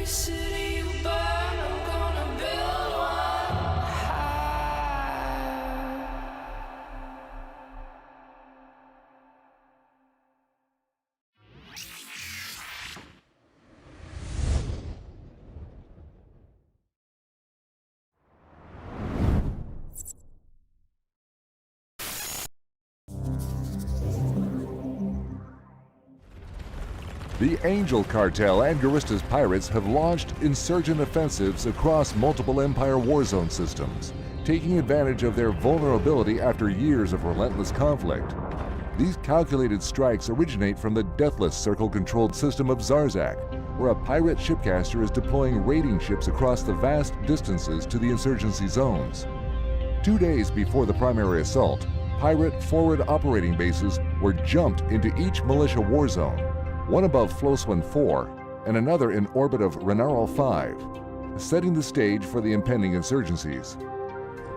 city you burn, I'm gonna build one high. The Angel Cartel and Garista's pirates have launched insurgent offensives across multiple Empire warzone systems, taking advantage of their vulnerability after years of relentless conflict. These calculated strikes originate from the Deathless Circle-controlled system of Zarzak, where a pirate shipcaster is deploying raiding ships across the vast distances to the insurgency zones. 2 days before the primary assault, pirate forward operating bases were jumped into each militia warzone, one above Flosswan 4 and another in orbit of Renarl 5, setting the stage for the impending insurgencies.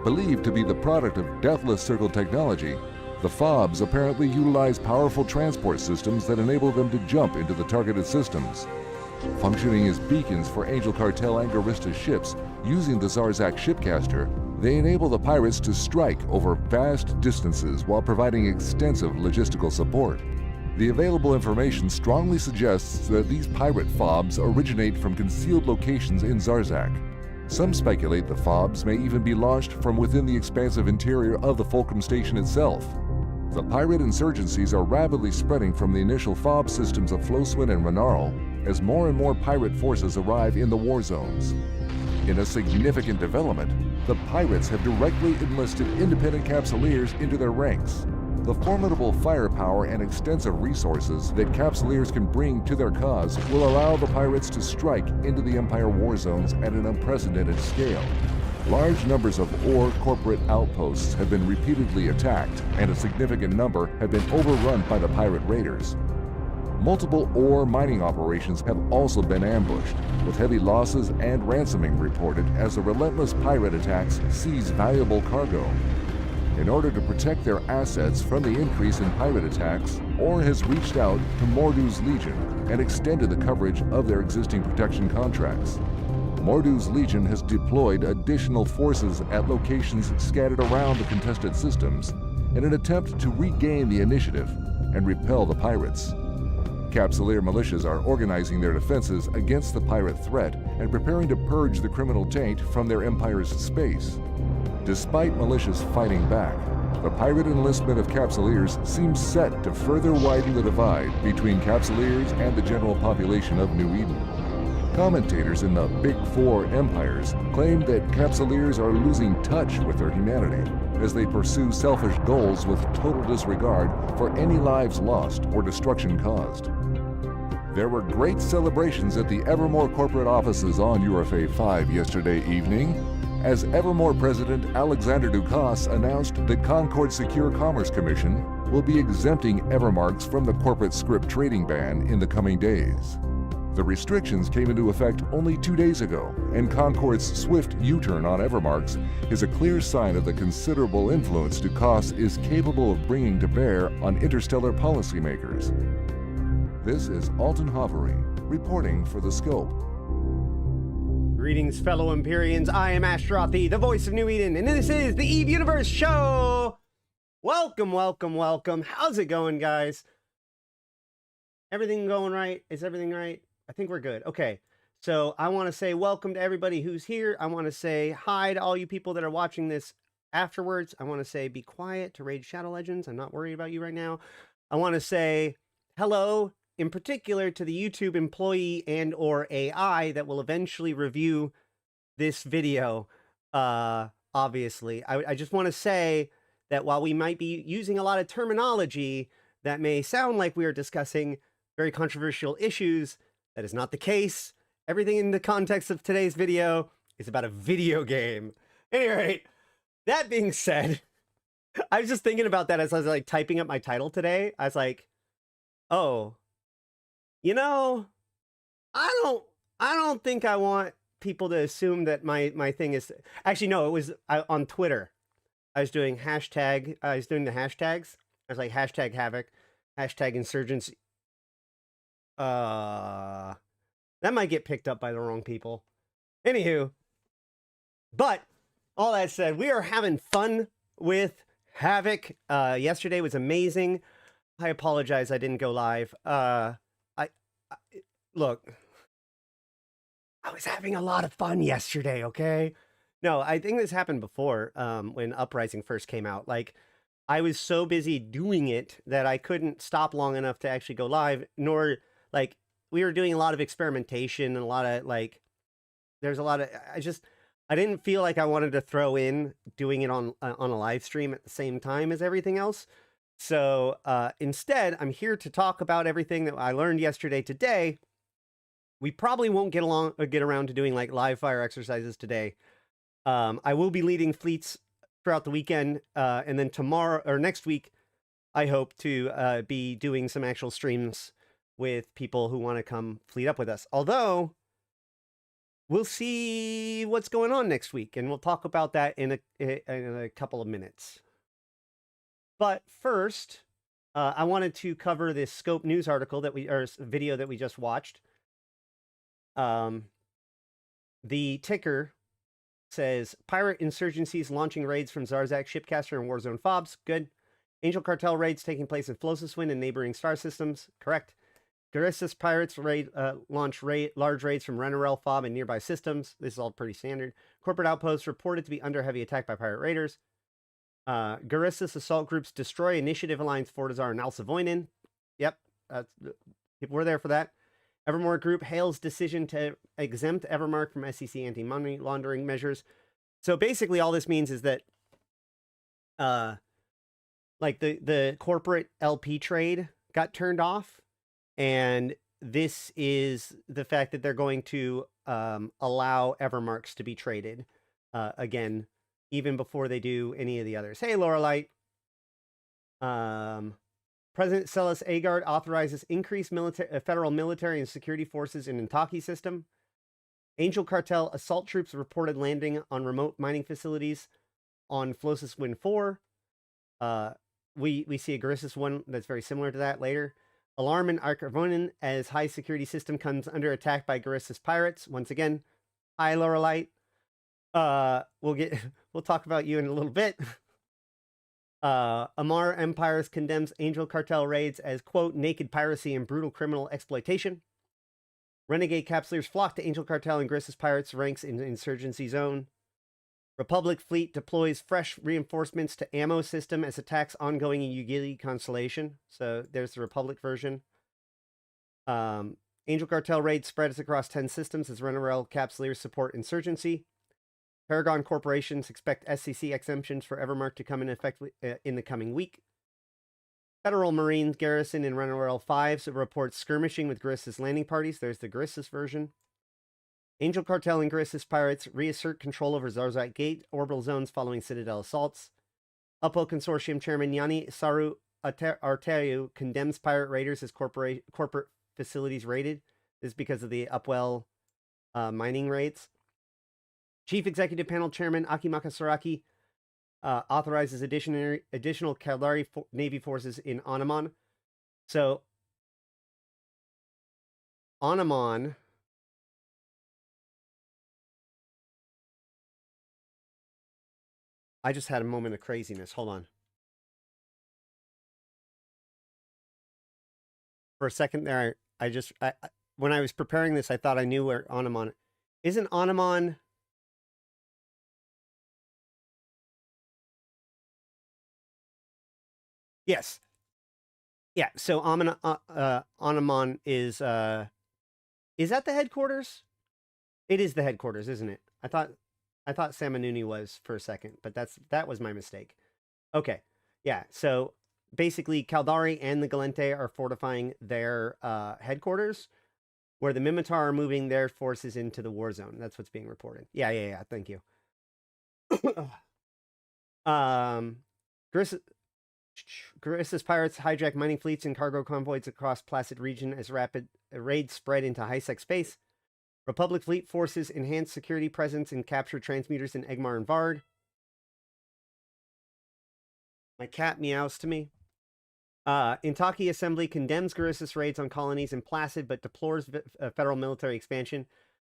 Believed to be the product of Deathless Circle technology, the FOBs apparently utilize powerful transport systems that enable them to jump into the targeted systems. Functioning as beacons for Angel Cartel and Garista ships using the Zarzak shipcaster, they enable the pirates to strike over vast distances while providing extensive logistical support. The available information strongly suggests that these pirate FOBs originate from concealed locations in Zarzak. Some speculate the FOBs may even be launched from within the expansive interior of the Fulcrum Station itself. The pirate insurgencies are rapidly spreading from the initial FOB systems of Flosswan and Renarl as more and more pirate forces arrive in the war zones. In a significant development, the pirates have directly enlisted independent Capsuleers into their ranks. The formidable firepower and extensive resources that Capsuleers can bring to their cause will allow the pirates to strike into the Empire war zones at an unprecedented scale. Large numbers of ore corporate outposts have been repeatedly attacked, and a significant number have been overrun by the pirate raiders. Multiple ore mining operations have also been ambushed, with heavy losses and ransoming reported as the relentless pirate attacks seize valuable cargo. In order to protect their assets from the increase in pirate attacks, ORE has reached out to Mordu's Legion and extended the coverage of their existing protection contracts. Mordu's Legion has deployed additional forces at locations scattered around the contested systems in an attempt to regain the initiative and repel the pirates. Capsuleer militias are organizing their defenses against the pirate threat and preparing to purge the criminal taint from their empire's space. Despite militias fighting back, the pirate enlistment of Capsuleers seems set to further widen the divide between Capsuleers and the general population of New Eden. Commentators in the Big Four empires claim that Capsuleers are losing touch with their humanity as they pursue selfish goals with total disregard for any lives lost or destruction caused. There were great celebrations at the Evermore corporate offices on URFA 5 yesterday evening, as Evermore President Alexander Dukas announced that Concord Secure Commerce Commission will be exempting Evermarks from the corporate script trading ban in the coming days. The restrictions came into effect only 2 days ago, and Concord's swift U-turn on Evermarks is a clear sign of the considerable influence Dukas is capable of bringing to bear on interstellar policymakers. This is Alton Hovery, reporting for The Scope. Greetings, fellow Empyreans. I am Ashtarothi, the voice of New Eden, and this is the Eve Universe Show! Welcome, welcome, welcome. How's it going, guys? Everything going right? Is everything right? I think we're good. Okay, so I want to say welcome to everybody who's here. I want to say hi to all you people that are watching this afterwards. I want to say be quiet to Raid Shadow Legends. I'm not worried about you right now. I want to say hello, in particular, to the YouTube employee and or AI that will eventually review this video, obviously. I just want to say that while we might be using a lot of terminology that may sound like we are discussing very controversial issues, that is not the case. Everything in the context of today's video is about a video game. Anyway, that being said, I was just thinking about that as I was like typing up my title today. I was like, oh, you know, I don't think I want people to assume that my thing is actually, no, it was on Twitter. I was doing the hashtags. I was like hashtag havoc, hashtag insurgents. That might get picked up by the wrong people. Anywho, but all that said, we are having fun with Havoc. Yesterday was amazing. I apologize I didn't go live. Look, I was having a lot of fun yesterday, okay? No, I think this happened before when Uprising first came out. Like, I was so busy doing it that I couldn't stop long enough to actually go live, nor, like, we were doing a lot of experimentation and a lot of, like, there's a lot of, I didn't feel like I wanted to throw in doing it on a live stream at the same time as everything else. So instead, I'm here to talk about everything that I learned yesterday today. We probably won't get around to doing like live fire exercises today. I will be leading fleets throughout the weekend, and then tomorrow or next week, I hope to be doing some actual streams with people who want to come fleet up with us. Although, we'll see what's going on next week, and we'll talk about that in a couple of minutes. But first, I wanted to cover this Scope News article video that we just watched. The ticker says, Pirate insurgencies launching raids from Zarzak, Shipcaster, and Warzone Fobs. Good. Angel Cartel raids taking place in Flossiswind and neighboring star systems. Correct. Garissas Pirates launch large raids from Renorel, Fob, and nearby systems. This is all pretty standard. Corporate outposts reported to be under heavy attack by pirate raiders. Garissas assault groups destroy Initiative Alliance Fortizar and Alsavoinen. Yep, people were there for that. Evermore Group hails decision to exempt Evermark from SEC anti-money laundering measures. So basically all this means is that like the corporate LP trade got turned off, and this is the fact that they're going to allow Evermarks to be traded again, even before they do any of the others. Hey, Lorelite. President Celis Agard authorizes increased federal military and security forces in Intaki system. Angel Cartel assault troops reported landing on remote mining facilities on Flossiswind 4. We see a Garissas one that's very similar to that later. Alarm in Arkarvonen as high security system comes under attack by Garissas pirates. Once again, hi Lorelite. We'll talk about you in a little bit. Amar Empires condemns Angel Cartel raids as, quote, naked piracy and brutal criminal exploitation. Renegade capsuleers flock to Angel Cartel and Garissas Pirates ranks in insurgency zone. Republic fleet deploys fresh reinforcements to ammo system as attacks ongoing in Ugili constellation. So there's the Republic version. Angel Cartel raid spreads across 10 systems as Renorel capsuleers support insurgency. Paragon corporations expect SCC exemptions for Evermark to come in effect in the coming week. Federal Marines garrison in Renorel 5 reports skirmishing with Garissas landing parties. There's the Garissas version. Angel Cartel and Garissas Pirates reassert control over Zarzak Gate orbital zones following Citadel assaults. Upwell Consortium Chairman Yanni Saru Arteu condemns pirate raiders as corporate facilities raided. This is because of the Upwell mining raids. Chief Executive Panel Chairman Akimaka Saraki authorizes additional Caldari Navy forces in Onamon. So, Onamon I just had a moment of craziness. Hold on. For a second there, when I was preparing this, I thought I knew where Onamon... Isn't Onamon... Yes. Yeah, so Onamon is that the headquarters? It is the headquarters, isn't it? I thought Samanuni was for a second, but that was my mistake. Okay. Yeah, so basically Caldari and the Gallente are fortifying their headquarters, where the Mimitar are moving their forces into the war zone. That's what's being reported. Yeah, thank you. Garissas pirates hijack mining fleets and cargo convoys across Placid region as rapid raids spread into high-sec space. Republic fleet forces enhance security presence and capture transmuters in Egmar and Vard. My cat meows to me. Yantey Assembly condemns Guristas raids on colonies in Placid, but deplores federal military expansion.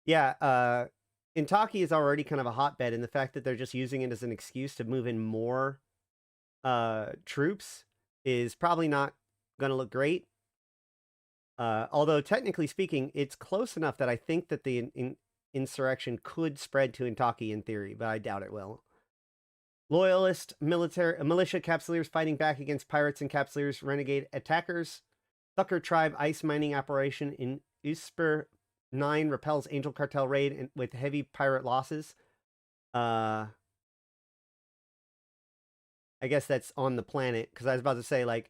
Yeah, Yantey is already kind of a hotbed, and the fact that they're just using it as an excuse to move in more troops is probably not going to look great. Although, technically speaking, it's close enough that I think that the insurrection could spread to Yantey in theory, but I doubt it will. Loyalist militia capsuleers fighting back against pirates and capsuleers renegade attackers. Thucker tribe ice mining operation in Usper 9 repels Angel Cartel raid with heavy pirate losses. I guess that's on the planet, because I was about to say, like,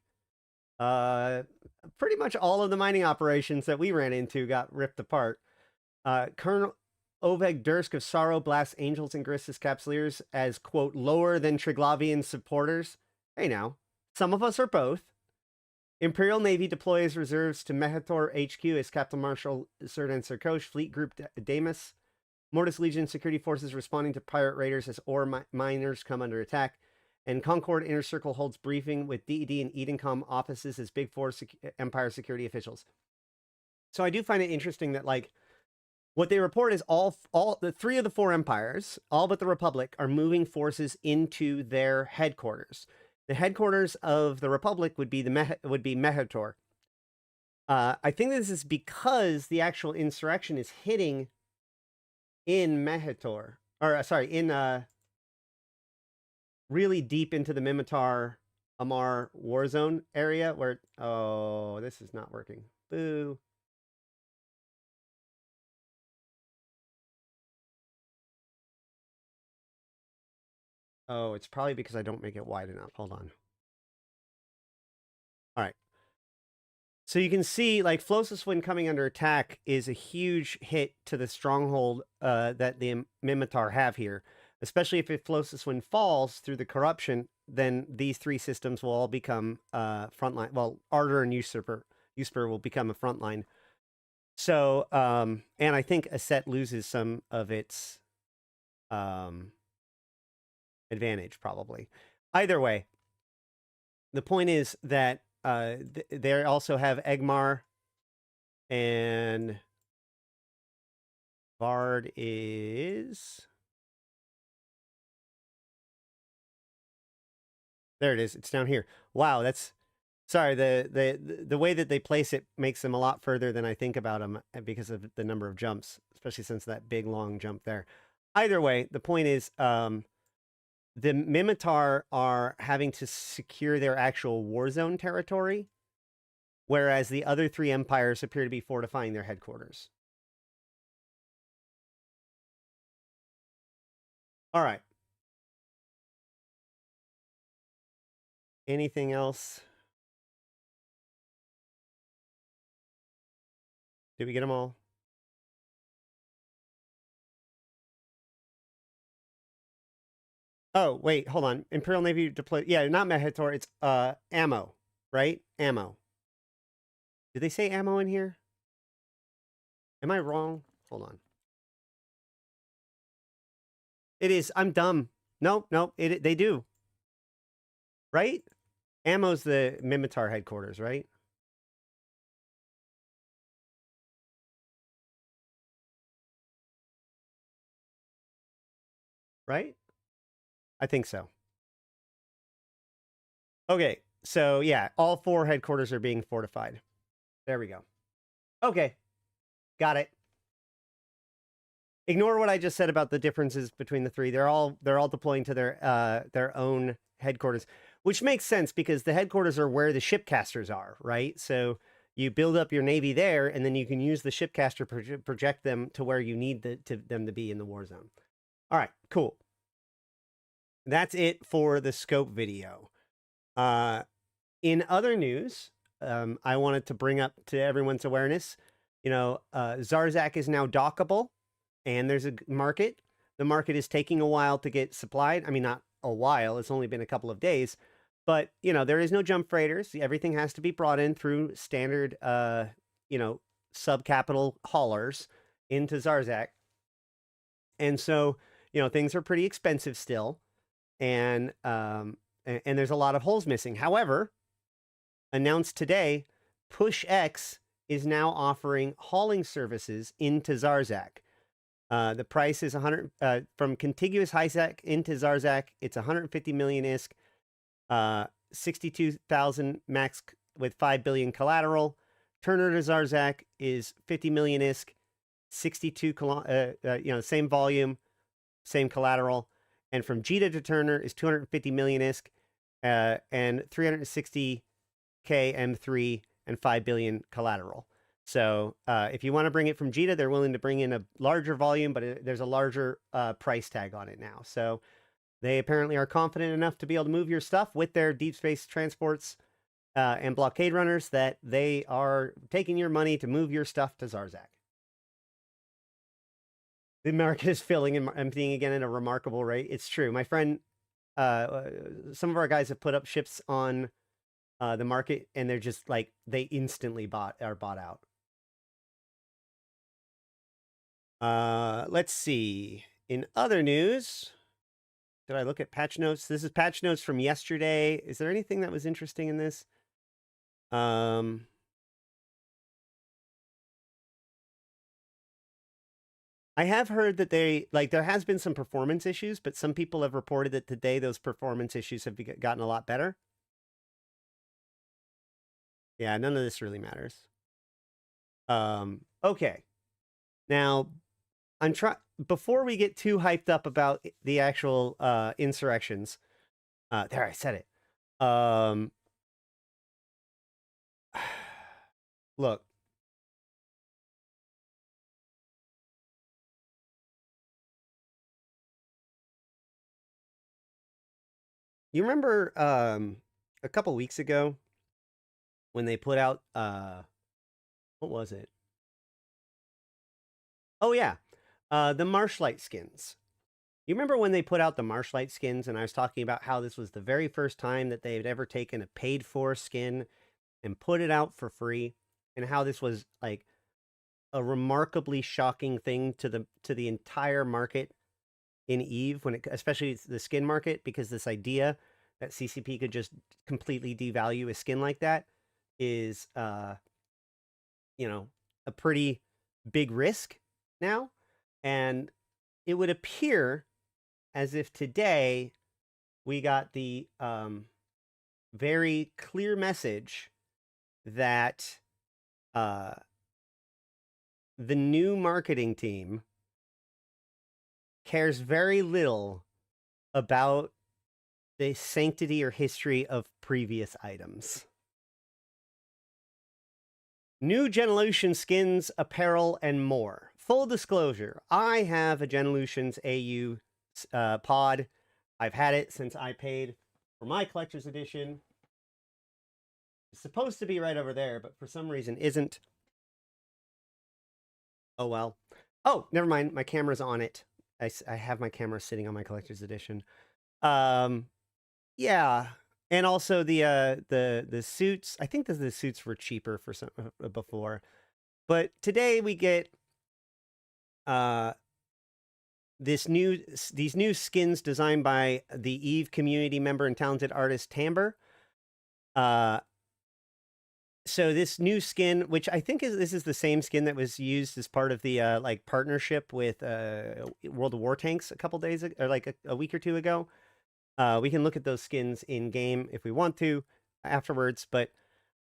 pretty much all of the mining operations that we ran into got ripped apart. Colonel Oveg Dursk of Sorrow blasts Angels and Guristas capsuleers as, quote, lower than Triglavian supporters. Hey now, some of us are both. Imperial Navy deploys reserves to Mehator HQ as Captain Marshal Serdan Serkosh, Fleet Group Damas. Mortis Legion security forces responding to pirate raiders as ore miners come under attack. And Concord Inner Circle holds briefing with DED and Edencom offices as Big Four Empire security officials. So I do find it interesting that, like, what they report is all the 3 of the 4 empires, all but the Republic, are moving forces into their headquarters. The headquarters of the Republic would be Mehator. I think this is because the actual insurrection is hitting in Mehator, or sorry, in really deep into the Mimitar Amar war zone area where, oh, this is not working. Boo. Oh, it's probably because I don't make it wide enough. Hold on. All right. So you can see, like, Flosis when coming under attack is a huge hit to the stronghold that the Mimitar have here. Especially if Flosis when falls through the corruption, then these 3 systems will all become frontline. Well, Ardor and Usurper will become a frontline. So, and I think Aset loses some of its advantage, probably. Either way, the point is that they also have Egmar, and Vard is... There it is. It's down here. Wow, that's... Sorry, the way that they place it makes them a lot further than I think about them because of the number of jumps, especially since that big, long jump there. Either way, the point is the Mimitar are having to secure their actual war zone territory, whereas the other 3 empires appear to be fortifying their headquarters. All right. Anything else? Did we get them all? Oh, wait, hold on. Imperial Navy deployed. Yeah, not Mehator. It's ammo, right? Ammo. Did they say ammo in here? Am I wrong? Hold on. It is. I'm dumb. Nope, nope. They do. Right? Ammo's the Mimitar headquarters, right? Right? I think so. Okay, so yeah, all 4 headquarters are being fortified. There we go. Okay, got it. Ignore what I just said about the differences between the 3. They're all deploying to their own headquarters, which makes sense because the headquarters are where the shipcasters are, right? So you build up your navy there, and then you can use the shipcaster project them to where you need them to be in the war zone. All right, cool. That's it for the scope video. In other news, I wanted to bring up to everyone's awareness, you know, Zarzak is now dockable, and there's a market. The market is taking a while to get supplied. I mean, not a while. It's only been a couple of days. But, you know, there is no jump freighters. Everything has to be brought in through standard, you know, sub-capital haulers into Zarzak. And so, you know, things are pretty expensive still. And there's a lot of holes missing. However, announced today, PushX is now offering hauling services into Zarzak. The price is 100 from contiguous Hyzak into Zarzak. It's 150 million ISK, 62,000 max with 5 billion collateral. Turner to Zarzak is 50 million ISK, 62 same volume, same collateral. And from Jita to Turner is 250 million ISK, and 360k M3 and 5 billion collateral. So if you want to bring it from Jita, they're willing to bring in a larger volume, but there's a larger price tag on it now. So they apparently are confident enough to be able to move your stuff with their deep space transports and blockade runners that they are taking your money to move your stuff to Zarzak. The market is filling and emptying again at a remarkable rate. It's true. My friend, some of our guys have put up ships on the market, and they're just like, they instantly are bought out. Let's see. In other news, did I look at patch notes? This is patch notes from yesterday. Is there anything that was interesting in this? I have heard that there has been some performance issues, but some people have reported that today those performance issues have gotten a lot better. Yeah, none of this really matters. Okay. Now, before we get too hyped up about the actual insurrections, there, I said it. Look. You remember a couple weeks ago when they put out what was it? Oh yeah, the Marshlight skins. You remember when they put out the Marshlight skins, and I was talking about how this was the very first time that they had ever taken a paid-for skin and put it out for free, and how this was like a remarkably shocking thing to the entire market in EVE, especially the skin market, because this idea that CCP could just completely devalue a skin like that is, a pretty big risk now. And it would appear as if today we got the very clear message that the new marketing team cares very little about the sanctity or history of previous items. New Genelution skins, apparel, and more. Full disclosure, I have a Genelutions AU pod. I've had it since I paid for my collector's edition. It's supposed to be right over there, but for some reason isn't. Oh well. Oh, never mind. My camera's on it. I have my camera sitting on my collector's edition. Yeah, and also the suits. I think the suits were cheaper for some before, but today we get these new skins designed by the EVE community member and talented artist Tamber. So this new skin, which I think this is the same skin that was used as part of the like partnership with World of War Tanks a couple days ago, or like a week or two ago. We can look at those skins in game if we want to afterwards, but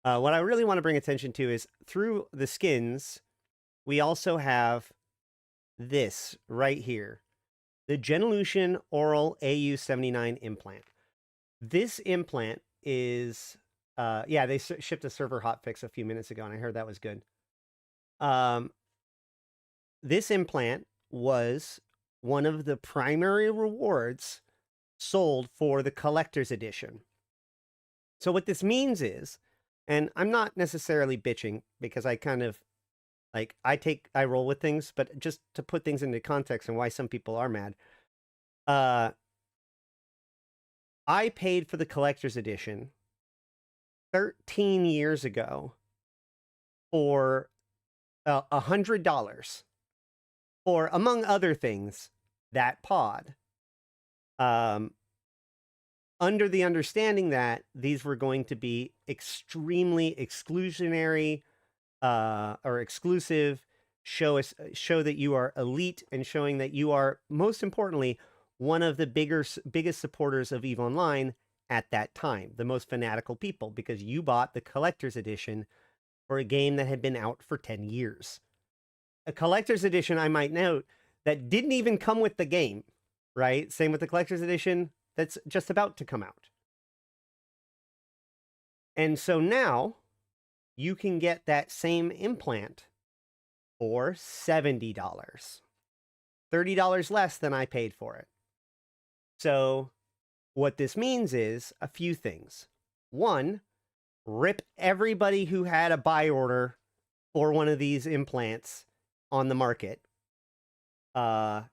what I really want to bring attention to is through the skins, we also have this right here, the Genelution Oral AU79 implant. This implant is, yeah, they shipped a server hotfix a few minutes ago, and I heard that was good. This implant was one of the primary rewards sold for the collector's edition. So what this means is, and I'm not necessarily bitching because I kind of like, I roll with things, but just to put things into context and why some people are mad. I paid for the collector's edition 13 years ago for $100 for, among other things, that pod. under the understanding that these were going to be extremely exclusionary or exclusive, show that you are elite, and showing that you are, most importantly, one of the biggest supporters of EVE Online at that time, the most fanatical people, because you bought the collector's edition for a game that had been out for 10 years. A collector's edition, I might note, that didn't even come with the game, right? Same with the collector's edition that's just about to come out. And so now you can get that same implant for $70. $30 less than I paid for it. So what this means is a few things. One, rip everybody who had a buy order for one of these implants on the market.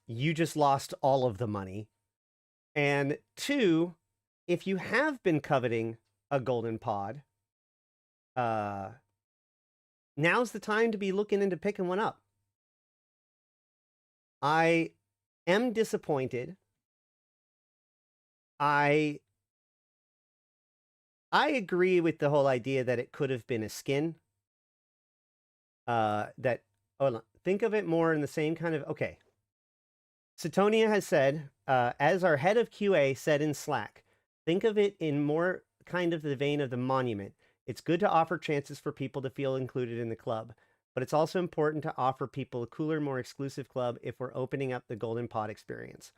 You just lost all of the money. And two, if you have been coveting a golden pod, now's the time to be looking into picking one up. I am disappointed. I agree with the whole idea that it could have been a skin. Think of it more in the same kind of, okay. Satonia has said, as our head of QA said in Slack, think of it in more kind of the vein of the monument. It's good to offer chances for people to feel included in the club, but it's also important to offer people a cooler, more exclusive club if we're opening up the Golden Pod experience.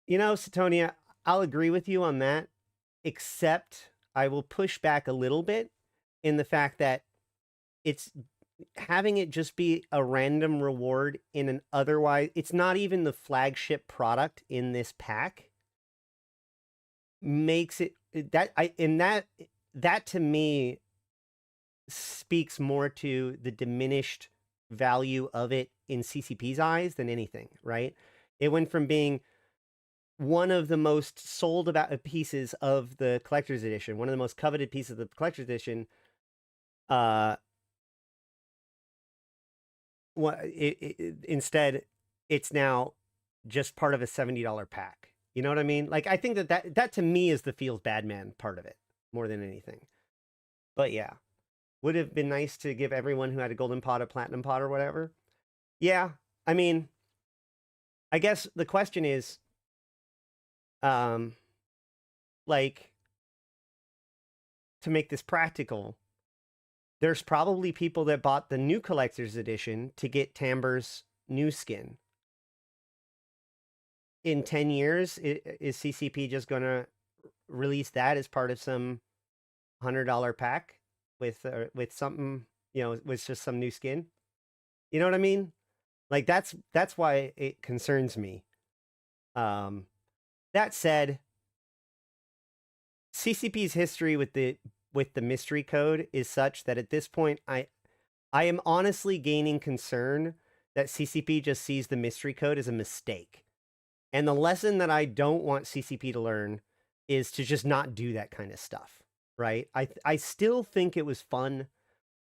You know, Satonia, I'll agree with you on that, except I will push back a little bit in the fact that it's having it just be a random reward in an otherwise, it's not even the flagship product in this pack, makes it that to me speaks more to the diminished value of it in CCP's eyes than anything, right? It went from being one of the most sold about pieces of the collector's edition, one of the most coveted pieces of the collector's edition, instead, it's now just part of a $70 pack. You know what I mean? Like, I think that to me is the feels bad man part of it more than anything. But yeah, would have been nice to give everyone who had a golden pod a platinum pod or whatever. Yeah, I mean, I guess the question is, like, to make this practical, there's probably people that bought the new collector's edition to get Tamber's new skin. In 10 years, is CCP just going to release that as part of some $100 pack with something, you know, with just some new skin? You know what I mean? Like, that's why it concerns me. That said, CCP's history with the mystery code is such that at this point, I am honestly gaining concern that CCP just sees the mystery code as a mistake. And the lesson that I don't want CCP to learn is to just not do that kind of stuff, right? I still think it was fun,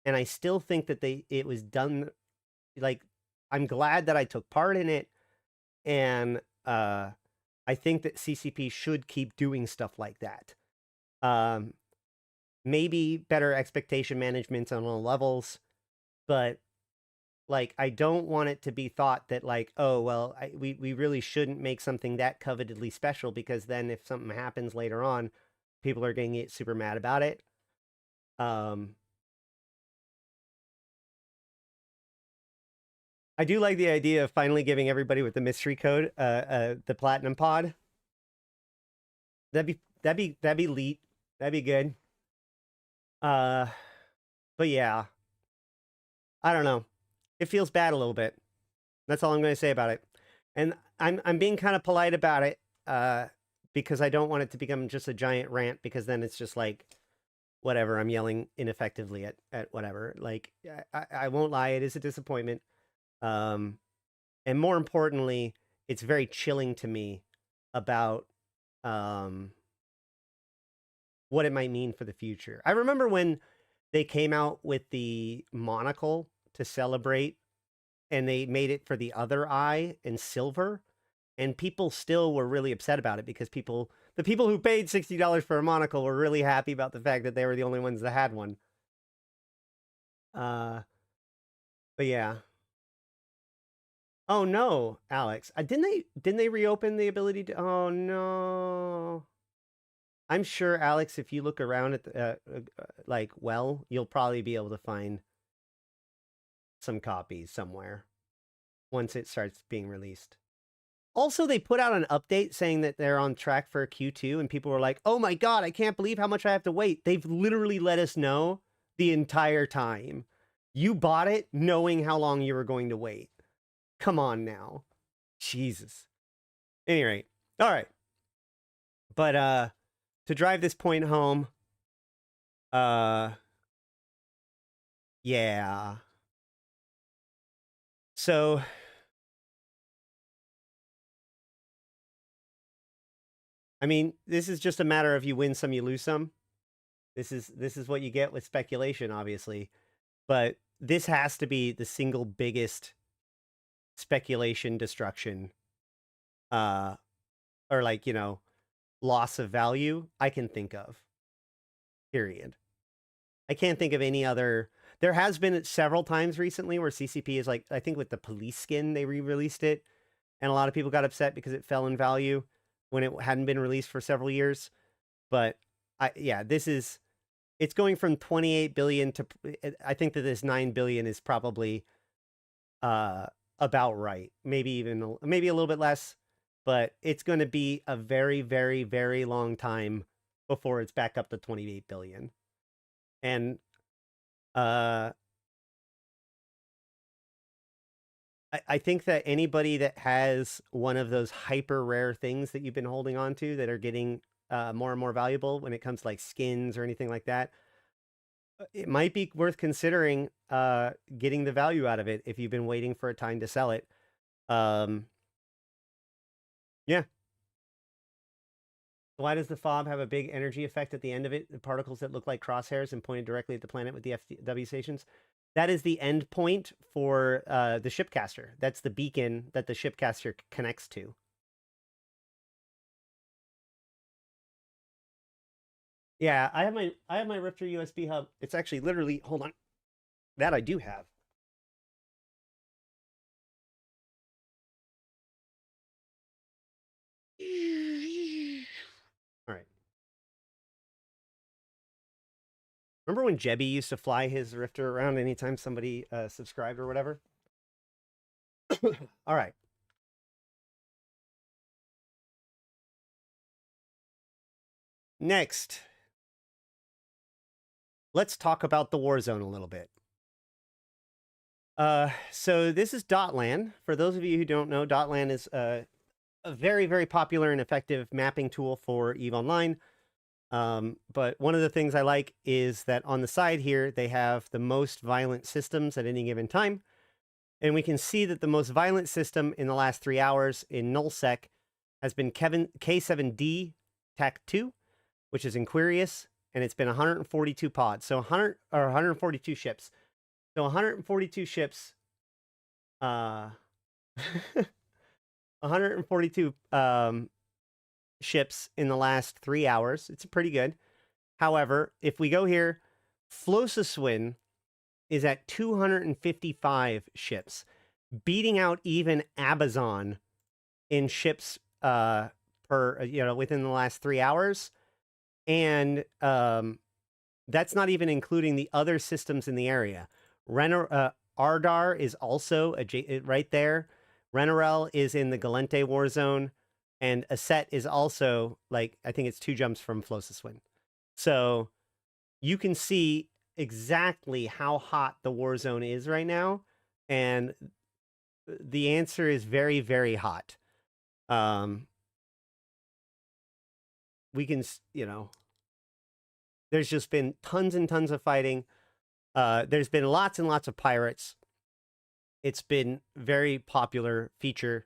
and I still think that it was done, like, I'm glad that I took part in it, and I think that CCP should keep doing stuff like that. Maybe better expectation management on all levels, but like, I don't want it to be thought that, like, oh, well, we really shouldn't make something that covetedly special, because then if something happens later on, people are going to get super mad about it. I do like the idea of finally giving everybody with the mystery code the platinum pod. That'd be elite. That'd be good. But yeah, I don't know. It feels bad a little bit. That's all I'm going to say about it. And I'm being kind of polite about it because I don't want it to become just a giant rant, because then it's just like, whatever, I'm yelling ineffectively at whatever. Like, I won't lie, it is a disappointment. And more importantly, it's very chilling to me about what it might mean for the future. I remember when they came out with the monocle to celebrate, and they made it for the other eye in silver, and people still were really upset about it, because The people who paid $60 for a monocle were really happy about the fact that they were the only ones that had one. But yeah. Oh no, Alex. Didn't they reopen the ability to? Oh no. I'm sure, Alex, if you look around at the, you'll probably be able to find some copies somewhere once it starts being released. Also, they put out an update saying that they're on track for a Q2, and people were like, oh my god, I can't believe how much I have to wait. They've literally let us know the entire time. You bought it knowing how long you were going to wait. Come on now. Jesus. Anyway, all right. But, to drive this point home, yeah. So, I mean, this is just a matter of you win some, you lose some. This is what you get with speculation, obviously. But this has to be the single biggest speculation destruction, or like, you know, loss of value I can think of. Period. I can't think of any other. There has been several times recently where CCP is like, I think with the police skin, they re-released it, and a lot of people got upset because it fell in value when it hadn't been released for several years. But it's going from 28 billion to, I think that this 9 billion is probably about right. Maybe a little bit less, but it's going to be a very, very, very long time before it's back up to 28 billion. And I think that anybody that has one of those hyper rare things that you've been holding on to that are getting more and more valuable when it comes to like skins or anything like that, it might be worth considering getting the value out of it if you've been waiting for a time to sell it. Yeah. Why does the fob have a big energy effect at the end of it? The particles that look like crosshairs and pointed directly at the planet with the FW stations? That is the end point for the shipcaster. That's the beacon that the shipcaster connects to. Yeah, I have my Rifter USB hub. It's actually literally, hold on. That I do have. All right. Remember when Jebby used to fly his Rifter around anytime somebody subscribed or whatever? All right. Next, let's talk about the Warzone a little bit. So this is Dotlan. For those of you who don't know, Dotlan is a very, very popular and effective mapping tool for EVE Online. But one of the things I like is that on the side here, they have the most violent systems at any given time. And we can see that the most violent system in the last 3 hours in nullsec has been K7D TAC 2, which is Inquirius, and it's been 142 pods. So 142 ships. So 142 ships, 142 ships in the last 3 hours. It's pretty good. However, if we go here, Quzxpon is at 255 ships, beating out even Abyssus in ships within the last 3 hours. And that's not even including the other systems in the area. Ardar is also right there. Renorel is in the Gallente war zone, and Asset is also, like, I think it's 2 jumps from Quzxpon. So you can see exactly how hot the war zone is right now, and the answer is very, very hot. We can, there's just been tons and tons of fighting. There's been lots and lots of pirates. It's been very popular feature.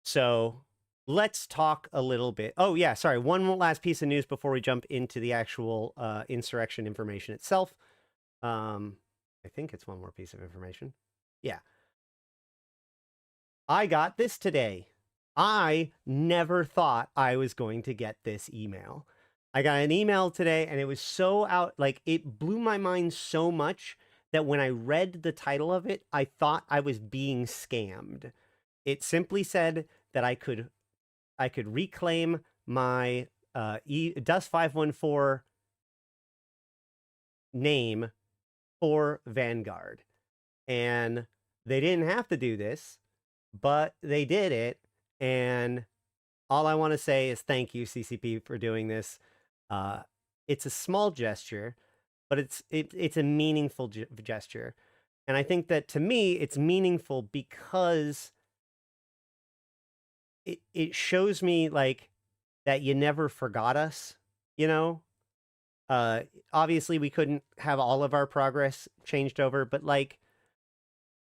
So let's talk a little bit. Oh, yeah, sorry. One last piece of news before we jump into the actual insurrection information itself. I think it's one more piece of information. Yeah. I got this today. I never thought I was going to get this email. I got an email today and it was so out, like it blew my mind so much that when I read the title of it, I thought I was being scammed. It simply said that I could reclaim my Dust 514 name for Vanguard. And they didn't have to do this, but they did it. And all I want to say is thank you, CCP, for doing this. It's a small gesture, but it's a meaningful gesture. And I think that to me, it's meaningful because it shows me like that you never forgot us, you know? Obviously we couldn't have all of our progress changed over, but like,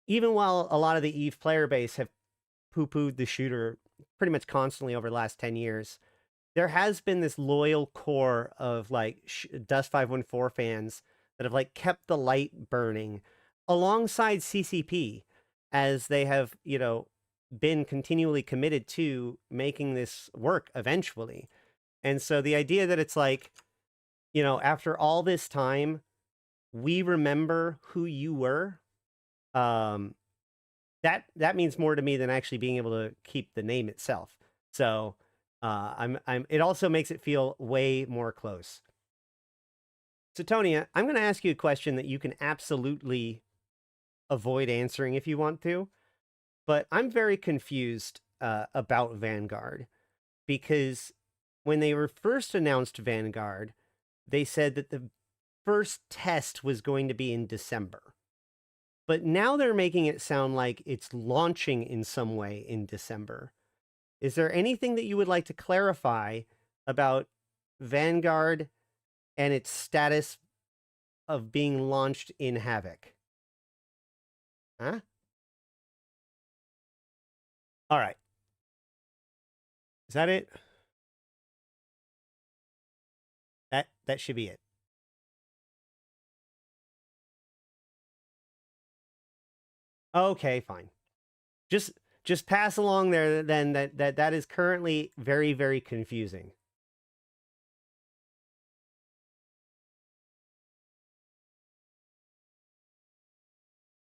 even while a lot of the EVE player base have poo-pooed the shooter pretty much constantly over the last 10 years, there has been this loyal core of like Dust 514 fans that have like kept the light burning alongside CCP as they have, you know, been continually committed to making this work eventually. And so the idea that it's like, you know, after all this time, we remember who you were, that means more to me than actually being able to keep the name itself. So it also makes it feel way more close. So Tonya, I'm going to ask you a question that you can absolutely avoid answering if you want to, but I'm very confused about Vanguard, because when they were first announced Vanguard, they said that the first test was going to be in December. But now they're making it sound like it's launching in some way in December. Is there anything that you would like to clarify about Vanguard and its status of being launched in Havoc? Huh? All right. Is that it? That should be it. Okay, fine. Just pass along there then that is currently very, very confusing.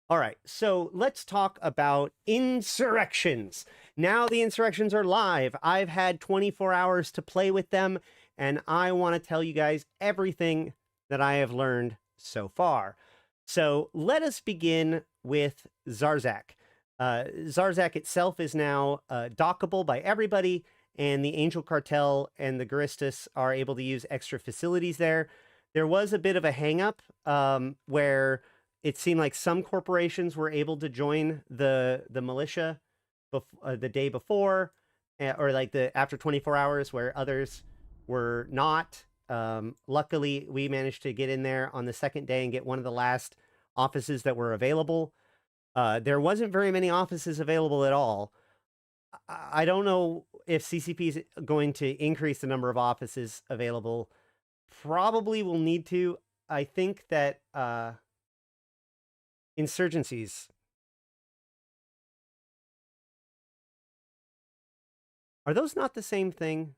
All right, so let's talk about insurrections. Now the insurrections are live. I've had 24 hours to play with them, and I want to tell you guys everything that I have learned so far. So let us begin with Zarzak. Zarzak itself is now dockable by everybody, and the Angel Cartel and the Guristas are able to use extra facilities there. There was a bit of a hang-up where it seemed like some corporations were able to join the militia the day before, or like after 24 hours, where others were not. Luckily, we managed to get in there on the second day and get one of the last offices that were available. There wasn't very many offices available at all. I don't know if CCP is going to increase the number of offices available. Probably will need to. I think that insurgencies. Are those not the same thing?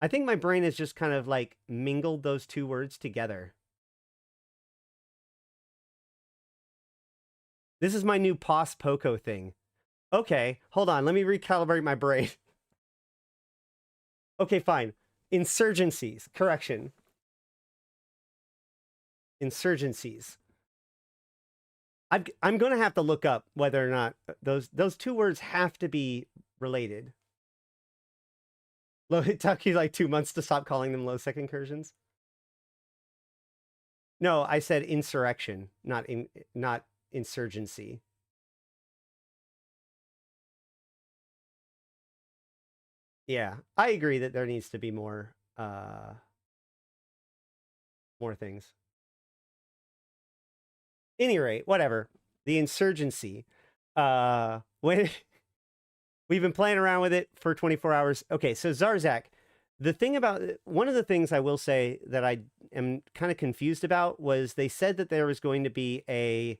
I think my brain has just kind of like mingled those two words together. This is my new Pos Poco thing. Okay, hold on. Let me recalibrate my brain. Okay, fine. Insurgencies. Correction. Insurgencies. I'm going to have to look up whether or not those two words have to be related. It took you like 2 months to stop calling them low-sec incursions? No, I said insurrection, not insurgency. Yeah, I agree that there needs to be more things. Any rate, whatever. The insurgency. When we've been playing around with it for 24 hours. Okay, so Zarzak. The thing about one of the things I will say that I am kind of confused about was they said that there was going to be a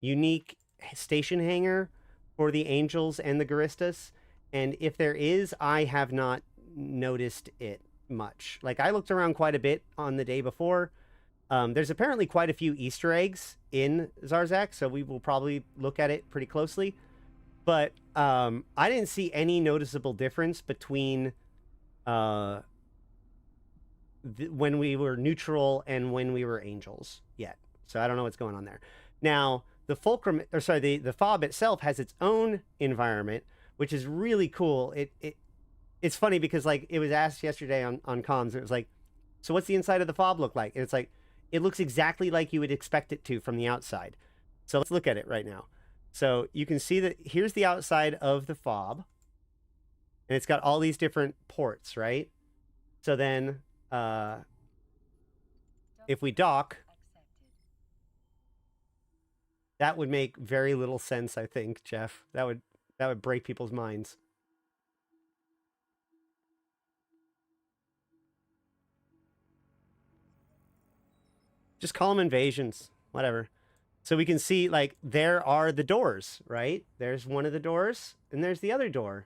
unique station hangar for the Angels and the Guristas, And if there is, I have not noticed it much. Like, I looked around quite a bit on the day before. There's apparently quite a few Easter eggs in Zarzak, so we will probably look at it pretty closely. But I didn't see any noticeable difference between when we were neutral and when we were angels yet. So I don't know what's going on there. Now, the fulcrum, or sorry, the fob itself has its own environment, which is really cool. It's funny because, like, it was asked yesterday on comms. It was like, so what's the inside of the fob look like? And it's like, it looks exactly like you would expect it to from the outside. So let's look at it right now. So you can see that here's the outside of the fob. And it's got all these different ports, right? So then if we dock, that would make very little sense, I think, Jeff. That would break people's minds. Just call them invasions, whatever. So we can see, like, there are the doors, right? There's one of the doors, and there's the other door.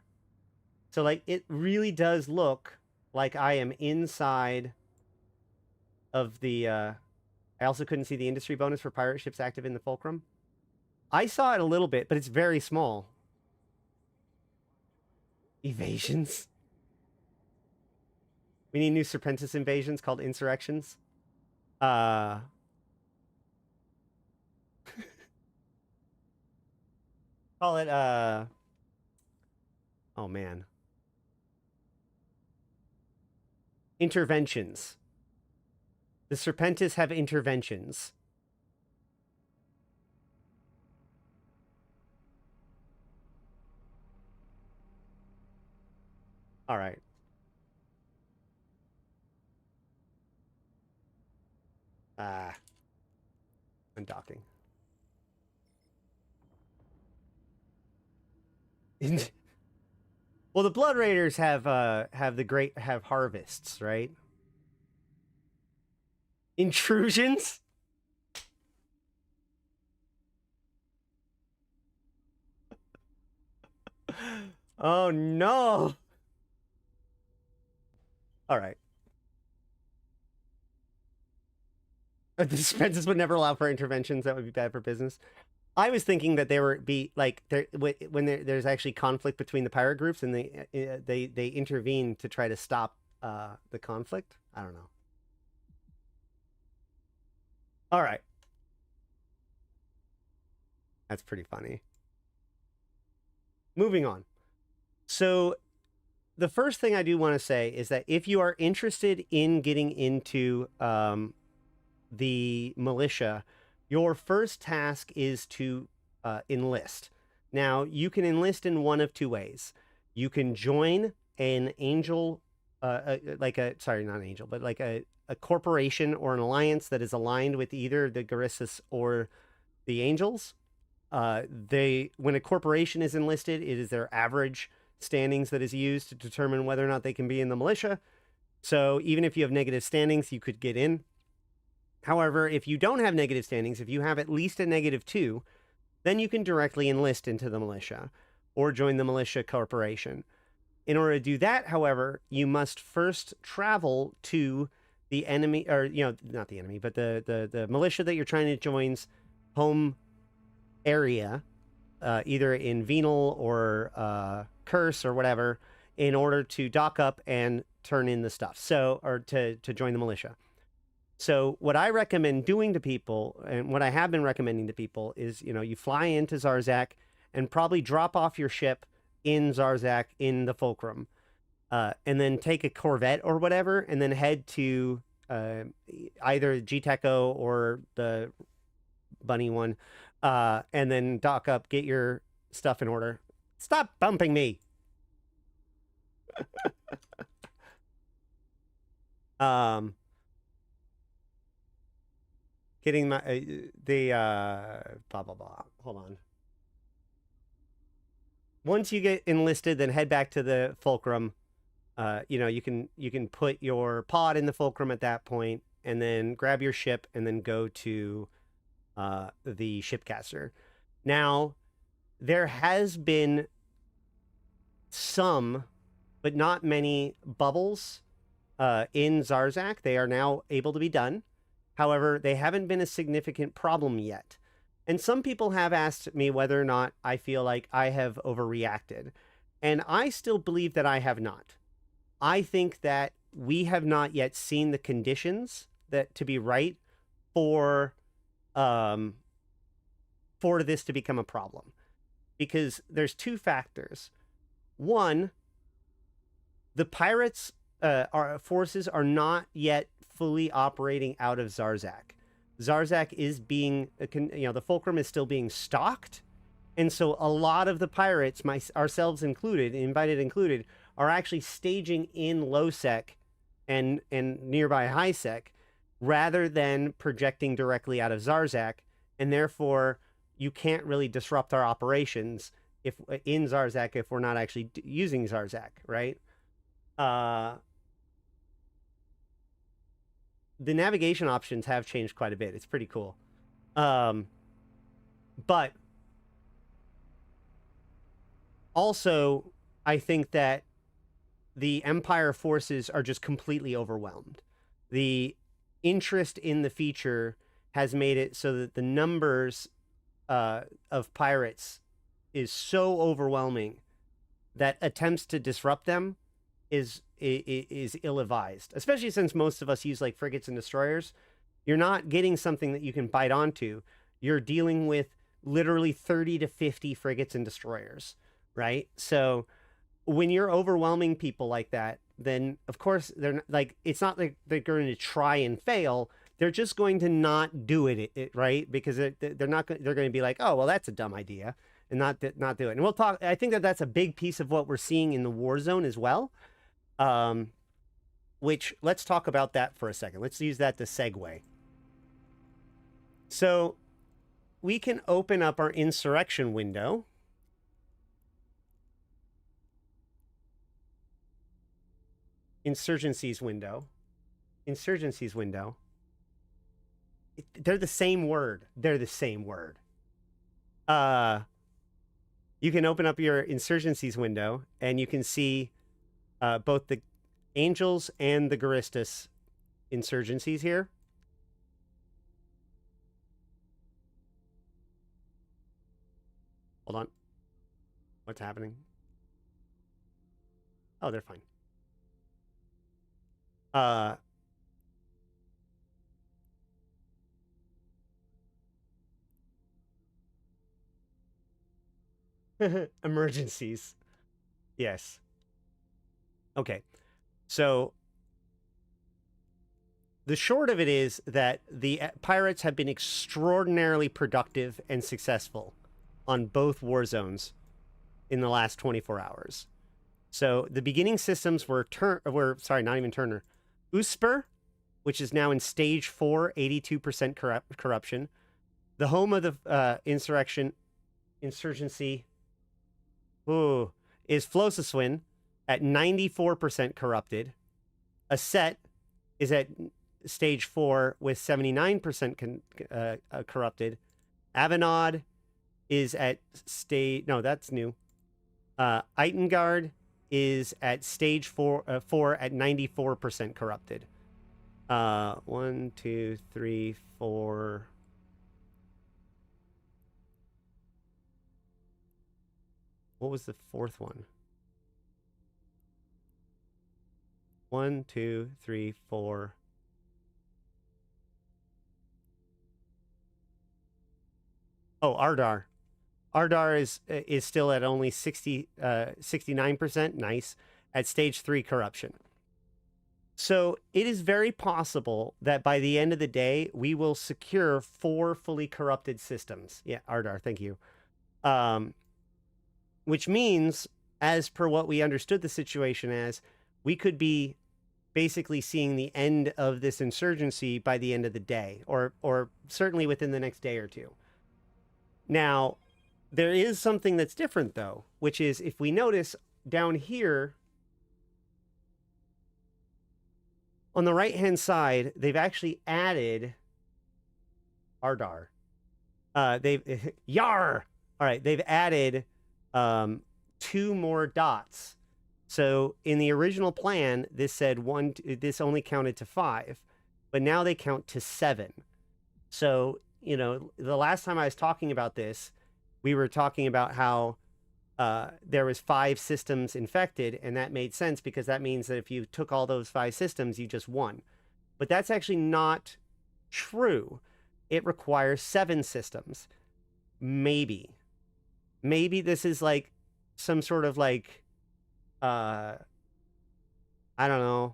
So, like, it really does look like I am inside of the... I also couldn't see the industry bonus for pirate ships active in the Fulcrum. I saw it a little bit, but it's very small. Evasions? We need new Serpentis invasions called insurrections. Call it, oh man. Interventions. The Serpentis have interventions. All right. Undocking. Well, the Blood Raiders have harvests, right? Intrusions? Oh no. All right. The dispenses would never allow for interventions. That would be bad for business. I was thinking that there would be, like, when there's actually conflict between the pirate groups, and they intervene to try to stop the conflict. I don't know. All right. That's pretty funny. Moving on. So the first thing I do want to say is that if you are interested in getting into the militia, your first task is to enlist. Now, you can enlist in one of two ways. You can join an angel, sorry, not an angel, but like a corporation or an alliance that is aligned with either the Garissus or the angels. When a corporation is enlisted, it is their average standings that is used to determine whether or not they can be in the militia. So even if you have negative standings, you could get in. However, if you don't have negative standings, if you have at least a -2, then you can directly enlist into the militia or join the militia corporation. In order to do that, however, you must first travel to the enemy, or, not the enemy, but the militia that you're trying to join's home area, either in Venal or Curse or whatever, in order to dock up and turn in the stuff. So, or to join the militia. So what I recommend doing to people, and what I have been recommending to people, is, you fly into Zarzak and probably drop off your ship in Zarzak in the Fulcrum, and then take a Corvette or whatever, and then head to either GTECO or the bunny one, and then dock up, get your stuff in order. Stop bumping me! Getting my blah blah blah. Hold on. Once you get enlisted, then head back to the Fulcrum. You can put your pod in the Fulcrum at that point, and then grab your ship, and then go to the shipcaster. Now, there has been some, but not many bubbles in Zarzak. They are now able to be done. However, they haven't been a significant problem yet. And some people have asked me whether or not I feel like I have overreacted. And I still believe that I have not. I think that we have not yet seen the conditions that to be right for this to become a problem. Because there's two factors. One, the pirates' forces are not yet fully operating out of Zarzak. Zarzak is being, the fulcrum is still being stocked. And so a lot of the pirates, ourselves included, invited included, are actually staging in low sec and nearby high sec rather than projecting directly out of Zarzak. And therefore, you can't really disrupt our operations in Zarzak if we're not actually using Zarzak, right? The navigation options have changed quite a bit. It's pretty cool. But also, I think that the Empire forces are just completely overwhelmed. The interest in the feature has made it so that the numbers of pirates is so overwhelming that attempts to disrupt them is ill-advised, especially since most of us use like frigates and destroyers. You're not getting something that you can bite onto. You're dealing with literally 30 to 50 frigates and destroyers, right? So when you're overwhelming people like that, then of course they're not, like, it's not like they're going to try and fail. They're just going to not do it, right? Because they're not. They're going to be like, oh well, that's a dumb idea, and not do it. And we'll talk. I think that that's a big piece of what we're seeing in the war zone as well. Which let's talk about that for a second. Let's use that to segue. So we can open up our insurrection window. Insurgencies window. They're the same word. They're the same word. You can open up your insurgencies window and you can see both the Angels and the Garistas insurgencies here. Hold on. What's happening? Oh, they're fine. Emergencies. Yes. Okay. So the short of it is that the pirates have been extraordinarily productive and successful on both war zones in the last 24 hours. So the beginning systems were not even Turner. Usper, which is now in stage 4, 82% corruption. The home of the insurgency is Flossiswin at 94% corrupted. Asset is at stage 4 with 79% corrupted. Avanod is at stage... No, that's new. Itengard is at stage 4 at 94% corrupted. 1, 2, 3, 4... What was the fourth one? 1, 2, 3, 4. Oh, Ardar. Ardar is still at only 69%. Nice. At stage 3 corruption. So it is very possible that by the end of the day, we will secure 4 fully corrupted systems. Yeah, Ardar, thank you. Which means, as per what we understood the situation as, we could be basically seeing the end of this insurgency by the end of the day, or certainly within the next day or two. Now, there is something that's different, though, which is if we notice down here on the right-hand side, they've actually added Ardar. They've Yar. All right, they've added 2 more dots. So in the original plan, this said this only counted to 5, but now they count to 7. So, you know, the last time I was talking about this, we were talking about how there was 5 systems infected, and that made sense because that means that if you took all those 5 systems, you just won. But that's actually not true. It requires 7 systems. Maybe this is like some sort of like, I don't know,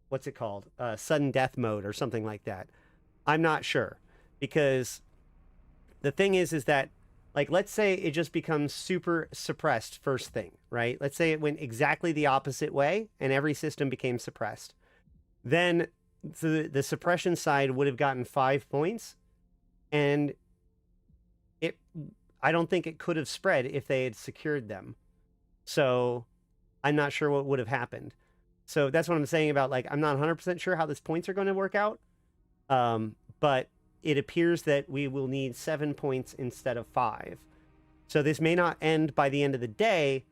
what's it called? Sudden death mode or something like that. I'm not sure, because the thing is that, like, let's say it just becomes super suppressed first thing, right? Let's say it went exactly the opposite way and every system became suppressed. Then the suppression side would have gotten 5 points, and I don't think it could have spread if they had secured them. So I'm not sure what would have happened. So that's what I'm saying about, like, I'm not 100% sure how these points are going to work out. But it appears that we will need 7 points instead of 5. So this may not end by the end of the day,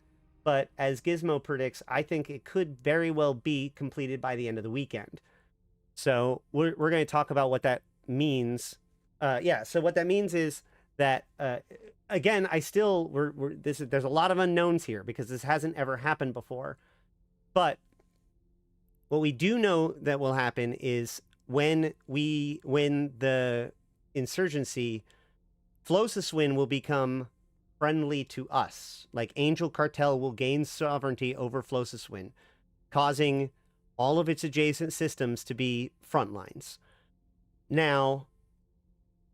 but as Gizmo predicts, I think it could very well be completed by the end of the weekend. So we're going to talk about what that means. So what that means is that, again, there's a lot of unknowns here because this hasn't ever happened before. But what we do know that will happen is when the insurgency, Flossiswin will become friendly to us. Like, Angel Cartel will gain sovereignty over Flossiswin, causing all of its adjacent systems to be front lines. Now,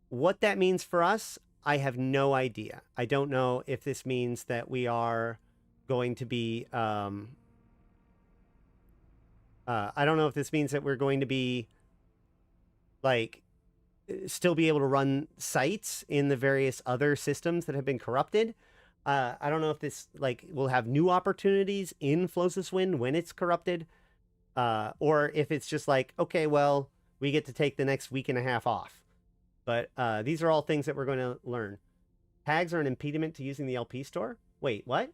what that means for us, I have no idea. I don't know if this means that we are going to be... I don't know if this means that we're going to be, like, still be able to run sites in the various other systems that have been corrupted. I don't know if this, like, will have new opportunities in Flossiswin when it's corrupted, or if it's just like, okay, well, we get to take the next week and a half off. But these are all things that we're going to learn. Tags are an impediment to using the LP store? Wait, what?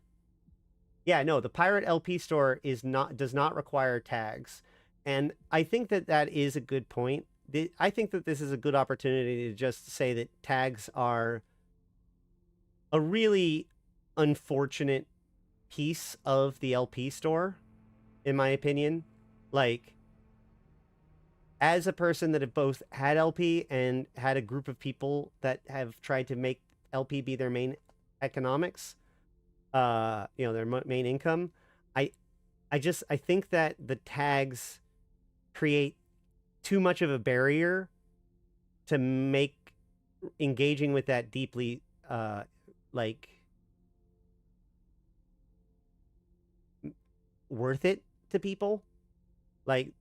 Yeah, no, the pirate LP store does not require tags. And I think that is a good point. I think that this is a good opportunity to just say that tags are a really unfortunate piece of the LP store, in my opinion. Like, as a person that have both had LP and had a group of people that have tried to make LP be their main economics, their main income, I think that the tags create too much of a barrier to make engaging with that deeply, worth it to people. Like,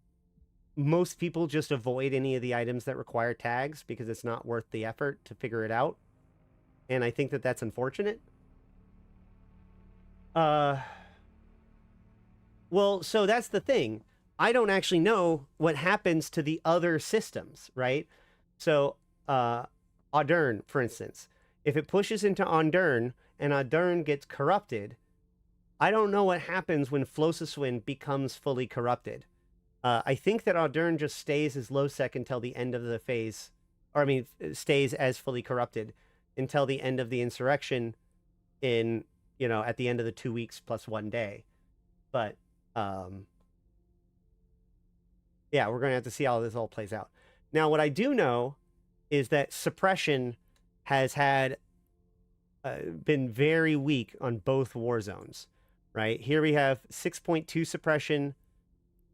most people just avoid any of the items that require tags because it's not worth the effort to figure it out. And I think that that's unfortunate. Well, so that's the thing. I don't actually know what happens to the other systems, right? So, Audern, for instance, if it pushes into Audern and Audern gets corrupted, I don't know what happens when Flossiswin becomes fully corrupted. I think that Audern just stays as low sec until the end of the phase, stays as fully corrupted until the end of the insurrection at the end of the 2 weeks plus 1 day. But, yeah, we're going to have to see how this all plays out. Now, what I do know is that suppression has been very weak on both war zones, right? Here we have 6.2 suppression,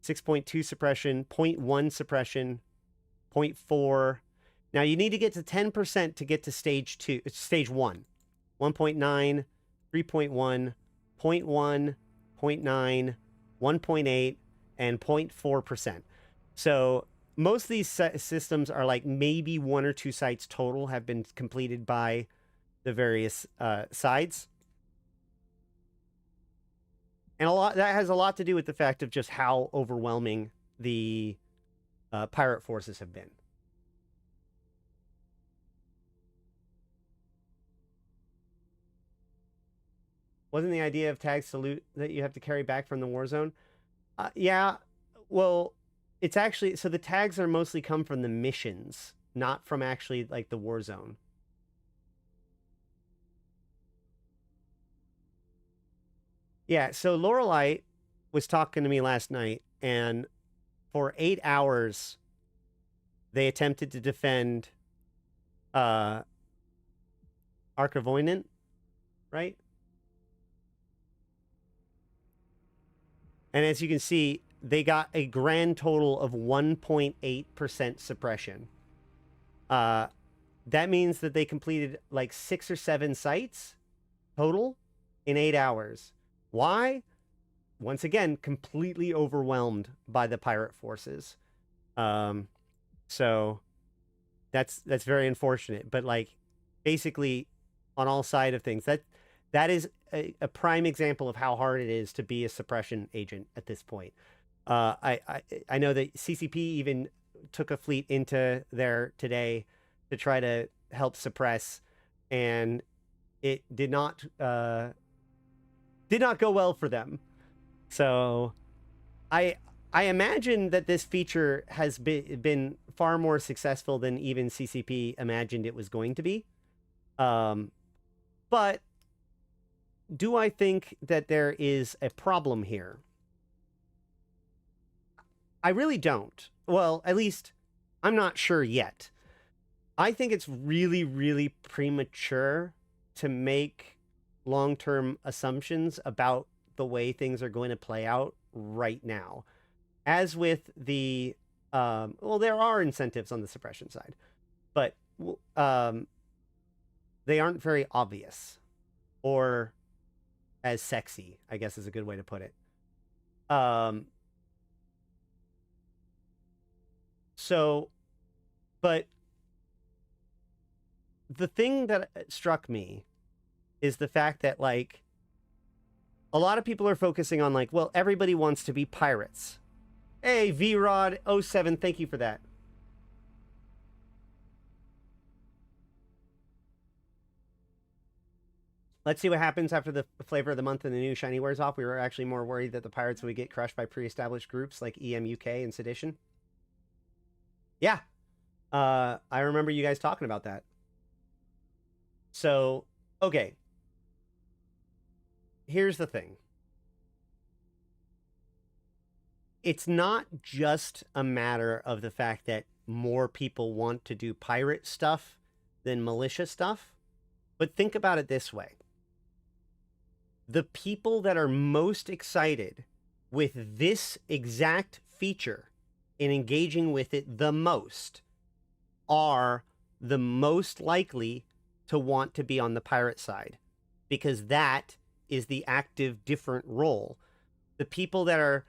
6.2 suppression, 0.1 suppression, 0.4. Now, you need to get to 10% to get to stage 1. 1.9, 3.1, 0.1, 0.9, 1.8, and 0.4%. So most of these systems are like maybe 1 or 2 sites total have been completed by the various sides. And that has a lot to do with the fact of just how overwhelming the pirate forces have been. Wasn't the idea of tags to loot that you have to carry back from the war zone? Yeah, well, it's actually, so the tags are mostly come from the missions, not from actually like the war zone. Yeah, so Lorelei was talking to me last night, and for 8 hours, they attempted to defend Arkavoinen, right? And as you can see, they got a grand total of 1.8% suppression. That means that they completed like 6 or 7 sites total in 8 hours. Why? Once again, completely overwhelmed by the pirate forces. So that's very unfortunate. But like, basically, on all sides of things, that is a prime example of how hard it is to be a suppression agent at this point. I know that CCP even took a fleet into there today to try to help suppress, and it did not go well for them. So I imagine that this feature has been far more successful than even CCP imagined it was going to be. But do I think that there is a problem here? I really don't. Well, at least I'm not sure yet. I think it's really, really premature to make long-term assumptions about the way things are going to play out right now. As with the, well, there are incentives on the suppression side, but they aren't very obvious or as sexy, I guess is a good way to put it. So, but the thing that struck me is the fact that, like, a lot of people are focusing on, like, well, everybody wants to be pirates. Hey, VRod07, thank you for that. Let's see what happens after the flavor of the month and the new shiny wears off. We were actually more worried that the pirates would get crushed by pre-established groups like EMUK and Sedition. Yeah. I remember you guys talking about that. So, okay. Here's the thing. It's not just a matter of the fact that more people want to do pirate stuff than militia stuff, but think about it this way. The people that are most excited with this exact feature and engaging with it the most are the most likely to want to be on the pirate side, because that is the active different role. The people that are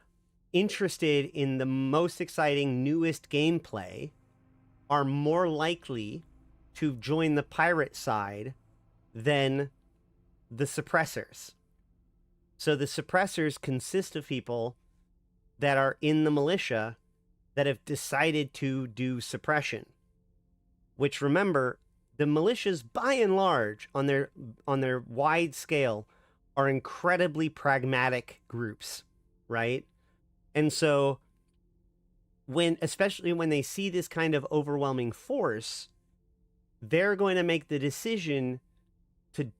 interested in the most exciting, newest gameplay are more likely to join the pirate side than the suppressors. So the suppressors consist of people that are in the militia that have decided to do suppression, which, remember, the militias by and large on their wide scale are incredibly pragmatic groups, right? And so especially when they see this kind of overwhelming force, they're going to make the decision to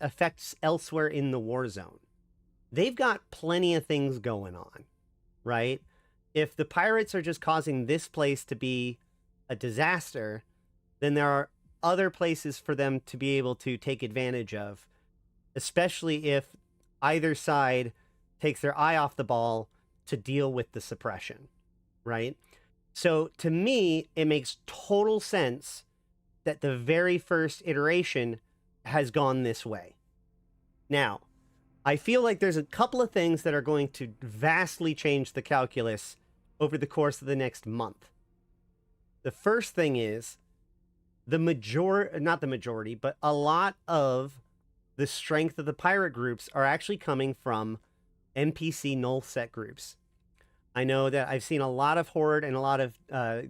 affect elsewhere in the war zone. They've got plenty of things going on, right? If the pirates are just causing this place to be a disaster, then there are other places for them to be able to take advantage of, especially if either side takes their eye off the ball to deal with the suppression, right? So to me, it makes total sense that the very first iteration has gone this way. Now, I feel like there's a couple of things that are going to vastly change the calculus over the course of the next month. The first thing is not the majority, but a lot of the strength of the pirate groups are actually coming from NPC null set groups. I know that I've seen a lot of Horde and a lot of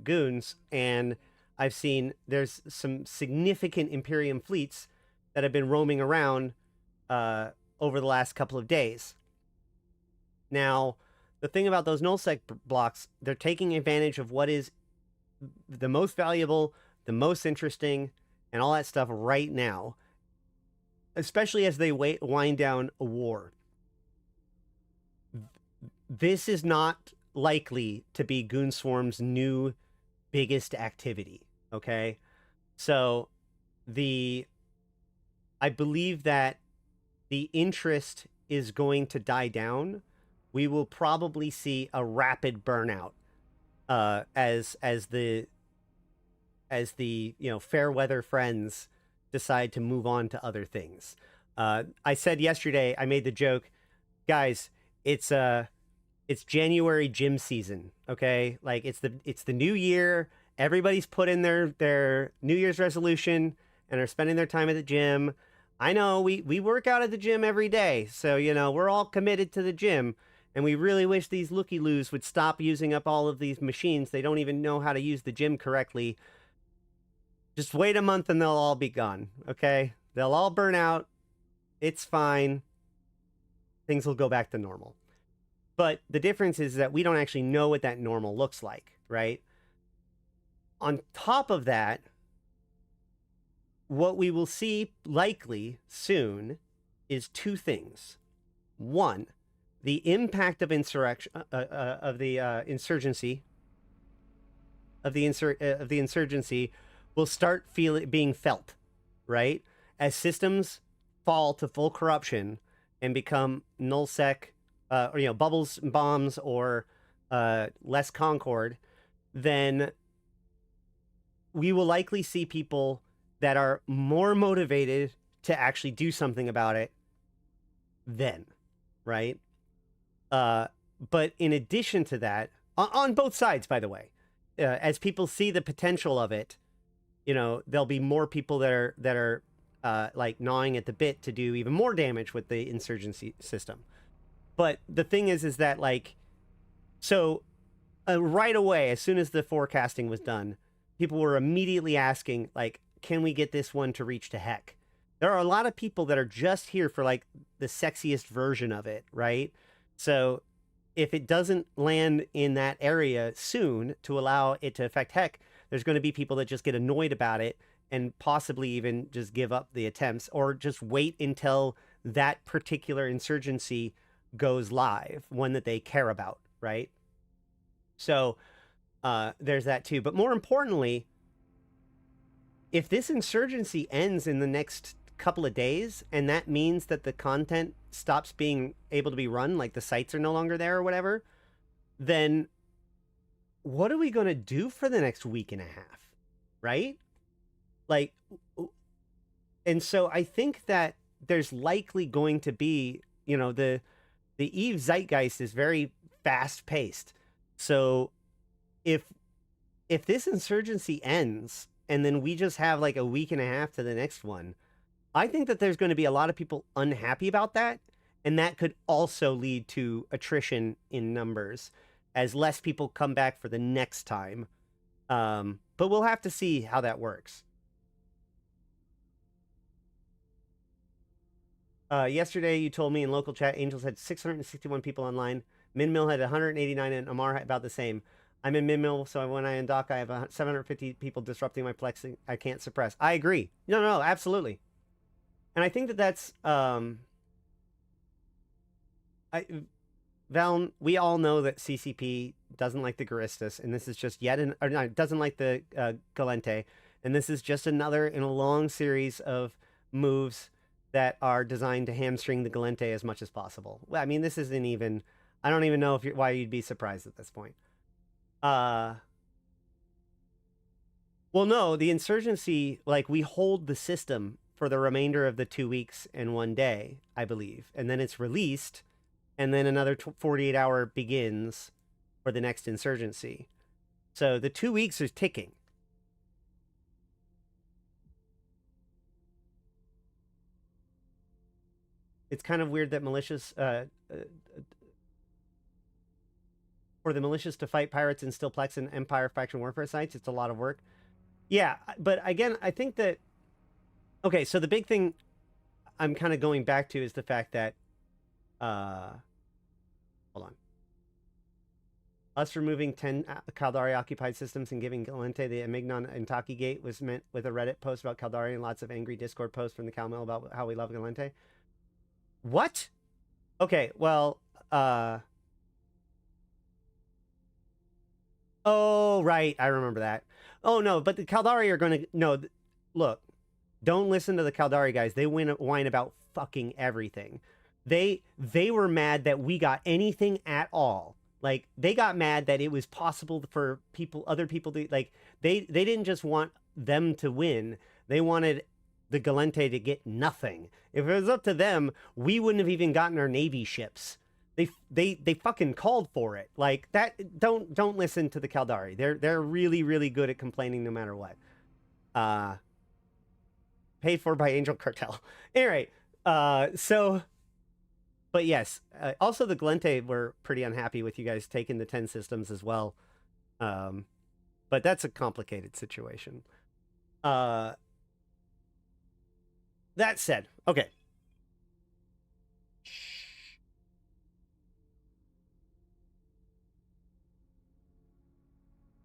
goons, and I've seen there's some significant Imperium fleets that have been roaming around over the last couple of days. Now, the thing about those nullsec blocks, they're taking advantage of what is the most valuable, the most interesting, and all that stuff right now, especially as they wind down a war. This is not likely to be Goonswarm's new biggest activity, okay? So I believe that the interest is going to die down. We will probably see a rapid burnout as the fair weather friends decide to move on to other things. I said yesterday, I made the joke, guys, it's January gym season, okay? Like it's the new year. Everybody's put in their New Year's resolution and are spending their time at the gym. I know we work out at the gym every day, so we're all committed to the gym, and we really wish these looky-loos would stop using up all of these machines. They don't even know how to use the gym correctly. Just wait a month and they'll all be gone, okay? They'll all burn out. It's fine. Things will go back to normal. But the difference is that we don't actually know what that normal looks like, right? On top of that, what we will see likely soon is two things. One, the impact of insurgency will start being felt, right? As systems fall to full corruption and become nullsec, or bubbles, bombs, or less concord, then we will likely see people that are more motivated to actually do something about it then, right? But in addition to that, on both sides, by the way, as people see the potential of it, there'll be more people that are like gnawing at the bit to do even more damage with the insurgency system. But the thing is that right away, as soon as the forecasting was done, people were immediately asking, like, can we get this one to reach to heck? There are a lot of people that are just here for like the sexiest version of it, right? So if it doesn't land in that area soon to allow it to affect heck, there's going to be people that just get annoyed about it and possibly even just give up the attempts, or just wait until that particular insurgency goes live, one that they care about, right? So there's that too. But more importantly, if this insurgency ends in the next couple of days, and that means that the content stops being able to be run, like the sites are no longer there or whatever, then what are we going to do for the next week and a half, right? Like, and so I think that there's likely going to be, the Eve zeitgeist is very fast paced. So if this insurgency ends and then we just have like a week and a half to the next one, I think that there's going to be a lot of people unhappy about that. And that could also lead to attrition in numbers as less people come back for the next time. But we'll have to see how that works. Yesterday, you told me in local chat, Angels had 661 people online. Minmill had 189 and Amar had about the same. I'm in Minmill, so when I undock, I have 750 people disrupting my plexing. I can't suppress. I agree. No, absolutely. And I think that that's... Val, we all know that CCP doesn't like the Guristas, and this is just doesn't like the Gallente, and this is just another in a long series of moves that are designed to hamstring the Gallente as much as possible. Well, I mean, this isn't even... I don't even know why you'd be surprised at this point. Well, no, the insurgency, like, we hold the system for the remainder of the 2 weeks and 1 day, I believe. And then it's released, and then another 48-hour begins for the next insurgency. So the 2 weeks is ticking. It's kind of weird that militias... for the militias to fight pirates and still plex and Empire faction warfare sites, it's a lot of work. Yeah, but again, I think that... Okay, so the big thing... I'm kind of going back to is the fact that, hold on. Us removing 10 Caldari occupied systems and giving Gallente the Amignon and Taki Gate was meant with a Reddit post about Caldari and lots of angry Discord posts from the Calmel about how we love Gallente. What? Okay, well, oh, right, I remember that. Oh, no, but the Caldari are going to... No, look, don't listen to the Caldari guys. They whine about fucking everything. They were mad that we got anything at all. Like, they got mad that it was possible for other people to, like, they didn't just want them to win. They wanted the Gallente to get nothing. If it was up to them, we wouldn't have even gotten our Navy ships. They fucking called for it. Like, that, don't listen to the Caldari. They're really, really good at complaining no matter what. Paid for by Angel Cartel. Anyway, so... But yes, also the Gallente were pretty unhappy with you guys taking the 10 systems as well. But that's a complicated situation. That said, okay.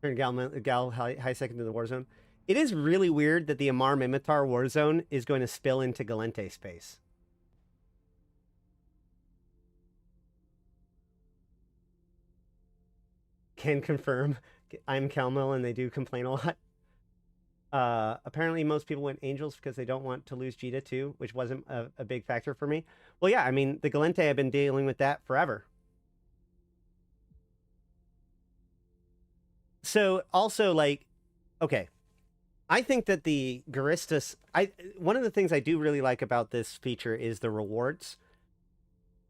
Turn Gal high second to the war zone. It is really weird that the Amar Mimitar war zone is going to spill into Gallente space. Can confirm. I'm Calmel and they do complain a lot. Apparently most people went Angels because they don't want to lose Jita too, which wasn't a big factor for me. Well, yeah, I mean, the Gallente have been dealing with that forever. So also, like, okay, I think that the Garistas, one of the things I do really like about this feature is the rewards.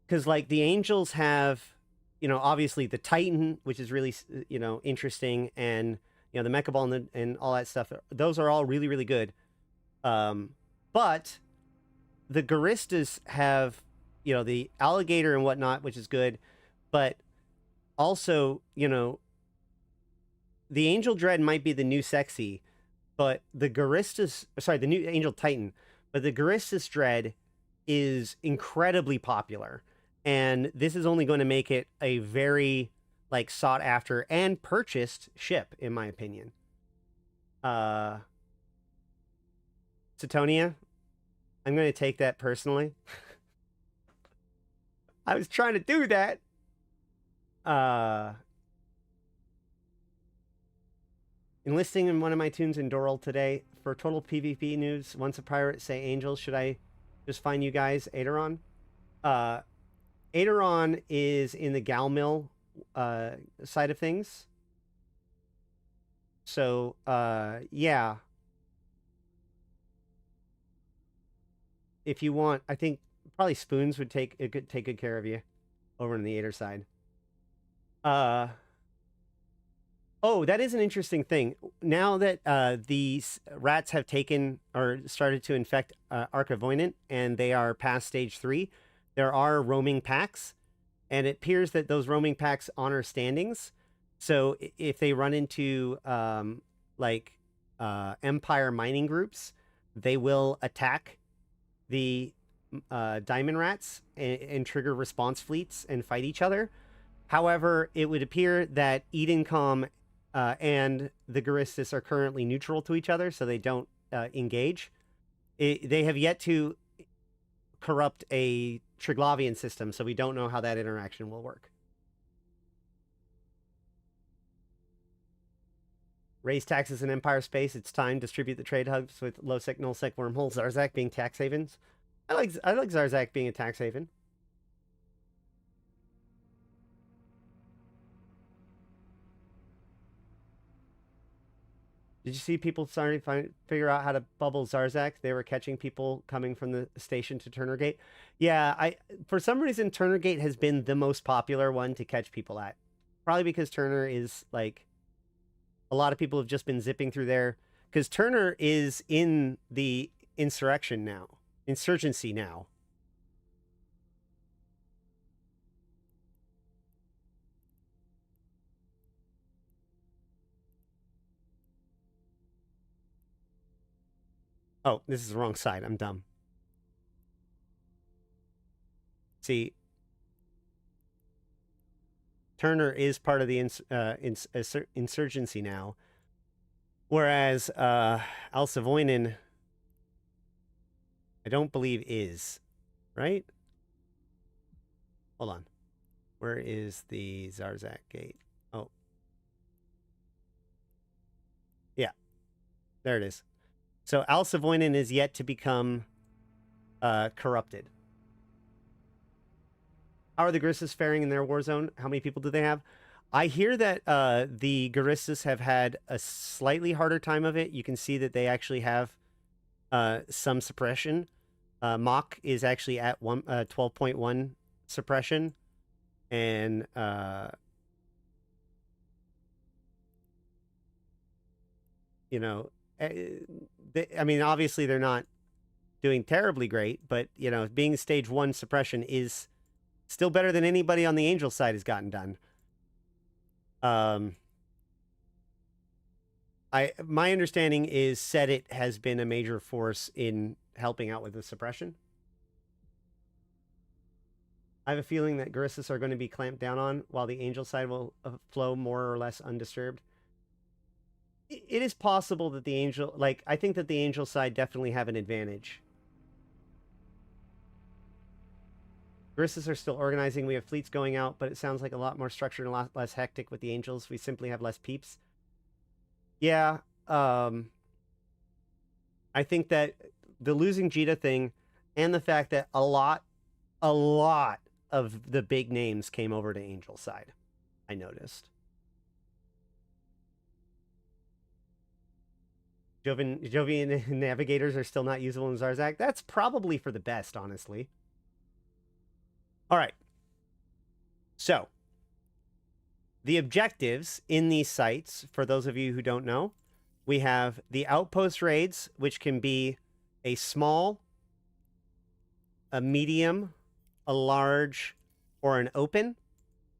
Because, like, the Angels have... You know, obviously the Titan, which is really, you know, interesting, and, you know, the Mecha Ball and all that stuff. Those are all really, really good. But the Garistas have, you know, the Alligator and whatnot, which is good. But also, you know, the Angel Dread might be the new sexy, but the Garistas, sorry, the new Angel Titan, but the Garistas Dread is incredibly popular. And this is only going to make it a very, like, sought after and purchased ship, in my opinion. Satonia, I'm going to take that personally. I was trying to do that. Enlisting in one of my tunes in Doral today. For total PvP news, once a pirate, say Angels. Should I just find you guys Aderon? Aderon is in the Galmill side of things. So, yeah. If you want, I think probably SpoonS would take good care of you over on the Ader side. Oh, that is an interesting thing. Now that these rats have taken or started to infect Arcavoinant and they are past stage 3, there are roaming packs, and it appears that those roaming packs honor standings. So if they run into Empire mining groups, they will attack the diamond rats and trigger response fleets and fight each other. However, it would appear that Edencom and the Garistas are currently neutral to each other, so they don't engage. They have yet to corrupt a Triglavian system, so we don't know how that interaction will work. Raise taxes in Empire space. It's time. Distribute the trade hubs with low sec, null sec wormholes. Zarzak being tax havens. I like Zarzak being a tax haven. Did you see people starting to figure out how to bubble Zarzak? They were catching people coming from the station to Turner Gate. Yeah, for some reason, Turner Gate has been the most popular one to catch people at. Probably because Turner is, like, a lot of people have just been zipping through there. Because Turner is in the insurgency now. Oh, this is the wrong side. I'm dumb. See, Turner is part of the insurgency now, whereas Al Savoynin, I don't believe is, right? Hold on. Where is the Zarzak gate? Oh. Yeah. There it is. So Al Savoynin is yet to become corrupted. How are the Guristas faring in their war zone? How many people do they have? I hear that the Guristas have had a slightly harder time of it. You can see that they actually have some suppression. Mach is actually at 12.1 suppression. And you know, I mean, obviously they're not doing terribly great, but you know, being stage 1 suppression is still better than anybody on the Angel side has gotten done. My understanding is Sedit has been a major force in helping out with the suppression. I have a feeling that Guristas are going to be clamped down on, while the Angel side will flow more or less undisturbed. It is possible that the Angel, like, I think that the Angel side definitely have an advantage. Guristas are still organizing. We have fleets going out, but it sounds like a lot more structured and a lot less hectic with the Angels. We simply have less peeps. Yeah, I think that the losing Jita thing and the fact that a lot of the big names came over to Angel side, I noticed. Jovian navigators are still not usable in Zarzak. That's probably for the best, honestly. All right. So, the objectives in these sites, for those of you who don't know, we have the outpost raids, which can be a small, a medium, a large, or an open.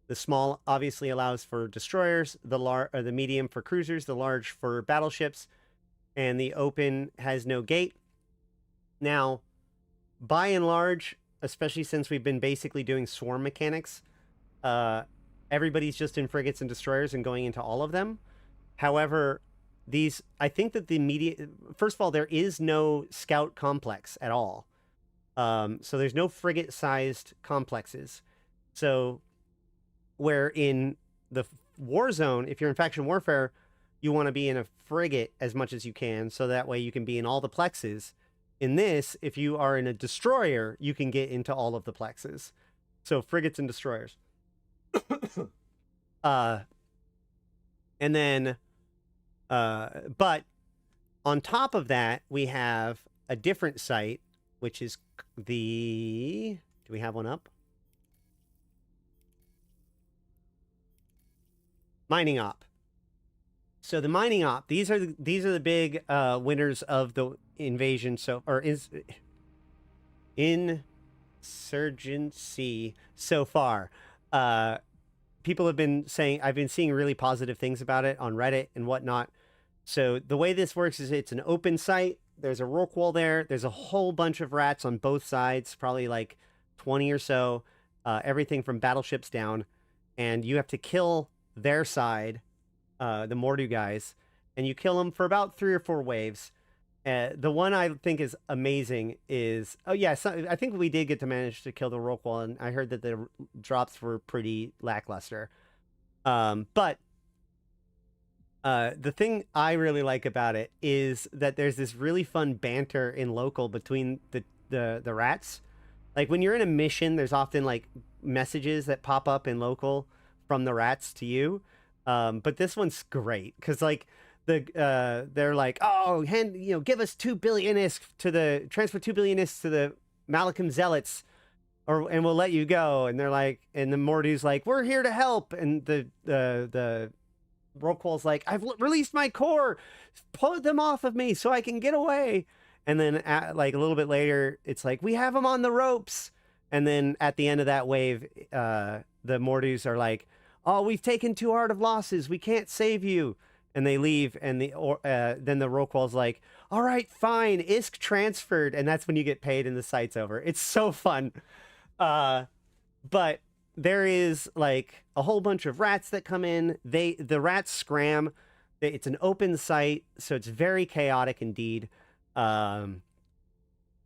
The small obviously allows for destroyers, the medium for cruisers, the large for battleships, and the open has no gate. Now, by and large, especially since we've been basically doing swarm mechanics, everybody's just in frigates and destroyers and going into all of them. However, I think that first of all, there is no scout complex at all. So there's no frigate-sized complexes. So where in the war zone, if you're in faction warfare, you want to be in a frigate as much as you can, so that way you can be in all the plexes. In this, if you are in a destroyer, you can get into all of the plexes. So frigates and destroyers. And then, but on top of that, we have a different site, which is do we have one up? Mining op. So the mining op, these are the big winners of the invasion. Insurgency so far. People have been saying, I've been seeing really positive things about it on Reddit and whatnot. So the way this works is it's an open site. There's a rock wall there. There's a whole bunch of rats on both sides, probably like 20 or so, everything from battleships down. And you have to kill their side, the Mordu guys, and you kill them for about 3 or 4 waves. The one I think is amazing is, I think we did get to manage to kill the rock wall, and I heard that the drops were pretty lackluster. But the thing I really like about it is that there's this really fun banter in local between the rats. Like when you're in a mission, there's often like messages that pop up in local from the rats to you. But this one's great because like they're like, oh, give us 2 billion ISK transfer 2 billion ISK to the Malachim Zealots, and we'll let you go. And they're like, and the Mordu's like, we're here to help. And the Roqual's like, I've released my core, pull them off of me so I can get away. And then like a little bit later, it's like, we have them on the ropes. And then at the end of that wave, the Mordus are like, oh, we've taken too hard of losses, we can't save you. And they leave, and then the Roqual's like, all right, fine, ISK transferred. And that's when you get paid and the site's over. It's so fun. But there is like a whole bunch of rats that come in. The rats scram. It's an open site, so it's very chaotic indeed. And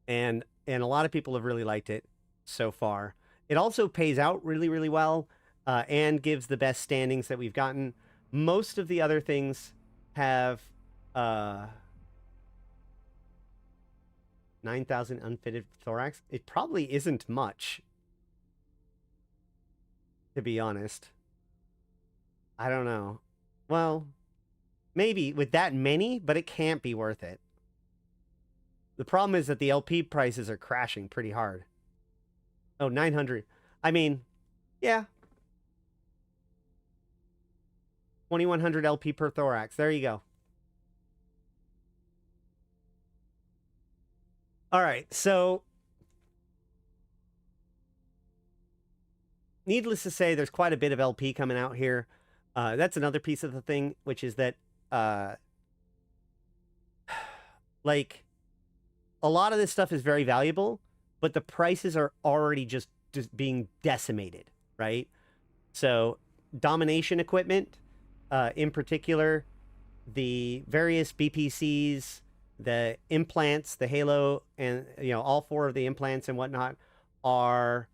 a lot of people have really liked it so far. It also pays out really, really well, and gives the best standings that we've gotten. Most of the other things have 9,000 unfitted thorax. It probably isn't much, to be honest. I don't know. Well, maybe with that many, but it can't be worth it. The problem is that the LP prices are crashing pretty hard. Oh, 900. I mean, yeah. 2,100 LP per thorax. There you go. All right, so needless to say, there's quite a bit of LP coming out here. That's another piece of the thing, which is that, like, a lot of this stuff is very valuable, but the prices are already just being decimated, right? So, domination equipment, in particular, the various BPCs, the implants, the Halo, and, you know, all 4 of the implants and whatnot are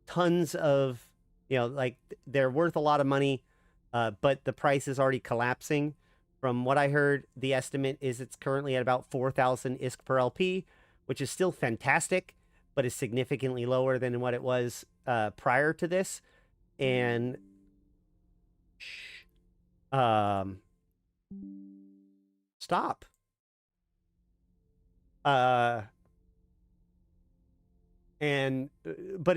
tons of, you know, like, they're worth a lot of money, but the price is already collapsing. From what I heard, the estimate is it's currently at about 4,000 ISK per LP, which is still fantastic, but is significantly lower than what it was prior to this. And stop. But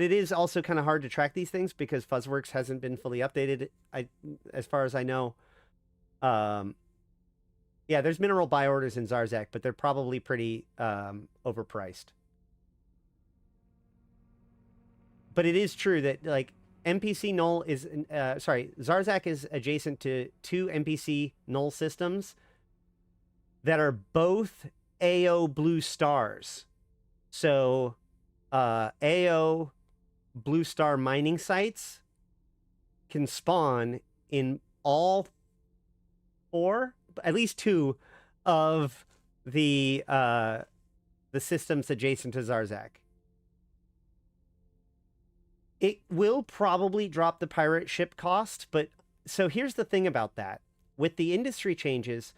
it is also kind of hard to track these things because Fuzzworks hasn't been fully updated, as far as I know. Yeah, there's mineral buy orders in Zarzak, but they're probably pretty overpriced. But it is true that, like, NPC null is, Zarzak is adjacent to 2 NPC null systems that are both AO blue stars. So, AO blue star mining sites can spawn in all 4, at least 2 of the systems adjacent to Zarzak. It will probably drop the pirate ship cost, but so here's the thing about that. With the industry changes,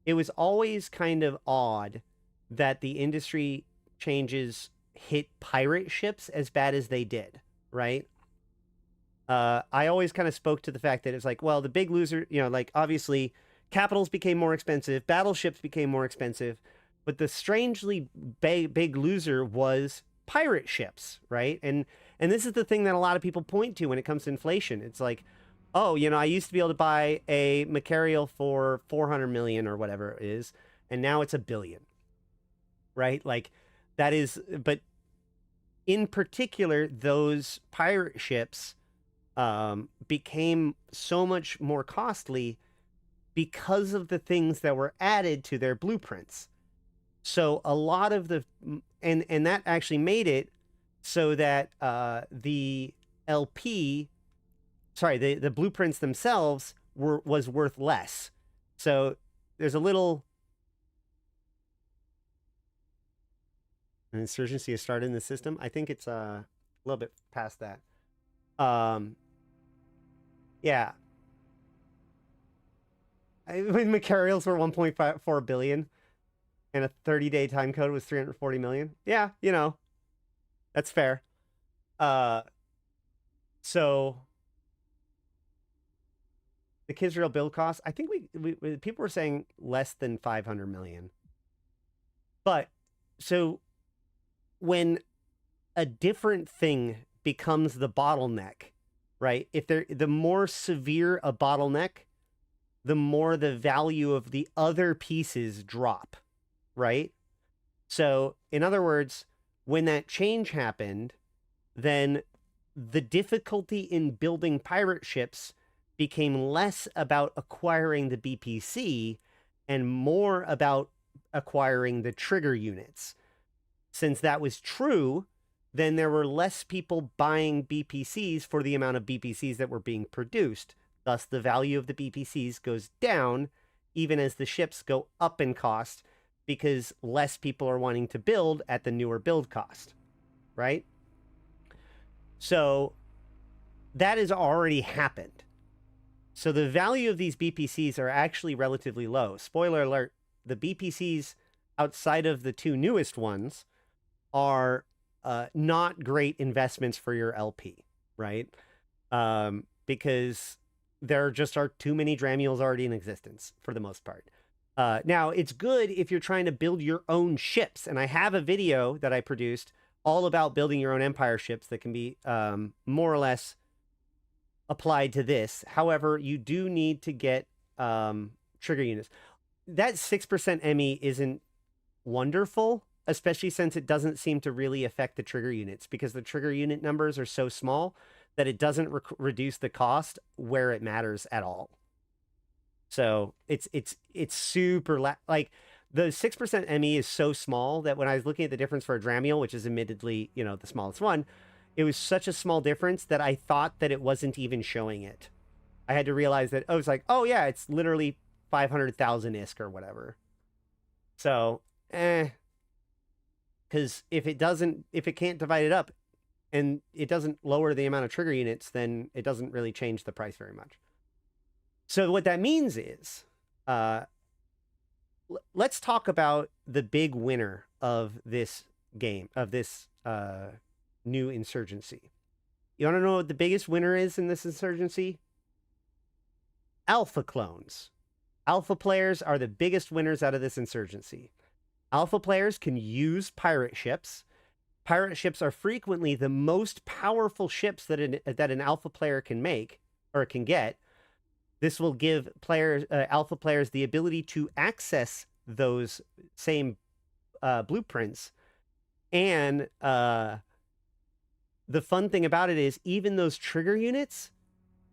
it was always kind of odd that the industry changes hit pirate ships as bad as they did, right? I always kind of spoke to the fact that it's like, well, the big loser, you know, like, obviously capitals became more expensive, battleships became more expensive, but the strangely big loser was pirate ships, right? And this is the thing that a lot of people point to when it comes to inflation. It's like, oh, you know, I used to be able to buy a Macarial for 400 million or whatever it is, and now it's $1 billion, right? Like, that is, but in particular, those pirate ships became so much more costly because of the things that were added to their blueprints. So a lot of the, and that actually made it so that the LP, the blueprints themselves was worth less. So there's a little, an insurgency has started in the system. I think it's a little bit past that. Yeah. When Macarials were 1.4 billion and a 30-day time code was 340 million. Yeah, you know, that's fair. So the Quzxpon build cost, I think we people were saying less than 500 million. But so when a different thing becomes the bottleneck, right? If the more severe a bottleneck, the more the value of the other pieces drop, right? So, in other words, when that change happened, then the difficulty in building pirate ships became less about acquiring the BPC and more about acquiring the trigger units. Since that was true, then there were less people buying BPCs for the amount of BPCs that were being produced. Thus, the value of the BPCs goes down, even as the ships go up in cost, because less people are wanting to build at the newer build cost, right? So that has already happened. So the value of these BPCs are actually relatively low. Spoiler alert, the BPCs outside of the two newest ones are not great investments for your LP, right? Because there just are too many Dramules already in existence for the most part. Now, it's good if you're trying to build your own ships. And I have a video that I produced all about building your own Empire ships that can be more or less applied to this. However, you do need to get trigger units. That 6% ME isn't wonderful, especially since it doesn't seem to really affect the trigger units, because the trigger unit numbers are so small that it doesn't reduce the cost where it matters at all. So it's super like the 6% ME is so small that when I was looking at the difference for a Dramule, which is admittedly, you know, the smallest one, it was such a small difference that I thought that it wasn't even showing it. I had to realize that, I was like, oh yeah, it's literally 500,000 ISK or whatever. So, because if it can't divide it up and it doesn't lower the amount of trigger units, then it doesn't really change the price very much. So what that means is, let's talk about the big winner of this game, of this new insurgency. You want to know what the biggest winner is in this insurgency? Alpha clones. Alpha players are the biggest winners out of this insurgency. Alpha players can use pirate ships. Pirate ships are frequently the most powerful ships that an alpha player can make or can get. This will give alpha players the ability to access those same blueprints. And the fun thing about it is, even those trigger units,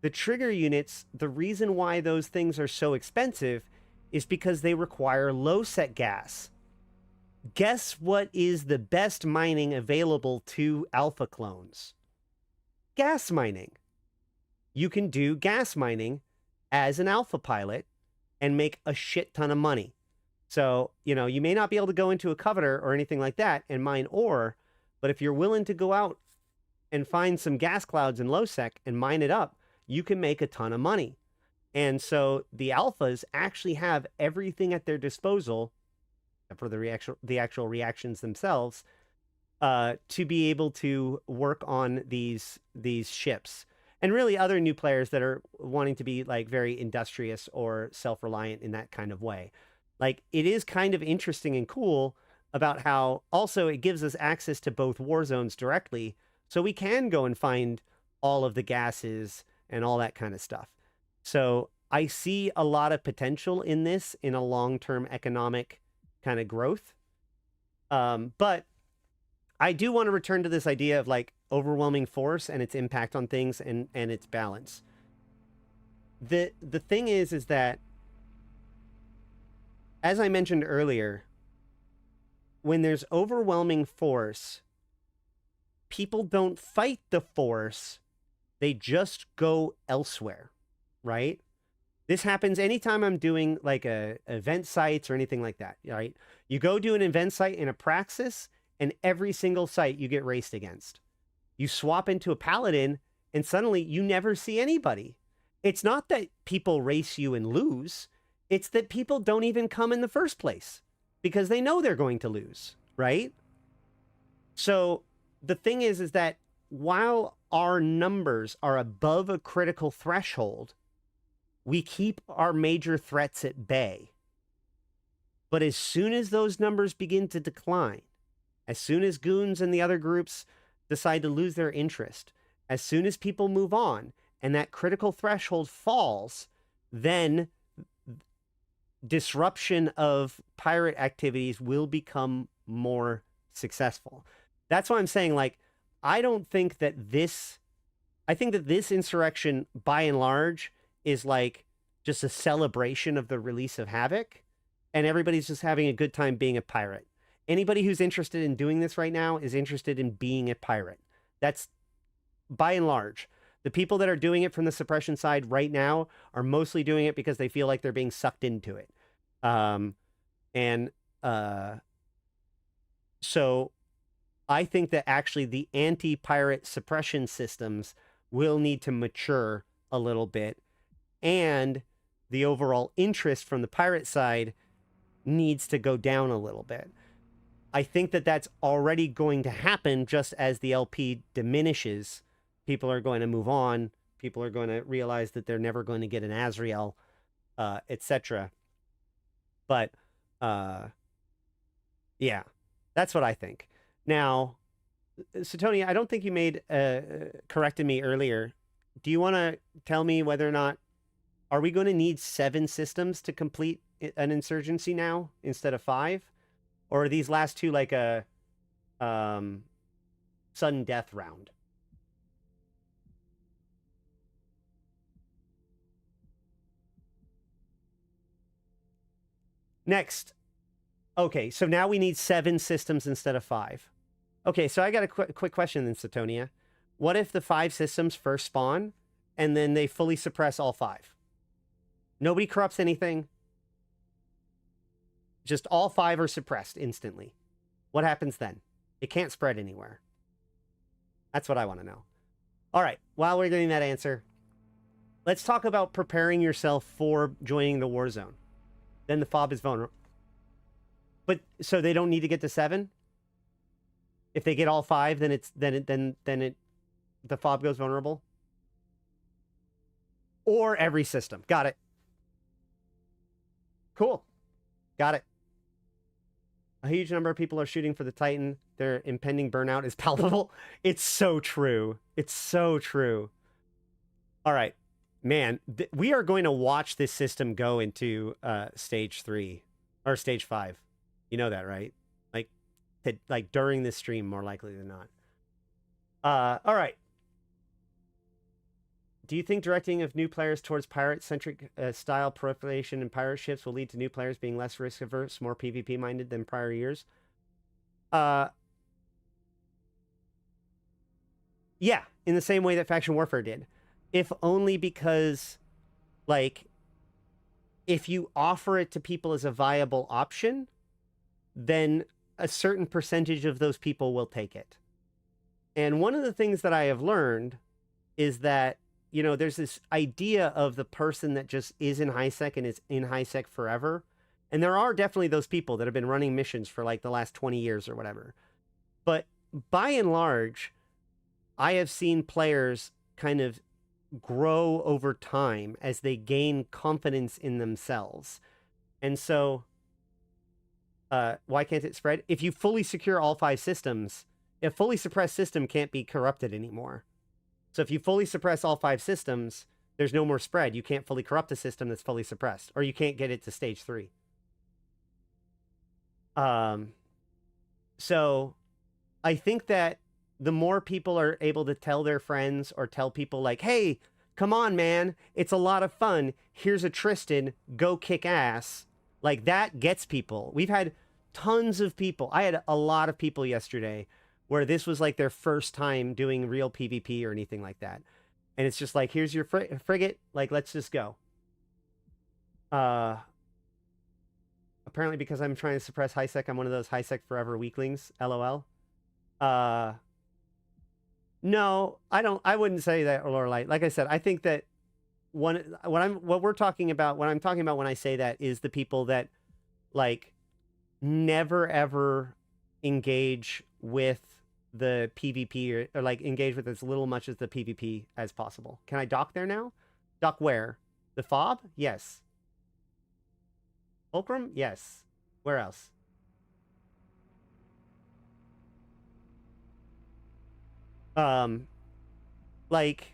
the reason why those things are so expensive is because they require low set gas. Guess what is the best mining available to alpha clones? Gas mining. You can do gas mining as an alpha pilot and make a shit ton of money. So, you know, you may not be able to go into a coveter or anything like that and mine ore, but if you're willing to go out and find some gas clouds in low sec and mine it up, you can make a ton of money. And so the alphas actually have everything at their disposal for the actual reactions themselves to be able to work on these ships. And really other new players that are wanting to be like very industrious or self-reliant in that kind of way. Like, it is kind of interesting and cool about how also it gives us access to both war zones directly. So we can go and find all of the gases and all that kind of stuff. So I see a lot of potential in this in a long-term economic kind of growth. But I do want to return to this idea of like overwhelming force and its impact on things and its balance. The thing is that, as I mentioned earlier, when there's overwhelming force, people don't fight the force, they just go elsewhere, right? This happens anytime I'm doing like event sites or anything like that, right? You go do an event site in a praxis, and every single site you get raced against. You swap into a paladin, and suddenly you never see anybody. It's not that people race you and lose. It's that people don't even come in the first place because they know they're going to lose, right? So the thing is that while our numbers are above a critical threshold, we keep our major threats at bay. But as soon as those numbers begin to decline, as soon as goons and the other groups decide to lose their interest, as soon as people move on and that critical threshold falls, then disruption of pirate activities will become more successful. That's why I'm saying, like, I think that this insurrection, by and large, is like just a celebration of the release of Havoc, and everybody's just having a good time being a pirate. Anybody who's interested in doing this right now is interested in being a pirate. That's by and large. The people that are doing it from the suppression side right now are mostly doing it because they feel like they're being sucked into it. So I think that actually the anti-pirate suppression systems will need to mature a little bit, and the overall interest from the pirate side needs to go down a little bit. I think that that's already going to happen just as the LP diminishes. People are going to move on. People are going to realize that they're never going to get an Azrael, etc. But, yeah, that's what I think. Now, Satonia, I don't think you corrected me earlier. Do you want to tell me whether or not, are we going to need 7 systems to complete an insurgency now instead of 5? Or are these last 2 like a sudden death round? Next. Okay, so now we need 7 systems instead of 5. Okay, so I got a quick question then, Satonia. What if the 5 systems first spawn, and then they fully suppress all 5? Nobody corrupts anything. Just all 5 are suppressed instantly. What happens then? It can't spread anywhere. That's what I want to know. All right, while we're getting that answer, let's talk about preparing yourself for joining the war zone. Then the fob is vulnerable. But so they don't need to get to 7? If they get all 5, then the fob goes vulnerable? Or every system. Got it. Cool. Got it. A huge number of people are shooting for the Titan. Their impending burnout is palpable. It's so true. It's so true. All right. Man, we are going to watch this system go into stage 3 or stage 5. You know that, right? Like during this stream, more likely than not. All right. Do you think directing of new players towards pirate-centric style proliferation in pirate ships will lead to new players being less risk-averse, more PvP-minded than prior years? Yeah, in the same way that faction warfare did. If only because, like, if you offer it to people as a viable option, then a certain percentage of those people will take it. And one of the things that I have learned is that, you know, there's this idea of the person that just is in HiSec and is in HiSec forever. And there are definitely those people that have been running missions for like the last 20 years or whatever. But by and large, I have seen players kind of grow over time as they gain confidence in themselves. And so, why can't it spread? If you fully secure all 5 systems, a fully suppressed system can't be corrupted anymore. So if you fully suppress all 5 systems, there's no more spread. You can't fully corrupt a system that's fully suppressed, or you can't get it to stage 3. So I think that the more people are able to tell their friends or tell people like, hey, come on, man, it's a lot of fun. Here's a Tristan, go kick ass. Like, that gets people. We've had tons of people. I had a lot of people yesterday where this was like their first time doing real PvP or anything like that. And it's just like, here's your frigate. Like, let's just go. Apparently because I'm trying to suppress HiSec, I'm one of those HiSec forever weaklings. LOL. No, I wouldn't say that, Lorelei. Like I said, I think that what I'm talking about when I say that is the people that like never ever engage with the PvP or like engage with as little much as the PvP as possible. Can I dock there now? Dock where? The fob? Yes. Fulcrum? Yes. Where else? Like,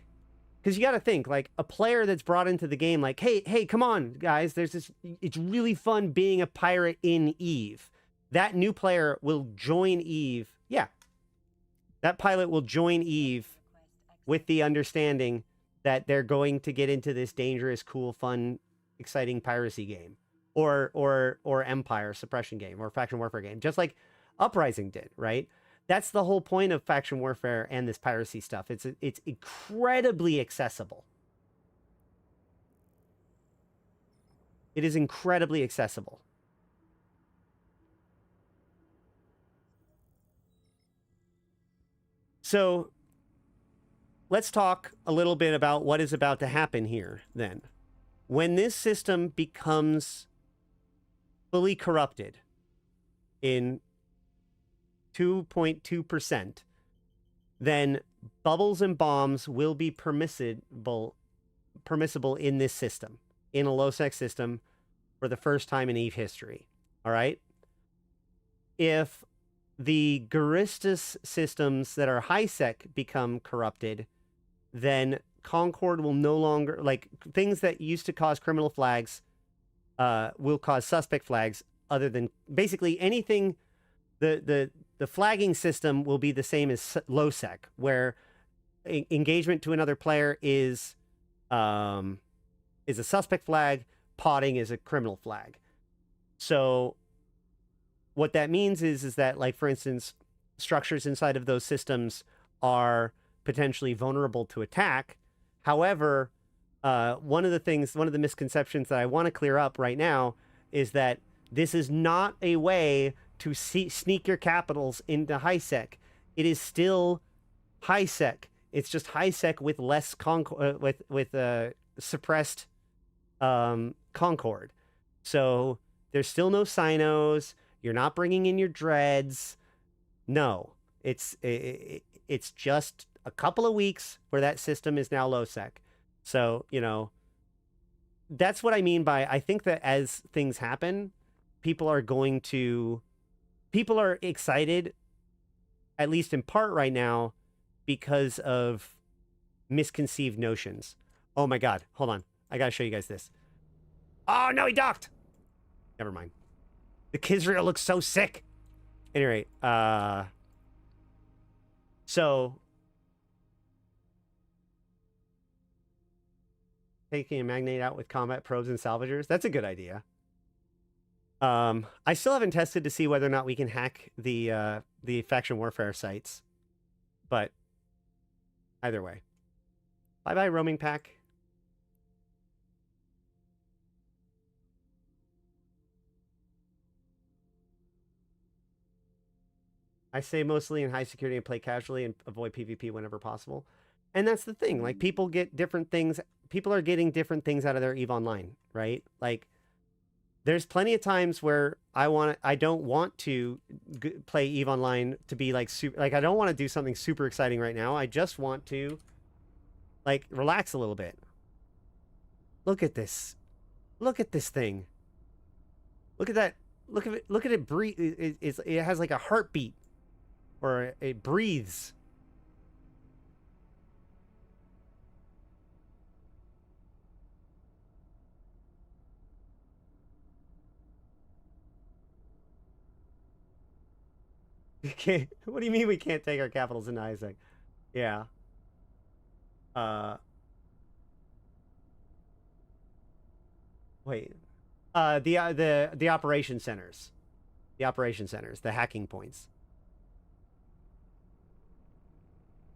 because you got to think, like, a player that's brought into the game, like, hey, come on, guys, there's this, it's really fun being a pirate in Eve. That new player will join Eve. Yeah. That pilot will join Eve with the understanding that they're going to get into this dangerous, cool, fun, exciting piracy game. Or Empire suppression game, or faction warfare game. Just like Uprising did, right? That's the whole point of faction warfare and this piracy stuff. It's incredibly accessible. It is incredibly accessible. So let's talk a little bit about what is about to happen here then. When this system becomes fully corrupted in 2.2%, then bubbles and bombs will be permissible in this system, in a low-sec system for the first time in EVE history. All right? If the Guristas systems that are high-sec become corrupted, then Concord will no longer, like, things that used to cause criminal flags will cause suspect flags, other than basically anything. The flagging system will be the same as low sec, where engagement to another player is a suspect flag, potting is a criminal flag. So what that means is that, like, for instance, structures inside of those systems are potentially vulnerable to attack. However, one of the misconceptions that I want to clear up right now is that this is not a way to sneak your capitals into high sec. It is still high sec. It's just high sec with less suppressed Concord. So there's still no Sinos. You're not bringing in your dreads. No, it's just a couple of weeks where that system is now low sec. So, you know, that's what I mean by, I think that as things happen, people are excited, at least in part right now, because of misconceived notions. Oh my God, hold on. I gotta show you guys this. Oh no, he docked. Never mind. The Quzxpon looks so sick. Anyway, so taking a magnate out with combat probes and salvagers, that's a good idea. I still haven't tested to see whether or not we can hack the faction warfare sites, but either way. Bye-bye, roaming pack. I say mostly in high security and play casually and avoid PvP whenever possible. And that's the thing. Like, people get different things. People are getting different things out of their EVE Online, right? Like, there's plenty of times where I don't want to play EVE Online to be like super, like, I don't want to do something super exciting right now. I just want to, like, relax a little bit. Look at this. Look at this thing. Look at that. Look at it. Look at it breathe. It has like a heartbeat, or it breathes. What do you mean we can't take our capitals in Isaac? Yeah. Wait. The operation centers. The operation centers, the hacking points.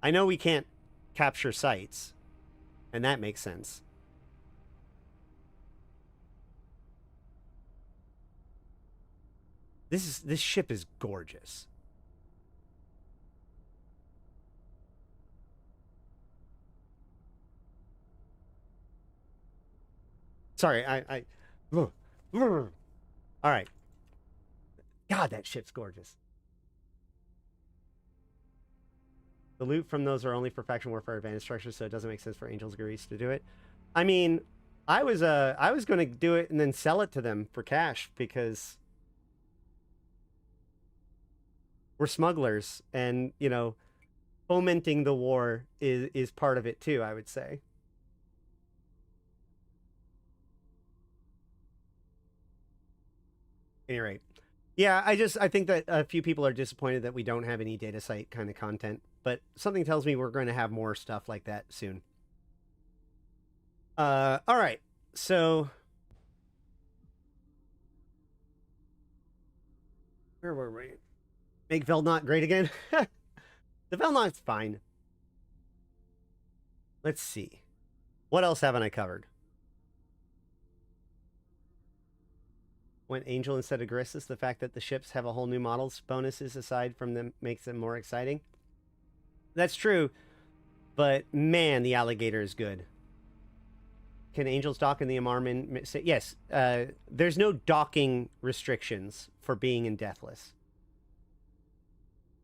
I know we can't capture sites, and that makes sense. This ship is gorgeous. Sorry, all right. God, that ship's gorgeous. The loot from those are only for faction warfare advanced structures, so it doesn't make sense for Angels Grease to do it. I mean, I was going to do it and then sell it to them for cash, because we're smugglers, and, you know, fomenting the war is part of it too, I would say. At any rate, yeah, I think that a few people are disappointed that we don't have any data site kind of content, but something tells me we're going to have more stuff like that soon. All right, so where were we? Make Vel'Nacht great again? The Vel'Nacht's fine. Let's see. What else haven't I covered? Went Angel instead of Garistas. The fact that the ships have a whole new models bonuses aside from them makes them more exciting. That's true, but man, the alligator is good. Can Angels dock in the Amarmin? Yes, there's no docking restrictions for being in Deathless.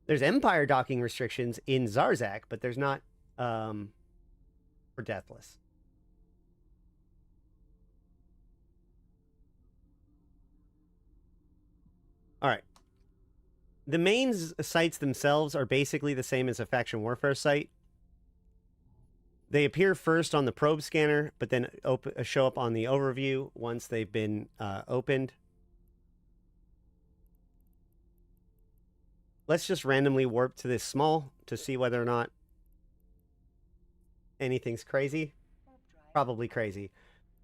There's Empire docking restrictions in Zarzak, but there's not for Deathless. All right. The main sites themselves are basically the same as a faction warfare site. They appear first on the probe scanner, but then show up on the overview once they've been opened. Let's just randomly warp to this small to see whether or not anything's crazy. Probably crazy.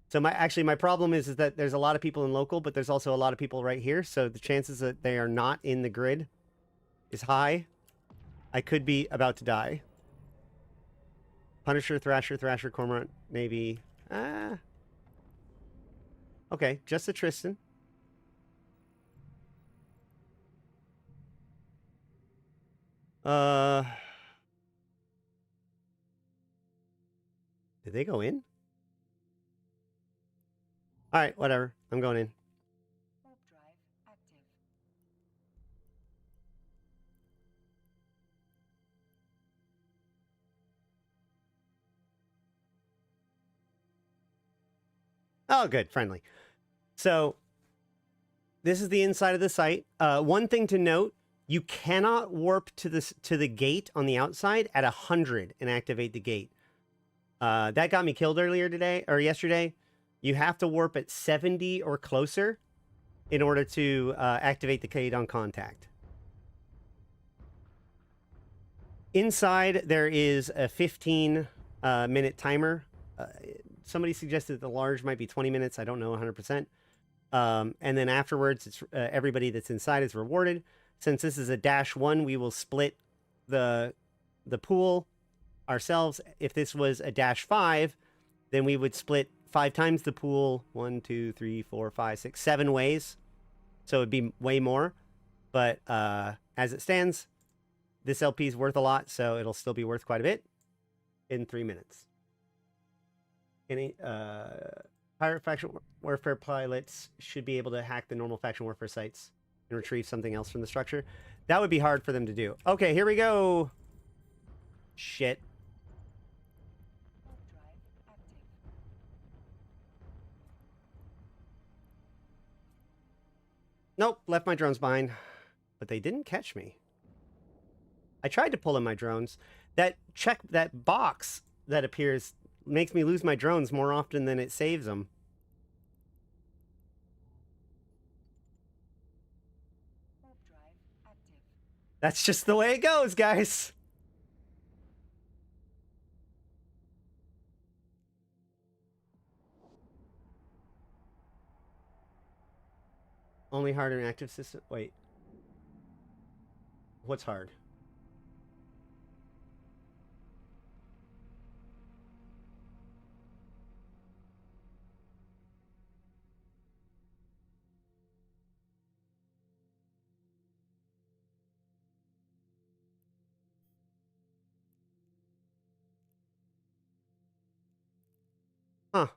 So my problem is that there's a lot of people in local, but there's also a lot of people right here. So the chances that they are not in the grid is high. I could be about to die. Punisher, Thrasher, Cormorant, Navy. Okay, just a Tristan. Did they go in? All right, whatever. I'm going in. Warp drive active. Oh, good, friendly. So this is the inside of the site. One thing to note: you cannot warp to the gate on the outside at 100 and activate the gate. That got me killed earlier today or yesterday. You have to warp at 70 or closer in order to activate the gate on contact. Inside, there is a 15-minute timer. Somebody suggested that the large might be 20 minutes. I don't know 100%. And then afterwards, it's everybody that's inside is rewarded. Since this is a -1, we will split the pool ourselves. If this was a -5, then we would split 5 times the pool. 1, 2, 3, 4, 5, 6, 7 ways. So it'd be way more. But as it stands, this LP is worth a lot, so it'll still be worth quite a bit in 3 minutes. Any pirate faction warfare pilots should be able to hack the normal faction warfare sites and retrieve something else from the structure. That would be hard for them to do. Okay, here we go. Shit. Warp drive active. Nope, left my drones behind. But they didn't catch me. I tried to pull in my drones. That box that appears makes me lose my drones more often than it saves them. Warp drive active. That's just the way it goes, guys. Only hard in active system. Wait. What's hard? Huh.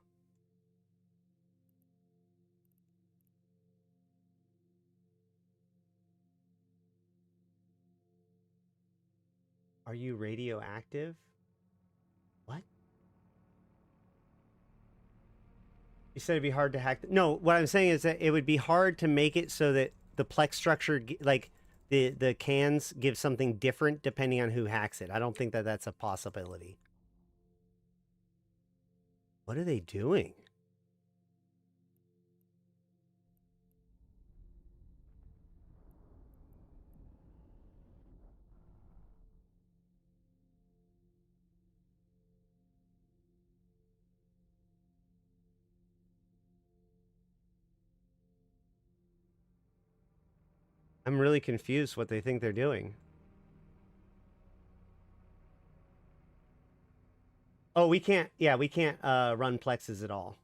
Are you radioactive? What? You said it'd be hard to hack. No, what I'm saying is that it would be hard to make it so that the Plex structure, like the cans, give something different depending on who hacks it. I don't think that that's a possibility. What are they doing? I'm really confused what they think they're doing. Oh, we can't, yeah, we can't run plexes at all.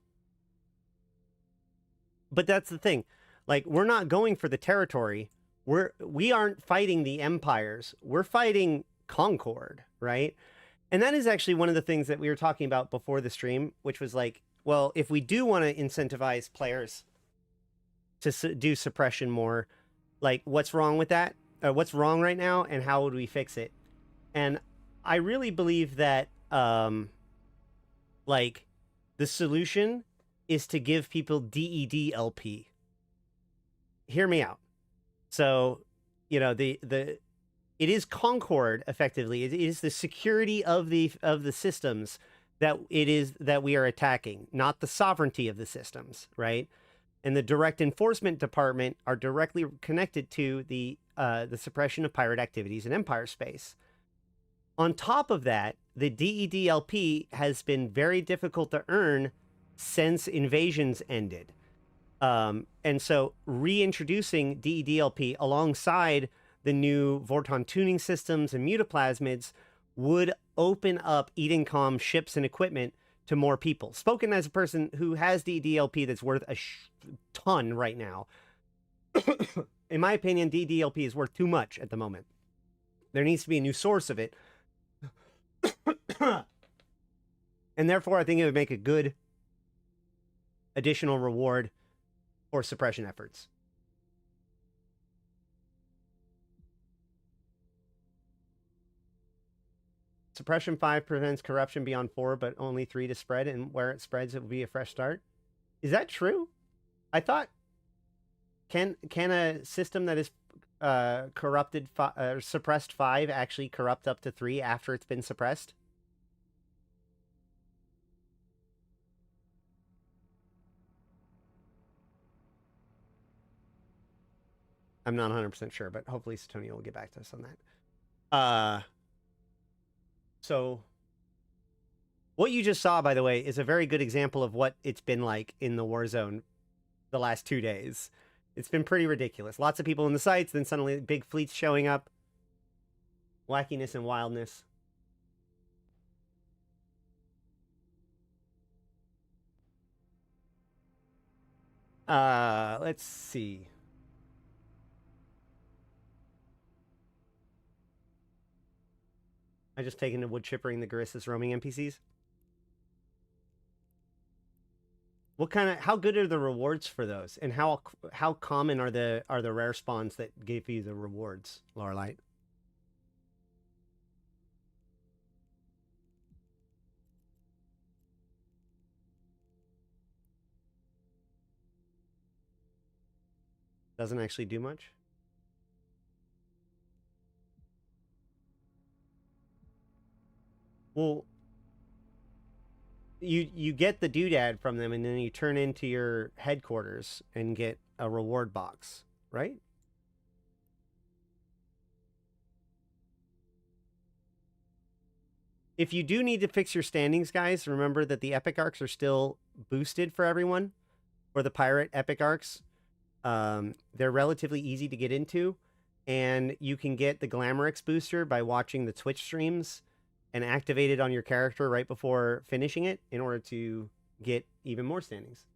But that's the thing. Like, we're not going for the territory. We aren't fighting the empires. We're fighting Concord, right? And that is actually one of the things that we were talking about before the stream, which was like, well, if we do want to incentivize players to do suppression more, like, what's wrong with that? What's wrong right now, and how would we fix it? And I really believe that, like, the solution is to give people DED LP. Hear me out. So, you know, it is Concord effectively. It is the security of the systems that we are attacking, not the sovereignty of the systems, right? And the direct enforcement department are directly connected to the suppression of pirate activities in Empire space. On top of that, the DEDLP has been very difficult to earn since invasions ended. And so reintroducing DEDLP alongside the new Vorton tuning systems and mutaplasmids would open up Edencom ships and equipment to more people. Spoken as a person who has DEDLP that's worth a ton right now. In my opinion, DEDLP is worth too much at the moment. There needs to be a new source of it. And therefore, I think it would make a good additional reward for suppression efforts. Suppression 5 prevents corruption beyond 4, but only 3 to spread, and where it spreads, it will be a fresh start. Is that true? I thought, can a system that is corrupted, suppressed 5 actually corrupt up to 3 after it's been suppressed? I'm not 100% sure, but hopefully Satonia will get back to us on that. So what you just saw, by the way, is a very good example of what it's been like in the war zone the last 2 days. It's been pretty ridiculous. Lots of people in the sites, then suddenly big fleets showing up. Wackiness and wildness. Let's see. I just taken to wood chippering the Garissus roaming NPCs. What kind of, how good are the rewards for those, and how common are the rare spawns that give you the rewards, Laurelite? Doesn't actually do much. Well, you get the doodad from them, and then you turn into your headquarters and get a reward box, right? If you do need to fix your standings, guys, remember that the epic arcs are still boosted for everyone, for the pirate epic arcs. They're relatively easy to get into, and you can get the Glamorix booster by watching the Twitch streams and activate it on your character right before finishing it in order to get even more standings.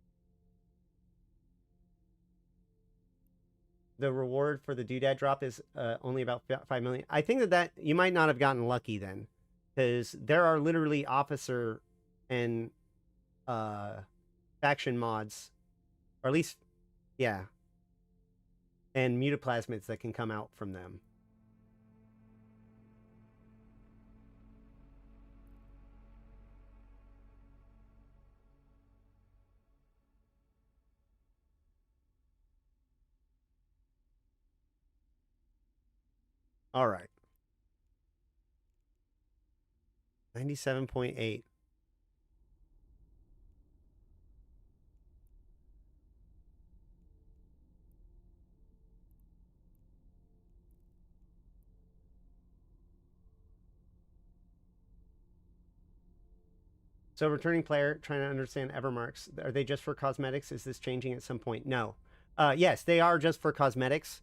The reward for the doodad drop is only about 5 million. I think that you might not have gotten lucky then, because there are literally officer and faction mods, or at least, yeah, and mutaplasmids that can come out from them. All right. 97.8. So returning player, trying to understand Evermarks. Are they just for cosmetics? Is this changing at some point? No. Yes, they are just for cosmetics.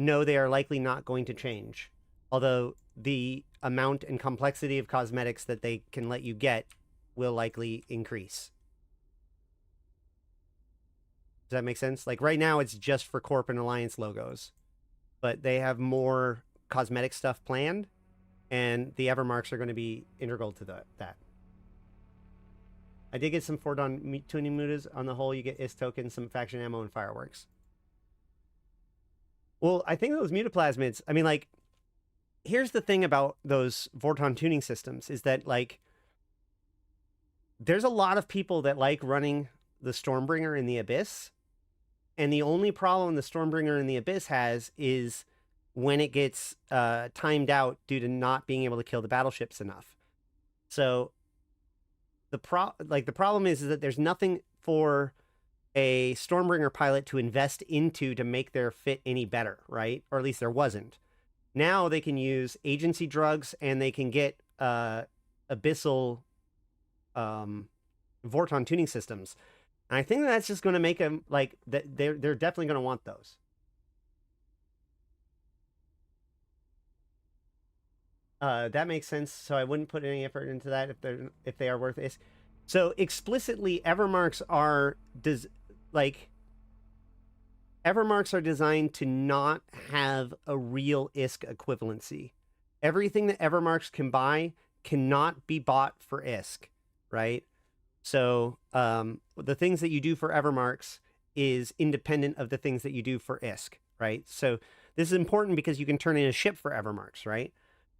no, they are likely not going to change. Although the amount and complexity of cosmetics that they can let you get will likely increase. Does that make sense? Like right now, it's just for Corp and Alliance logos, but they have more cosmetic stuff planned, and the Evermarks are going to be integral to that. I did get some Fordon tuning mutas. On the whole, you get IS tokens, some faction ammo, and fireworks. Well, I think those mutaplasmids, I mean, like, here's the thing about those Vorton tuning systems is that, like, there's a lot of people that like running the Stormbringer in the Abyss, and the only problem the Stormbringer in the Abyss has is when it gets timed out due to not being able to kill the battleships enough. So the problem is that there's nothing for a Stormbringer pilot to invest into to make their fit any better, right? Or at least there wasn't. Now they can use agency drugs, and they can get abyssal Vorton tuning systems. And I think that's just going to make them, like, they're definitely going to want those. That makes sense. So I wouldn't put any effort into that if they are worth it. So explicitly, Evermarks are designed to not have a real ISK equivalency. Everything that Evermarks can buy cannot be bought for ISK, right? So the things that you do for Evermarks is independent of the things that you do for ISK, right? So this is important because you can turn in a ship for Evermarks, right?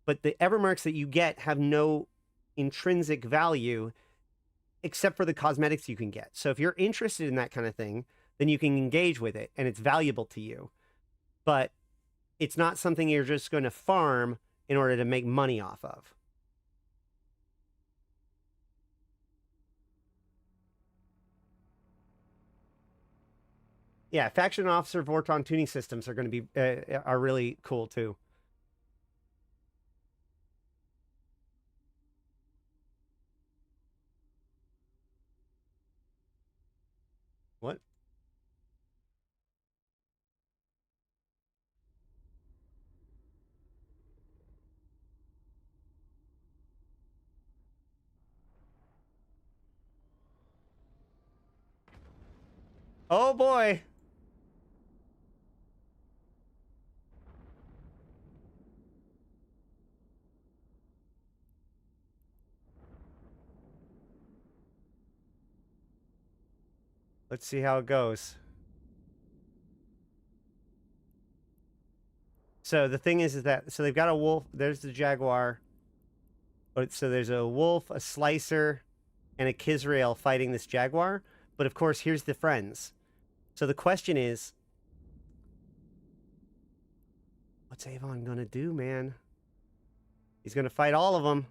But the Evermarks that you get have no intrinsic value except for the cosmetics you can get. So if you're interested in that kind of thing, then you can engage with it, and it's valuable to you. But it's not something you're just going to farm in order to make money off of. Yeah, faction officer Vorton tuning systems are going to be are really cool too. What? Oh boy. Let's see how it goes. So the thing is that, so they've got a wolf. There's the Jaguar. But so there's a wolf, a Slicer, and a Quzxpon fighting this Jaguar. But of course, here's the friends. So the question is, what's Avon gonna do, man? He's gonna fight all of them.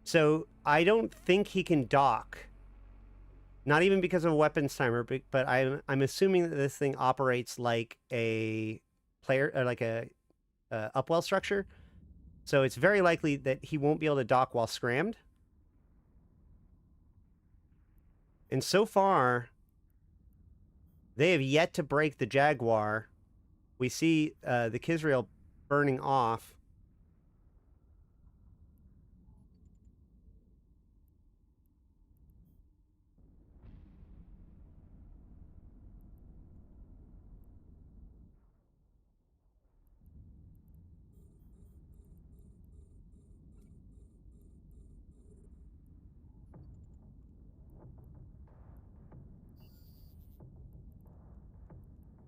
So I don't think he can dock. Not even because of a weapons timer, but I'm assuming that this thing operates like a player, or like a upwell structure. So it's very likely that he won't be able to dock while scrammed. And so far, they have yet to break the Jaguar. We see the Quzxpon burning off.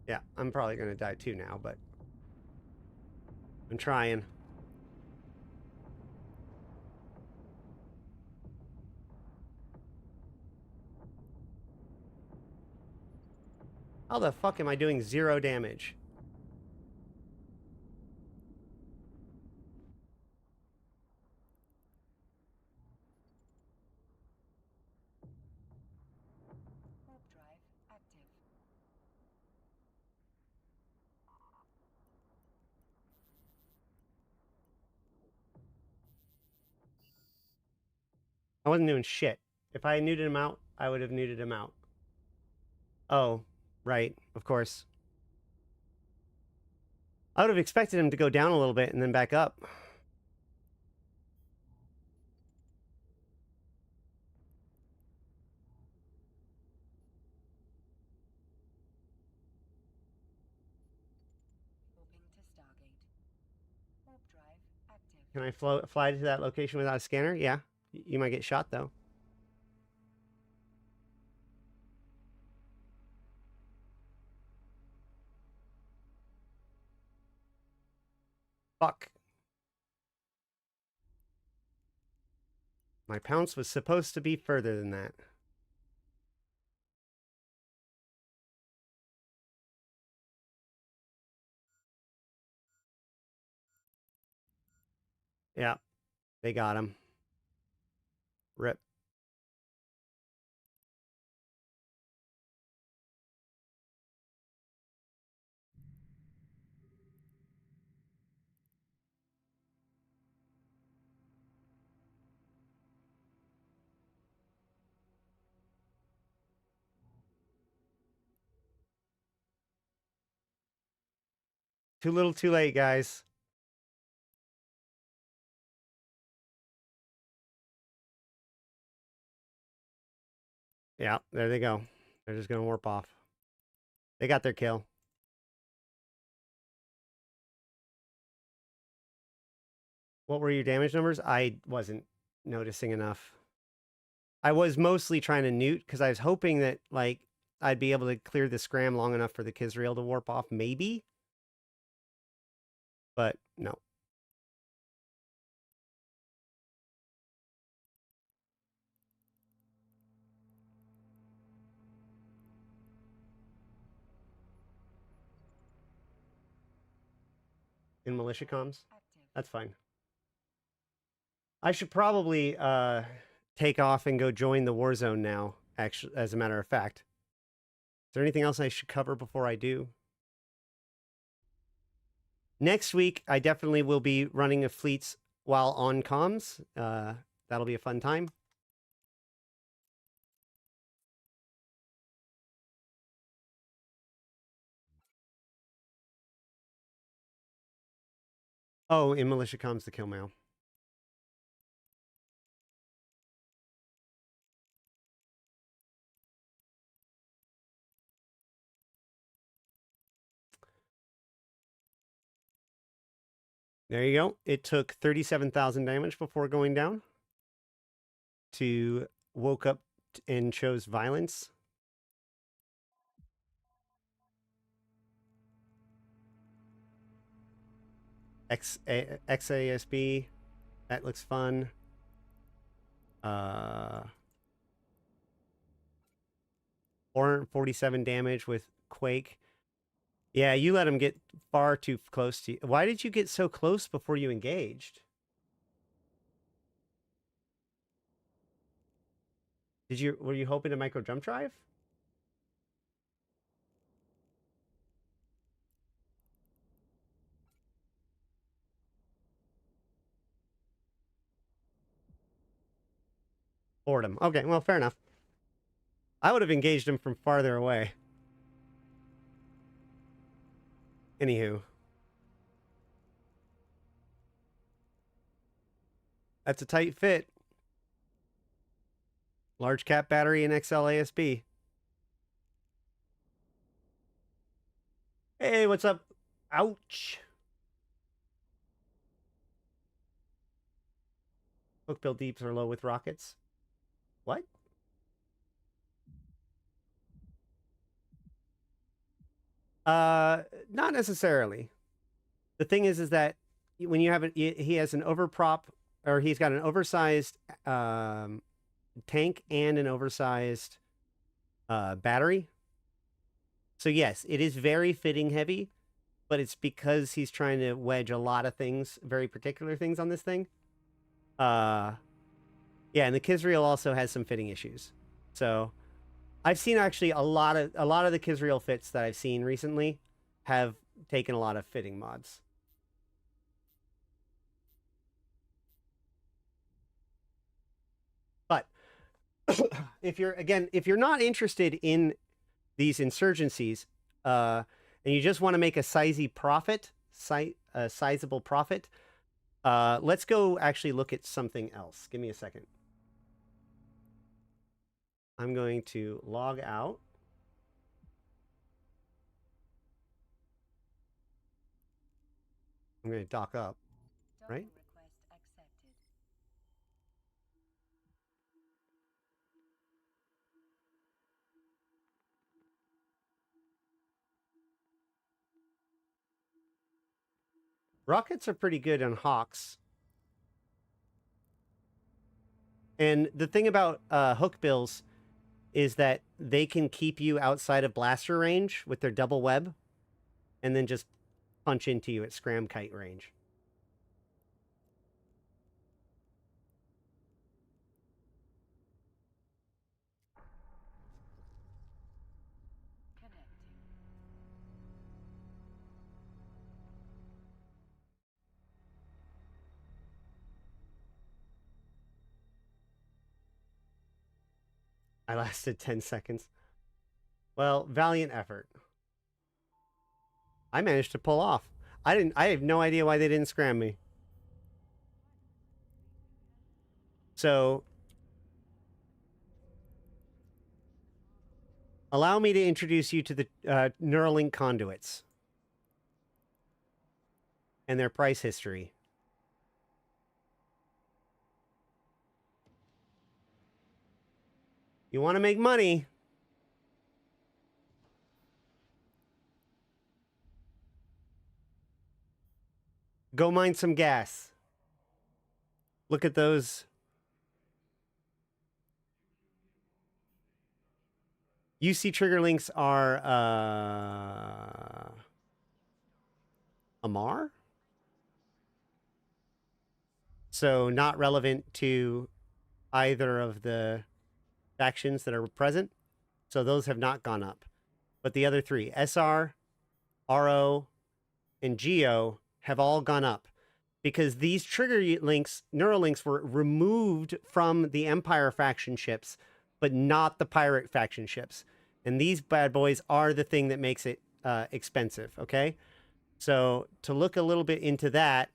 Yeah, I'm probably going to die too now, but I'm trying. How the fuck am I doing 0 damage? Warp drive active. I wasn't doing shit. If I neuted him out, I would have neuted him out. Oh, right, of course. I would have expected him to go down a little bit and then back up. Warping to Stargate. Warp drive active. Can I fly to that location without a scanner? Yeah. You might get shot, though. Fuck. My pounce was supposed to be further than that. Yeah. They got him. Rip. Too little, too late, guys. Yeah, there they go. They're just going to warp off. They got their kill. What were your damage numbers? I wasn't noticing enough. I was mostly trying to newt because I was hoping that, like, I'd be able to clear the scram long enough for the Quzxpon to warp off, maybe. But no. In militia comms? Active. That's fine. I should probably take off and go join the war zone now, actually, as a matter of fact. Is there anything else I should cover before I do? Next week, I definitely will be running a fleets while on comms. That'll be a fun time. Oh, in militia comms, the kill mail. There you go. It took 37,000 damage before going down. To woke up and chose violence. XASB. That looks fun. 447 damage with Quake. Yeah, you let him get far too close to you. Why did you get so close before you engaged? Were you hoping to micro jump drive? Boredom. Okay, well, fair enough. I would have engaged him from farther away. Anywho. That's a tight fit. Large cap battery and XL ASB. Hey, what's up? Ouch. Hookbill deeps are low with rockets. What? Not necessarily. The thing is that when you have he has an overprop, or he's got an oversized tank and an oversized battery. So yes, it is very fitting heavy, but it's because he's trying to wedge a lot of things, very particular things on this thing. Yeah, and the Quzxpon also has some fitting issues. So I've seen actually a lot of the Quzxpon fits that I've seen recently have taken a lot of fitting mods. But if you're not interested in these insurgencies, and you just want to make a sizey profit, a sizable profit. Let's go actually look at something else. Give me a second. I'm going to log out. I'm going to dock up, right? Request accepted. Rockets are pretty good on Hawks. And the thing about hookbills is that they can keep you outside of blaster range with their double web and then just punch into you at scram kite range. Connecting. I lasted 10 seconds. Well, valiant effort. I managed to pull off. I have no idea why they didn't scram me. So allow me to introduce you to the Neuralink conduits and their price history. You want to make money? Go mine some gas. Look at those. UC trigger links are Amar? So not relevant to either of the factions that are present. So those have not gone up. But the other three, SR, RO, and GO, have all gone up because these trigger links, Neuralinks, were removed from the Empire faction ships, but not the Pirate faction ships. And these bad boys are the thing that makes it expensive, okay? So to look a little bit into that,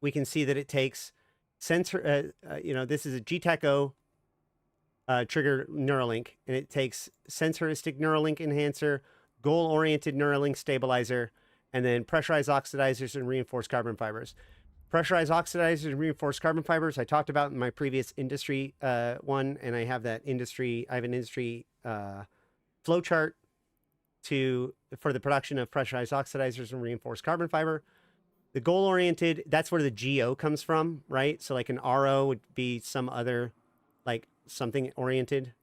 we can see that it takes sensor, this is a GTAC-O trigger Neuralink, and it takes sensoristic Neuralink enhancer, goal-oriented Neuralink stabilizer, and then pressurized oxidizers and reinforced carbon fibers. Pressurized oxidizers and reinforced carbon fibers I talked about in my previous industry one, and I have an industry flow chart for the production of pressurized oxidizers and reinforced carbon fiber. The goal-oriented, that's where the GO comes from, right? So like an RO would be some other, like something oriented.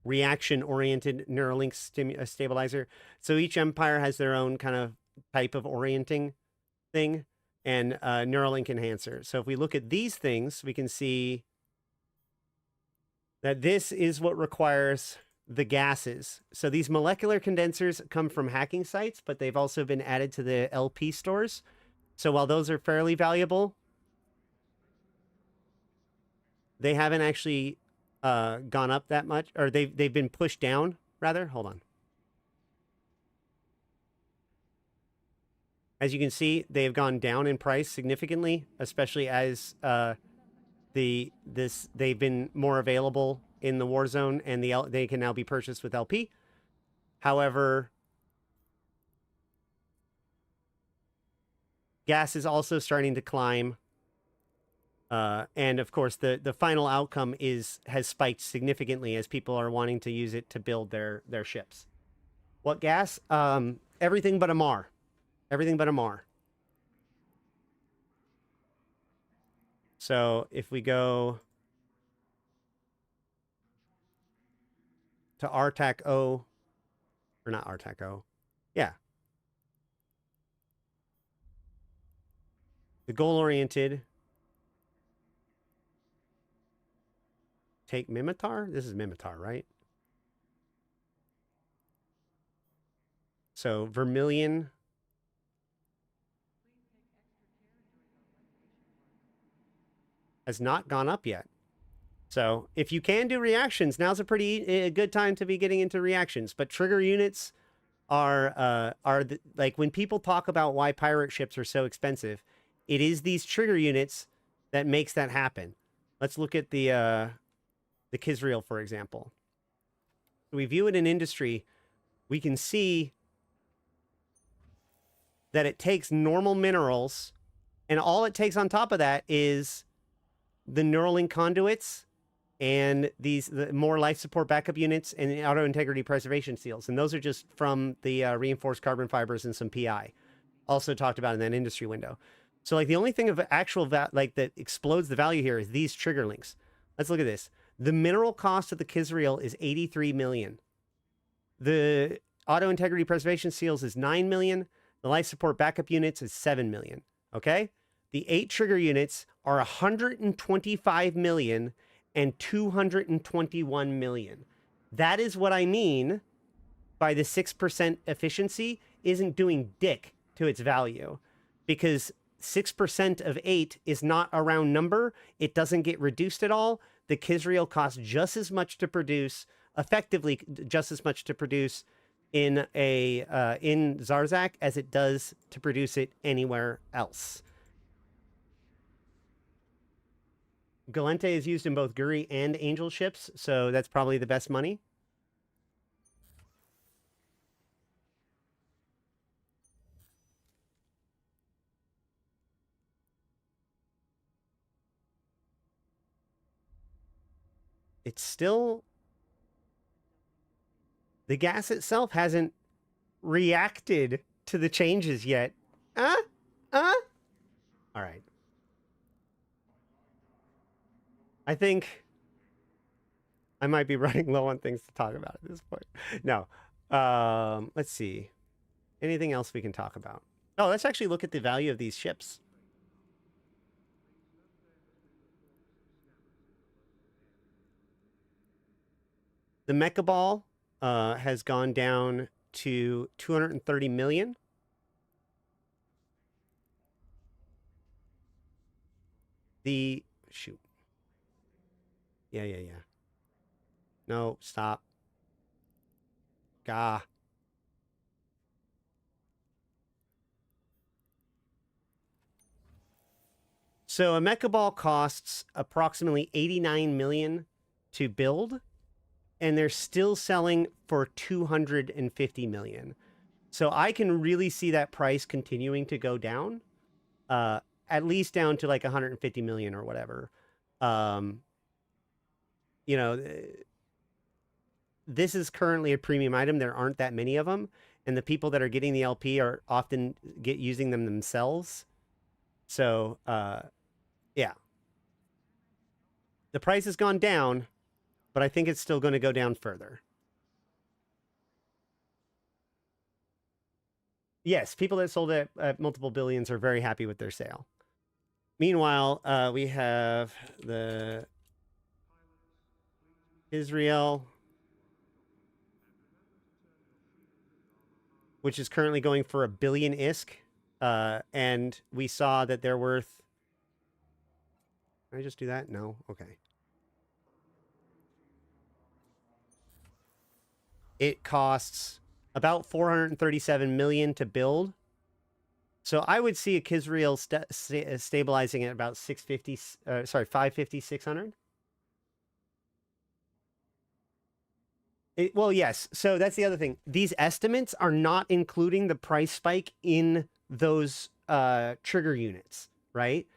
Reaction-oriented Neuralink stabilizer. So each empire has their own kind of type of orienting thing, and Neuralink enhancer. So if we look at these things, we can see that this is what requires the gases. So these molecular condensers come from hacking sites, but they've also been added to the LP stores. So while those are fairly valuable, they haven't actually gone up that much, or they've been pushed down rather. Hold on. As you can see, they have gone down in price significantly, especially as they've been more available in the war zone, and they can now be purchased with LP. However, gas is also starting to climb. And of course, the final outcome has spiked significantly as people are wanting to use it to build their ships. What gas? Everything but Amar. Everything but Amar. So if we go to RTAC-O, or not RTAC-O, yeah. The goal-oriented. Take Mimitar? This is Mimitar, right? So Vermilion. Has not gone up yet. So if you can do reactions, now's a pretty good time to be getting into reactions. But trigger units are like when people talk about why pirate ships are so expensive, it is these trigger units that makes that happen. Let's look at the Quzxpon, for example. We view it in industry. We can see that it takes normal minerals, and all it takes on top of that is the Nolen conduits and the more life support backup units and the auto integrity preservation seals. And those are just from the reinforced carbon fibers and some PI. Also talked about in that industry window. So like the only thing of actual like that explodes the value here is these trigger links. Let's look at this. The mineral cost of the Quzxpon is 83 million. The auto integrity preservation seals is 9 million. The life support backup units is 7 million. Okay? The 8 trigger units are 125 million and 221 million. That is what I mean by the 6% efficiency isn't doing dick to its value, because 6% of 8 is not a round number. It doesn't get reduced at all. The Quzxpon costs just as much to produce, effectively just as much to produce in Zarzak as it does to produce it anywhere else. Gallente is used in both Guri and Angel ships, so that's probably the best money. It's still... The gas itself hasn't reacted to the changes yet. All right. I think I might be running low on things to talk about at this point. No. Let's see. Anything else we can talk about? Oh, let's actually look at the value of these ships. The Mecha Ball has gone down to 230 million. Shoot. Yeah. No, stop. Gah. So a Mecha Ball costs approximately 89 million to build, and they're still selling for 250 million. So I can really see that price continuing to go down, at least down to like 150 million or whatever. You know, this is currently a premium item. There aren't that many of them, and the people that are getting the LP are often using them themselves. So, yeah. The price has gone down, but I think it's still going to go down further. Yes, people that sold it at multiple billions are very happy with their sale. Meanwhile, we have the Israel, which is currently going for 1 billion ISK. And we saw that they're worth... Can I just do that? No? Okay. It costs about 437 million to build. So I would see a Quzxpon stabilizing at about 550, 600. Well, yes. So that's the other thing. These estimates are not including the price spike in those trigger units, right?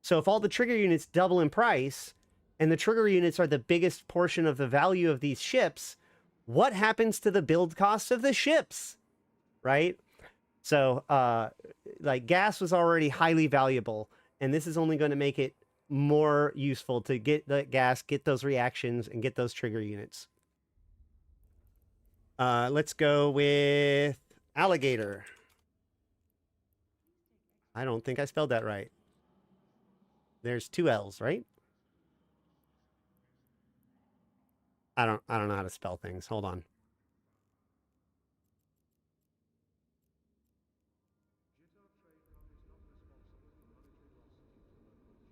So if all the trigger units double in price, and the trigger units are the biggest portion of the value of these ships, what happens to the build costs of the ships, right? So, like, gas was already highly valuable, and this is only going to make it more useful to get the gas, get those reactions, and get those trigger units. Let's go with alligator. I don't think I spelled that right. There's 2 L's, right? I don't know how to spell things. Hold on.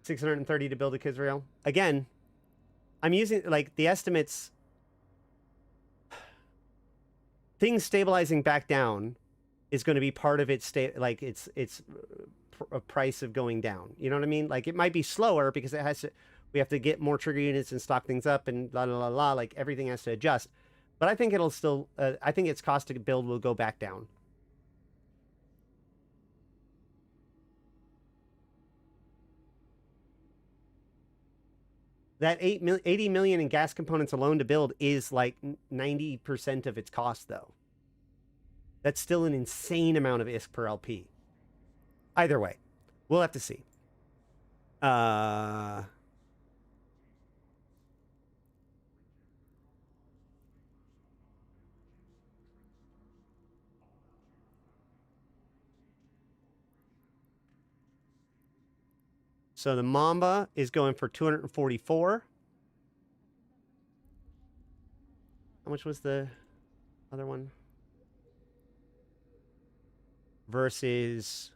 $630 to build a Quzxpon. Again, I'm using like the estimates. Things stabilizing back down is going to be part of its like its a price of going down. You know what I mean? Like it might be slower because it has to. We have to get more trigger units and stock things up and la la la la. Like everything has to adjust. But I think it'll still. I think its cost to build will go back down. That 80 million in gas components alone to build is like 90% of its cost, though. That's still an insane amount of ISK per LP. Either way, we'll have to see. So the Mamba is going for 244. How much was the other one? Versus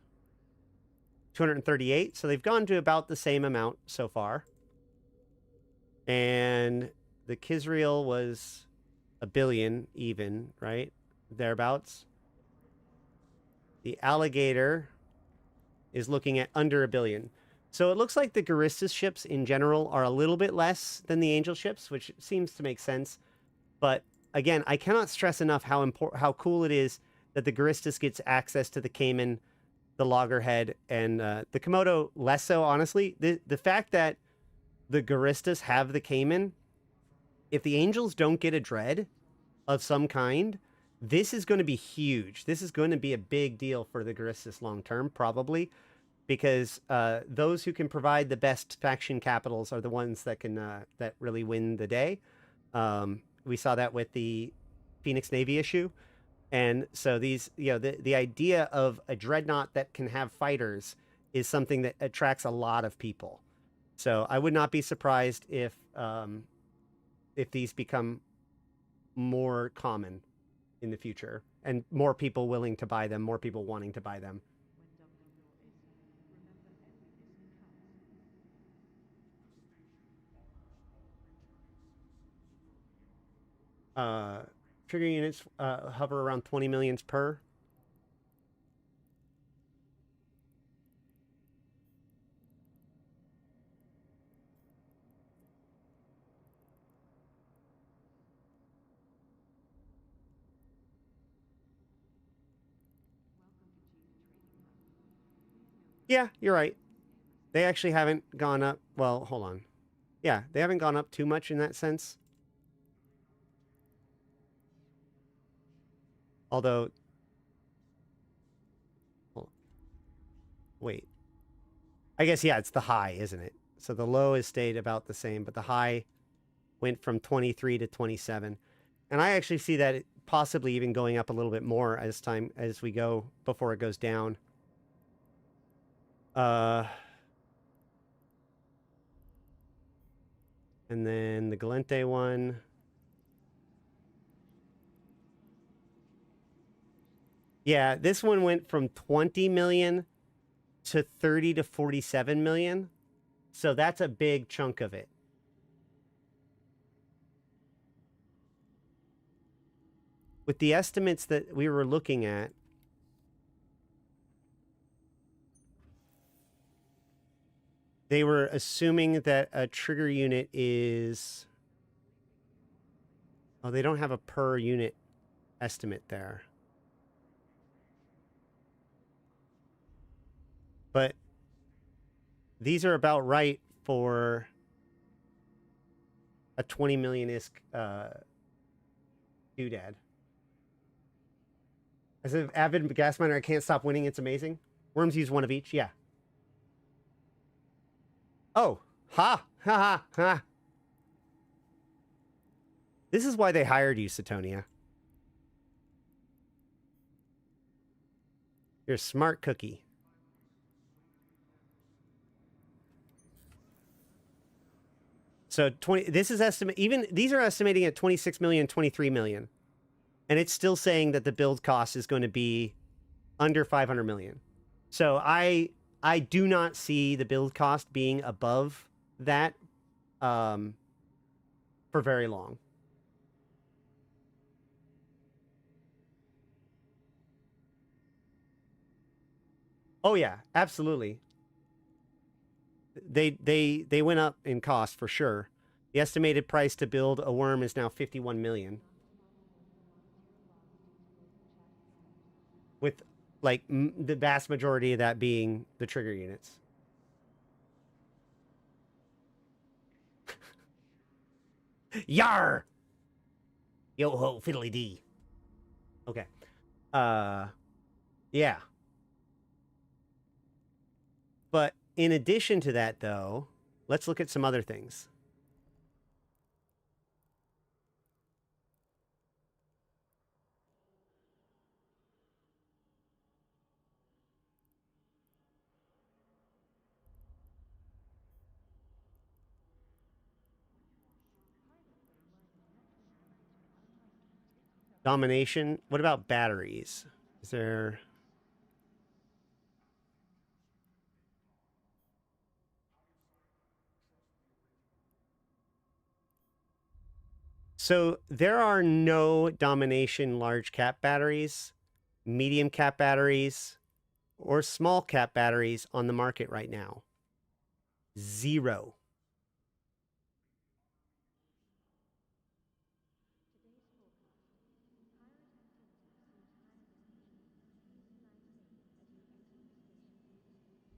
238. So they've gone to about the same amount so far. And the Quzxpon was $1 billion even, right? Thereabouts. The Alligator is looking at under $1 billion. So it looks like the Guristas ships in general are a little bit less than the Angel ships, which seems to make sense. But again, I cannot stress enough how cool it is that the Guristas gets access to the Cayman, the Loggerhead, and the Komodo less so, honestly. The fact that the Guristas have the Cayman, if the Angels don't get a Dread of some kind, this is going to be huge. This is going to be a big deal for the Guristas long term, probably. Because those who can provide the best faction capitals are the ones that can that really win the day. We saw that with the Phoenix Navy issue, and so these, the idea of a dreadnought that can have fighters is something that attracts a lot of people. So I would not be surprised if these become more common in the future, and more people willing to buy them, more people wanting to buy them. Trigger units hover around 20 millions per. Yeah, you're right. They actually haven't gone up. Well, hold on. Yeah, they haven't gone up too much in that sense. Although, wait. I guess, yeah, it's the high, isn't it? So the low has stayed about the same, but the high went from 23 to 27. And I actually see that possibly even going up a little bit more as we go before it goes down. And then the Gallente one. Yeah, this one went from 20 million to 30 to 47 million. So that's a big chunk of it. With the estimates that we were looking at, they were assuming that a trigger unit is... Oh, they don't have a per unit estimate there. But these are about right for a 20 million ISK doodad. As an avid gas miner, I can't stop winning. It's amazing. Worms use one of each. Yeah. Oh. Ha. Ha ha ha. This is why they hired you, Satonia. You're a smart cookie. So this is even these are estimating at 26 million, 23 million. And it's still saying that the build cost is going to be under 500 million. So I do not see the build cost being above that. for very long. Oh yeah, absolutely. They went up in cost for sure. The estimated price to build a worm is now 51 million. With like the vast majority of that being the trigger units. Yar! Yo ho fiddly dee. Okay. Yeah. But in addition to that, though, let's look at some other things. Domination. What about batteries? Is there... So there are no domination large cap batteries, medium cap batteries, or small cap batteries on the market right now. 0.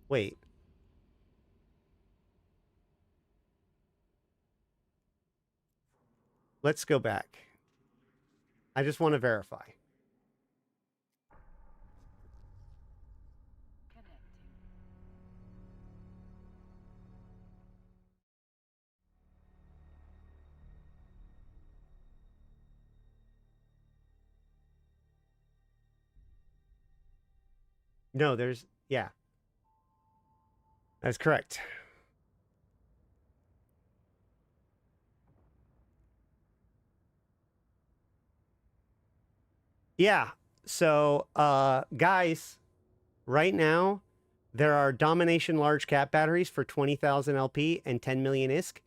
Wait. Let's go back. I just want to verify. No, there's... Yeah. That's correct. Yeah. So, guys, right now, there are Domination large cap batteries for 20,000 LP and 10 million ISK.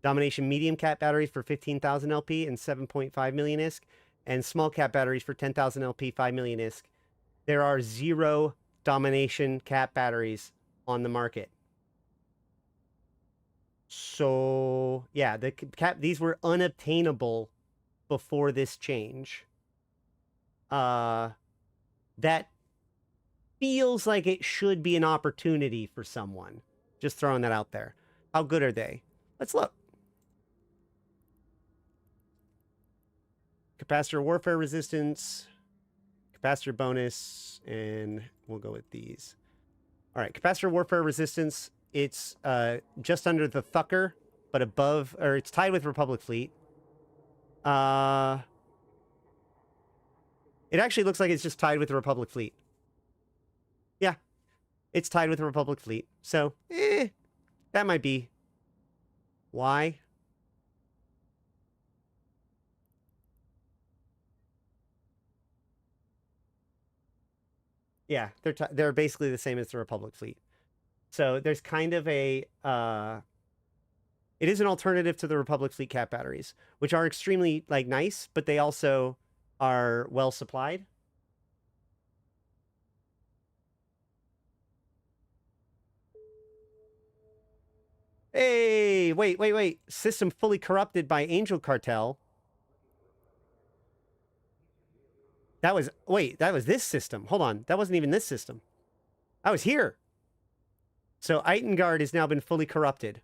Domination medium cap batteries for 15,000 LP and 7.5 million ISK. And small cap batteries for 10,000 LP, 5 million ISK. There are 0 Domination cap batteries on the market. So, yeah, these were unobtainable before this change. That feels like it should be an opportunity for someone. Just throwing that out there. How good are they? Let's look. Capacitor warfare resistance, capacitor bonus, and we'll go with these. All right, capacitor warfare resistance. It's just under the Thucker, but above, or it's tied with Republic Fleet. It actually looks like it's just tied with the Republic Fleet. Yeah, it's tied with the Republic Fleet. So, that might be why. Yeah, they're basically the same as the Republic Fleet. So there's kind of a it is an alternative to the Republic Fleet cap batteries, which are extremely like nice, but they also are well supplied. Hey, wait. System fully corrupted by Angel Cartel. That was, wait, that was this system. Hold on. That wasn't even this system. I was here. So Itengard has now been fully corrupted.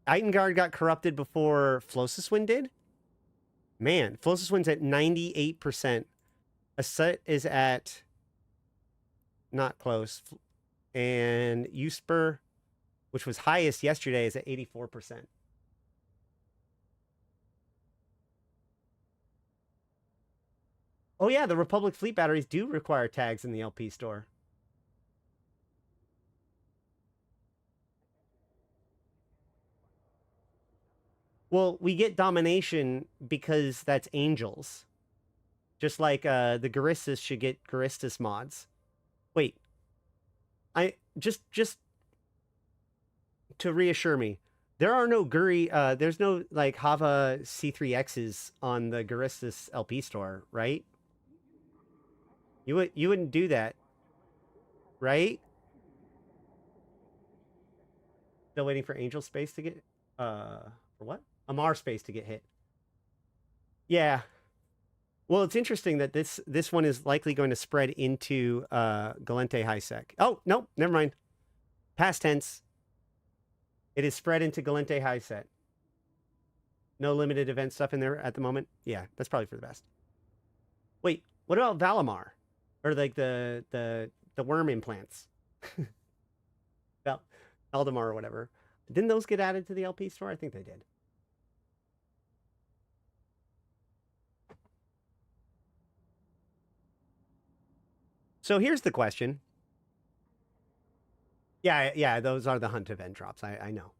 Itengard got corrupted before Flossiswind did? Man, Flossiswind's at 98%. Asset is at... Not close. And Usper, which was highest yesterday, is at 84%. Oh yeah, the Republic Fleet batteries do require tags in the LP store. Well, we get Domination because that's Angels. Just like the Garistas should get Garistas mods. Wait. Just to reassure me, There are no Guri, there's no like Hava C3Xs on the Guristas LP store, right? You wouldn't do that, right? Still waiting for Angel Space to get for what? Amar Space to get hit. Yeah. Well, it's interesting that this one is likely going to spread into Gallente High Sec. Oh, nope, never mind. Past tense. It is spread into Gallente High Set. No limited event stuff in there at the moment. Yeah, that's probably for the best. Wait, what about Valimar? Or like the worm implants? Valdemar or whatever. Didn't those get added to the LP store? I think they did. So here's the question. Yeah, those are the hunt event drops. I know.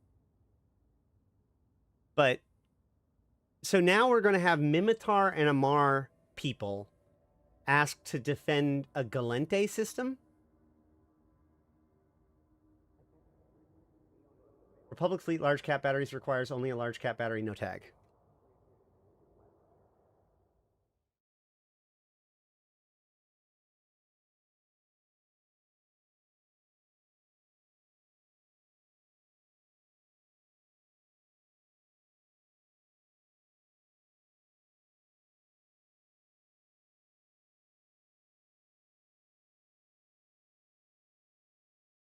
But so now we're going to have Mimitar and Amar people asked to defend a Gallente system. Republic Fleet large cap batteries requires only a large cap battery, no tag.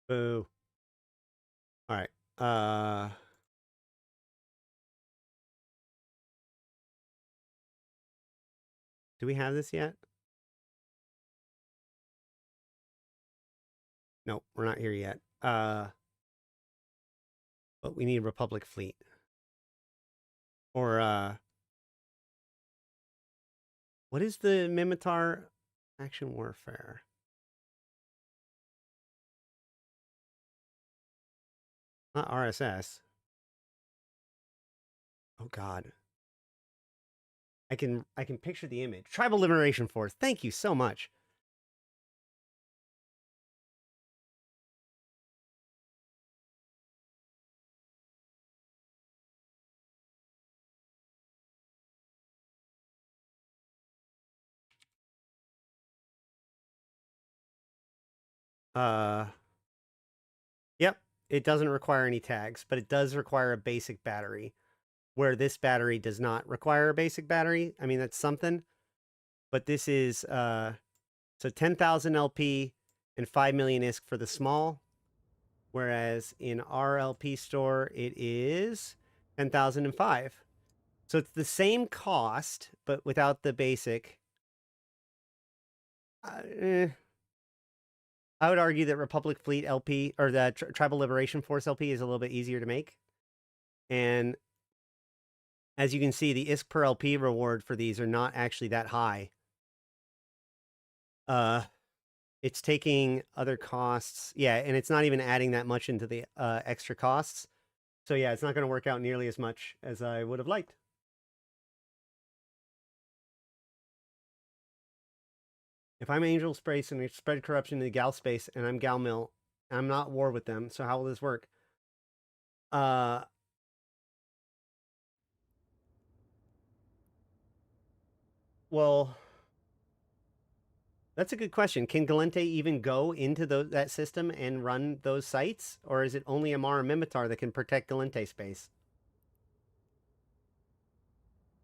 Boo. All right. Do we have this yet? Nope, we're not here yet. But we need Republic Fleet. Or what is the Mimitar Action Warfare? Not RSS. Oh God. I can picture the image. Tribal Liberation Force. Thank you so much. Yep, it doesn't require any tags, but it does require a basic battery, where this battery does not require a basic battery. I mean, that's something, but this is so 10,000 LP and 5 million ISK for the small, whereas in our LP store it is 10,005. So it's the same cost, but without the basic. I would argue that Republic Fleet LP or the Tribal Liberation Force LP is a little bit easier to make. And as you can see, the ISK per LP reward for these are not actually that high. It's taking other costs. Yeah, and it's not even adding that much into the extra costs. So yeah, it's not going to work out nearly as much as I would have liked. If I'm Angel Space and they spread corruption to the Gal Space and I'm Gal Mill, I'm not at war with them. So how will this work? Well, that's a good question. Can Gallente even go into that system and run those sites? Or is it only Amar and Mimitar that can protect Gallente space?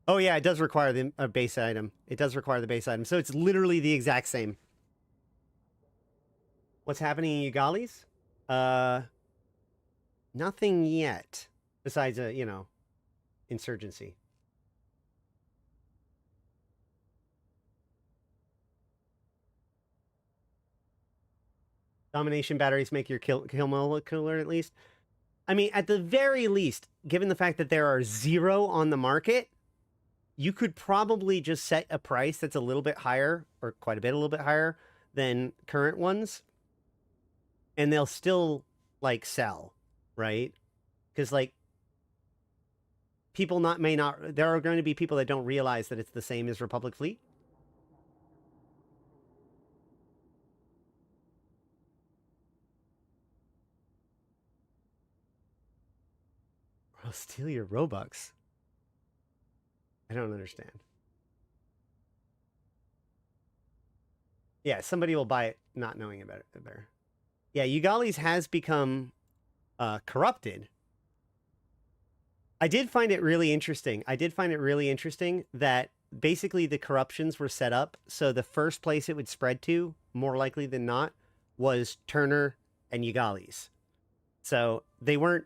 Oh yeah, it does require the base item. It does require the base item. So it's literally the exact same. What's happening in Ugalis? Nothing yet. Besides a, insurgency. Domination batteries make your kill molecular at least. I mean, at the very least, given the fact that there are 0 on the market, you could probably just set a price that's a little bit higher, or quite a bit, a little bit higher than current ones. And they'll still, like, sell, right? Because, like, people there are going to be people that don't realize that it's the same as Republic Fleet. I'll steal your Robux. I don't understand. Yeah, somebody will buy it not knowing about it better. Yeah, Ugali's has become corrupted. I did find it really interesting. That basically the corruptions were set up so the first place it would spread to, more likely than not, was Turner and Ugali's. So they weren't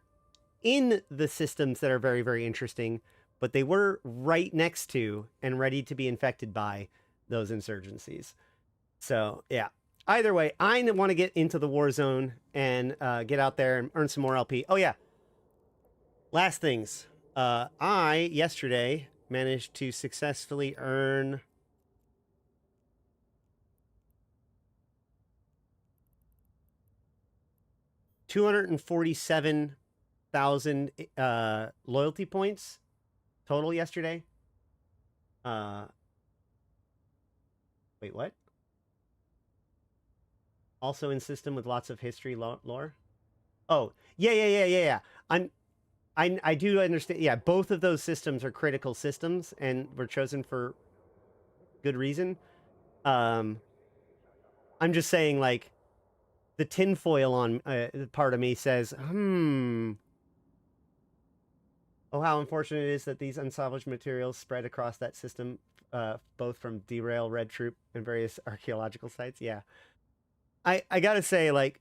in the systems that are very, very interesting, but they were right next to and ready to be infected by those insurgencies. So, yeah. Either way, I want to get into the war zone and get out there and earn some more LP. Oh, yeah. Last things. I, yesterday, managed to successfully earn... $247,000 loyalty points total yesterday. Wait, what? Also in system with lots of history lore. Oh, yeah. I do understand. Yeah, both of those systems are critical systems and were chosen for good reason. I'm just saying, like, the tinfoil on part of me says, Oh, how unfortunate it is that these unsalvaged materials spread across that system, both from Derail, Red Troop, and various archaeological sites. Yeah. I gotta say, like,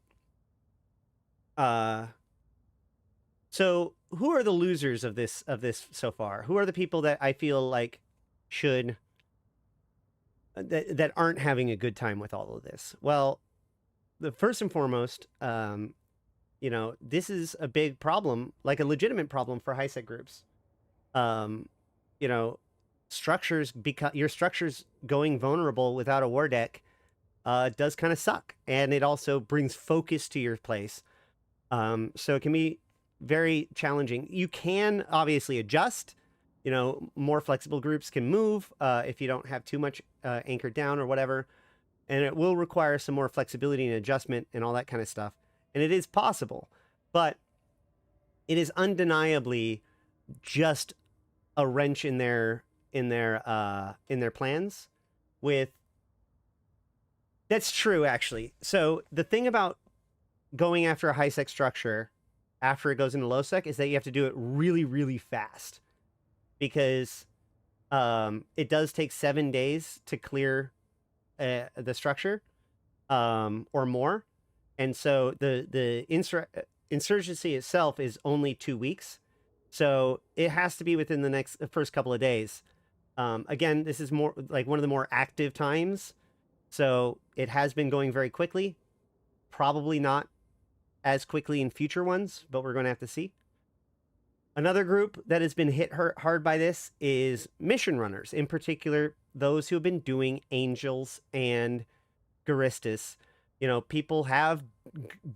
so who are the losers of this so far? Who are the people that I feel like should that aren't having a good time with all of this? Well, the first and foremost, this is a big problem, like a legitimate problem for high-sec groups. Structures, because your structures going vulnerable without a war deck does kind of suck. And it also brings focus to your place. So it can be very challenging. You can obviously adjust. More flexible groups can move if you don't have too much anchored down or whatever. And it will require some more flexibility and adjustment and all that kind of stuff. And it is possible, but it is undeniably just a wrench in their plans. That's true, actually. So the thing about going after a high sec structure after it goes into low sec is that you have to do it really, really fast, because it does take 7 days to clear the structure, or more. And so the insurgency itself is only 2 weeks. So it has to be within the first couple of days. Again, this is more like one of the more active times. So it has been going very quickly. Probably not as quickly in future ones, but we're going to have to see. Another group that has been hit hard by this is mission runners, in particular those who have been doing Angels and Garistas. People have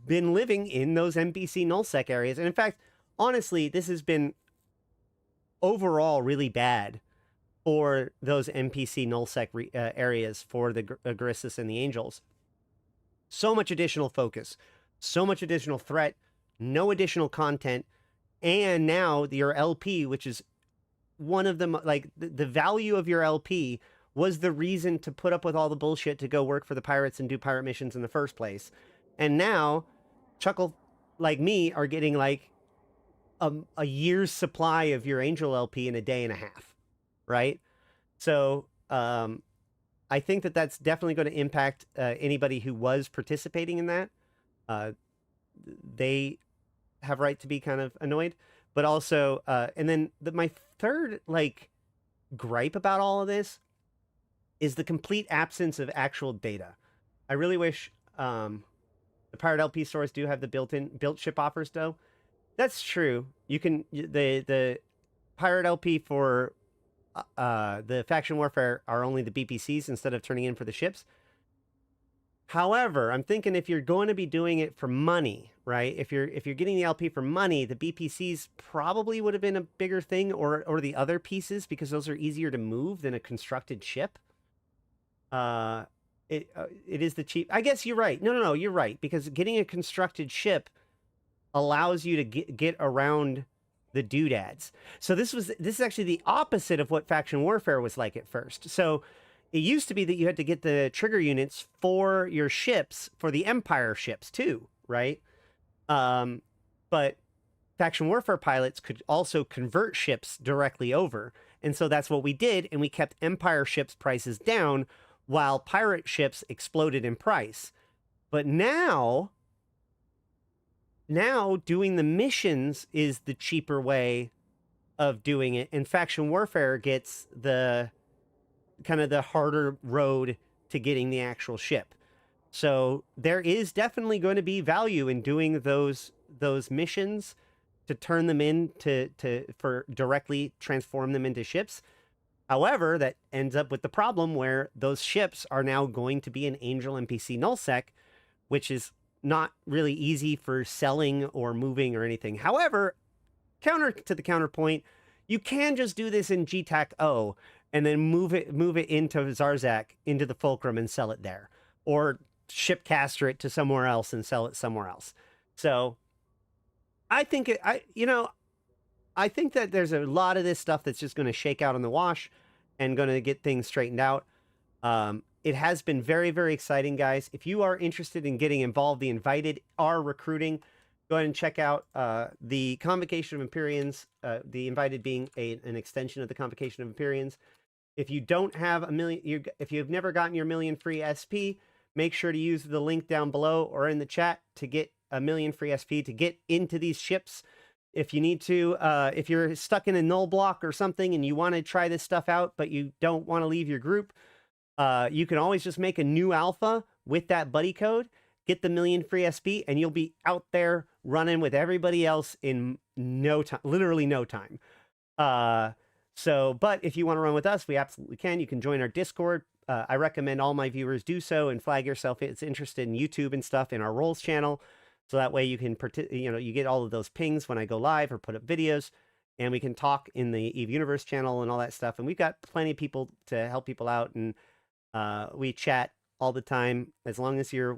been living in those NPC nullsec areas. And in fact, honestly, this has been overall really bad for those NPC nullsec areas for the Garistas and the Angels. So much additional focus, so much additional threat, no additional content. And now your LP, which is one of them, like the value of your LP was the reason to put up with all the bullshit to go work for the pirates and do pirate missions in the first place. And now Chuckle like me are getting like a year's supply of your Angel LP in a day and a half, right? So I think that that's definitely going to impact anybody who was participating in that. They have right to be kind of annoyed, but also, and then my third like gripe about all of this is the complete absence of actual data. I really wish the Pirate LP stores do have the built ship offers though. That's true. You can the Pirate LP for the faction warfare are only the BPCs instead of turning in for the ships. However, I'm thinking if you're going to be doing it for money, right? If you're getting the LP for money, the BPCs probably would have been a bigger thing, or the other pieces, because those are easier to move than a constructed ship. It is the cheap. I guess you're right. No, you're right, because getting a constructed ship allows you to get around the doodads. So this is actually the opposite of what faction warfare was like at first. So it used to be that you had to get the trigger units for your ships, for the Empire ships too, right? But faction warfare pilots could also convert ships directly over. And so that's what we did, and we kept Empire ships prices down while pirate ships exploded in price. But now doing the missions is the cheaper way of doing it, and faction warfare gets the kind of the harder road to getting the actual ship. So there is definitely going to be value in doing those missions to turn them in for directly transform them into ships. However, that ends up with the problem where those ships are now going to be an Angel NPC nullsec, which is not really easy for selling or moving or anything. However, counter to the counterpoint, you can just do this in GTAC-O and then move it into Zarzak, into the Fulcrum, and sell it there, or ship caster it to somewhere else and sell it somewhere else. So I think I think that there's a lot of this stuff that's just going to shake out on the wash and going to get things straightened out. It has been very, very exciting, guys. If you are interested in getting involved, the invited are recruiting. Go ahead and check out the Convocation of Empyreans, the invited being an extension of the Convocation of Empyreans. If you don't have a million, if you've never gotten your million free SP, make sure to use the link down below or in the chat to get a million free SP to get into these ships. If you need to, if you're stuck in a null block or something and you want to try this stuff out, but you don't want to leave your group, you can always just make a new alpha with that buddy code, get the million free SP, and you'll be out there running with everybody else in no time, literally no time. But if you want to run with us, we absolutely can. You can join our Discord. I recommend all my viewers do so and flag yourself it's interested in YouTube and stuff in our roles channel. So that way you can, you get all of those pings when I go live or put up videos, and we can talk in the Eve Universe channel and all that stuff. And we've got plenty of people to help people out, and we chat all the time. As long as you're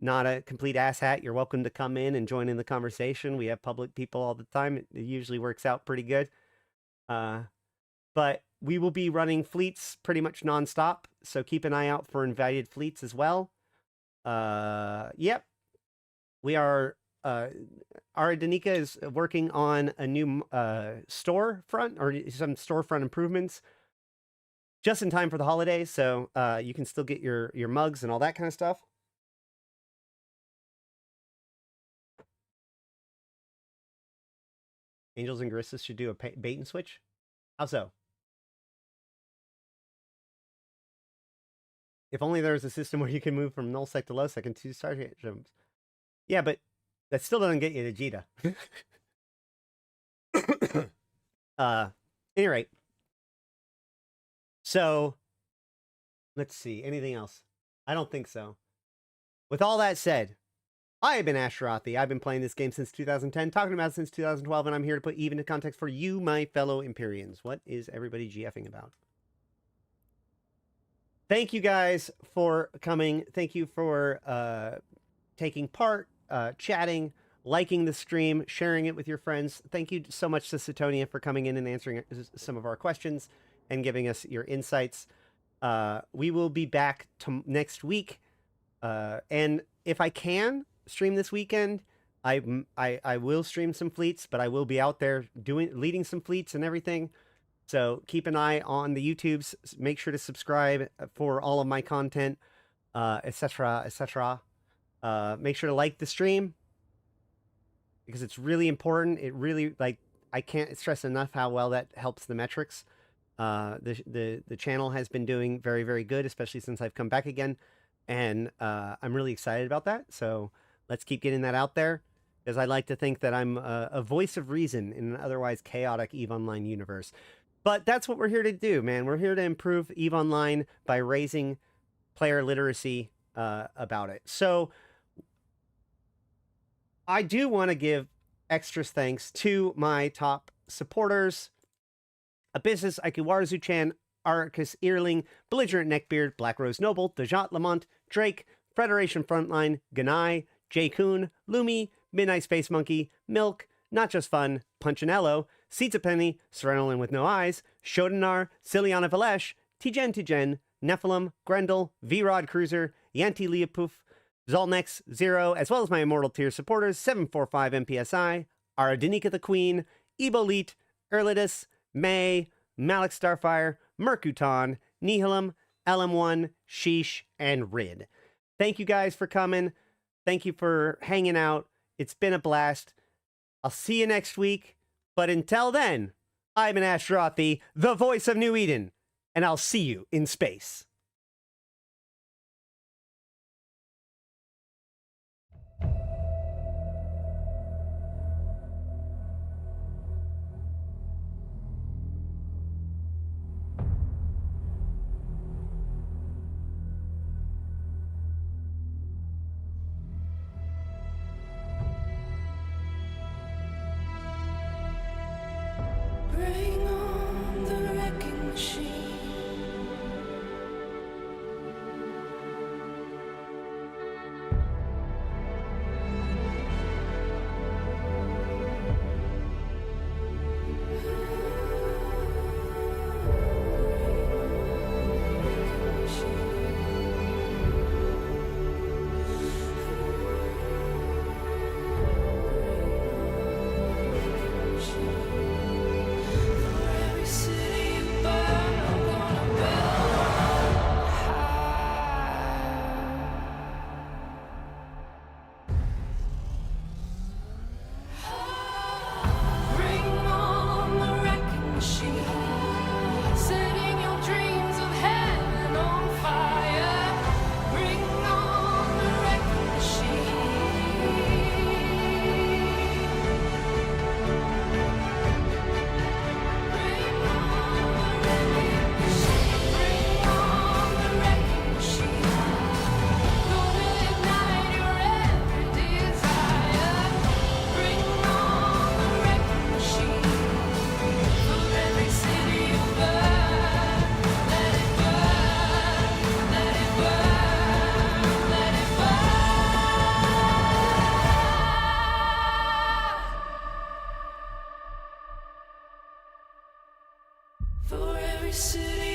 not a complete asshat, you're welcome to come in and join in the conversation. We have public people all the time. It usually works out pretty good. But we will be running fleets pretty much nonstop, so keep an eye out for invited fleets as well. Yep. We are, Danica is working on a new storefront, or some storefront improvements just in time for the holidays. So you can still get your mugs and all that kind of stuff. Angels and Garistas should do a bait and switch. How so? If only there was a system where you can move from nullsec to lowsec and 2 star jumps. Yeah, but that still doesn't get you to Jita. Any rate. So, let's see. Anything else? I don't think so. With all that said, I have been Ashrathi. I've been playing this game since 2010, talking about it since 2012, and I'm here to put Eve into context for you, my fellow Empyreans. What is everybody GFing about? Thank you guys for coming. Thank you for taking part, chatting, liking the stream, sharing it with your friends. Thank you so much to Satonia for coming in and answering some of our questions and giving us your insights. We will be back next week. And if I can stream this weekend, I will stream some fleets, but I will be out there leading some fleets and everything. So keep an eye on the YouTubes. Make sure to subscribe for all of my content, etc., etc. Make sure to like the stream because it's really important. It really, I can't stress enough how well that helps the metrics. The channel has been doing very, very good, especially since I've come back again. And I'm really excited about that. So let's keep getting that out there, because I like to think that I'm a voice of reason in an otherwise chaotic EVE Online universe. But that's what we're here to do, man. We're here to improve EVE Online by raising player literacy about it. So I do want to give extra thanks to my top supporters: Abyssus, Aikawarazu Chan, Arkas Ilring, Belligerent Neckbeard, BlackRoseNoble, Dajat Lemmont, Drake, Federation Frontline, Ganai, J. Kuhn, Lumi, Midnight Space Monkey, Milk, Not Just Fun, Punchinello, Seats a Penny, Serenolin with No Eyes, Sho'Danar, Syliana Vel'ash, Tgen Tgen, Nephilim, Grendel, V-Rod Cruiser, Yantey Lepouf, Zaul Nex, Zero, as well as my Immortal Tier supporters, 745 MPSI, Aradinika the Queen, Eboleet, Erlidus, May, Malik Starfire, Mercuton, Nihilum, LM1, Sheesh, and Rid. Thank you guys for coming. Thank you for hanging out. It's been a blast. I'll see you next week. But until then, I'm an Ashtarothi, the voice of New Eden, and I'll see you in space. Bring on the wrecking machine. For every city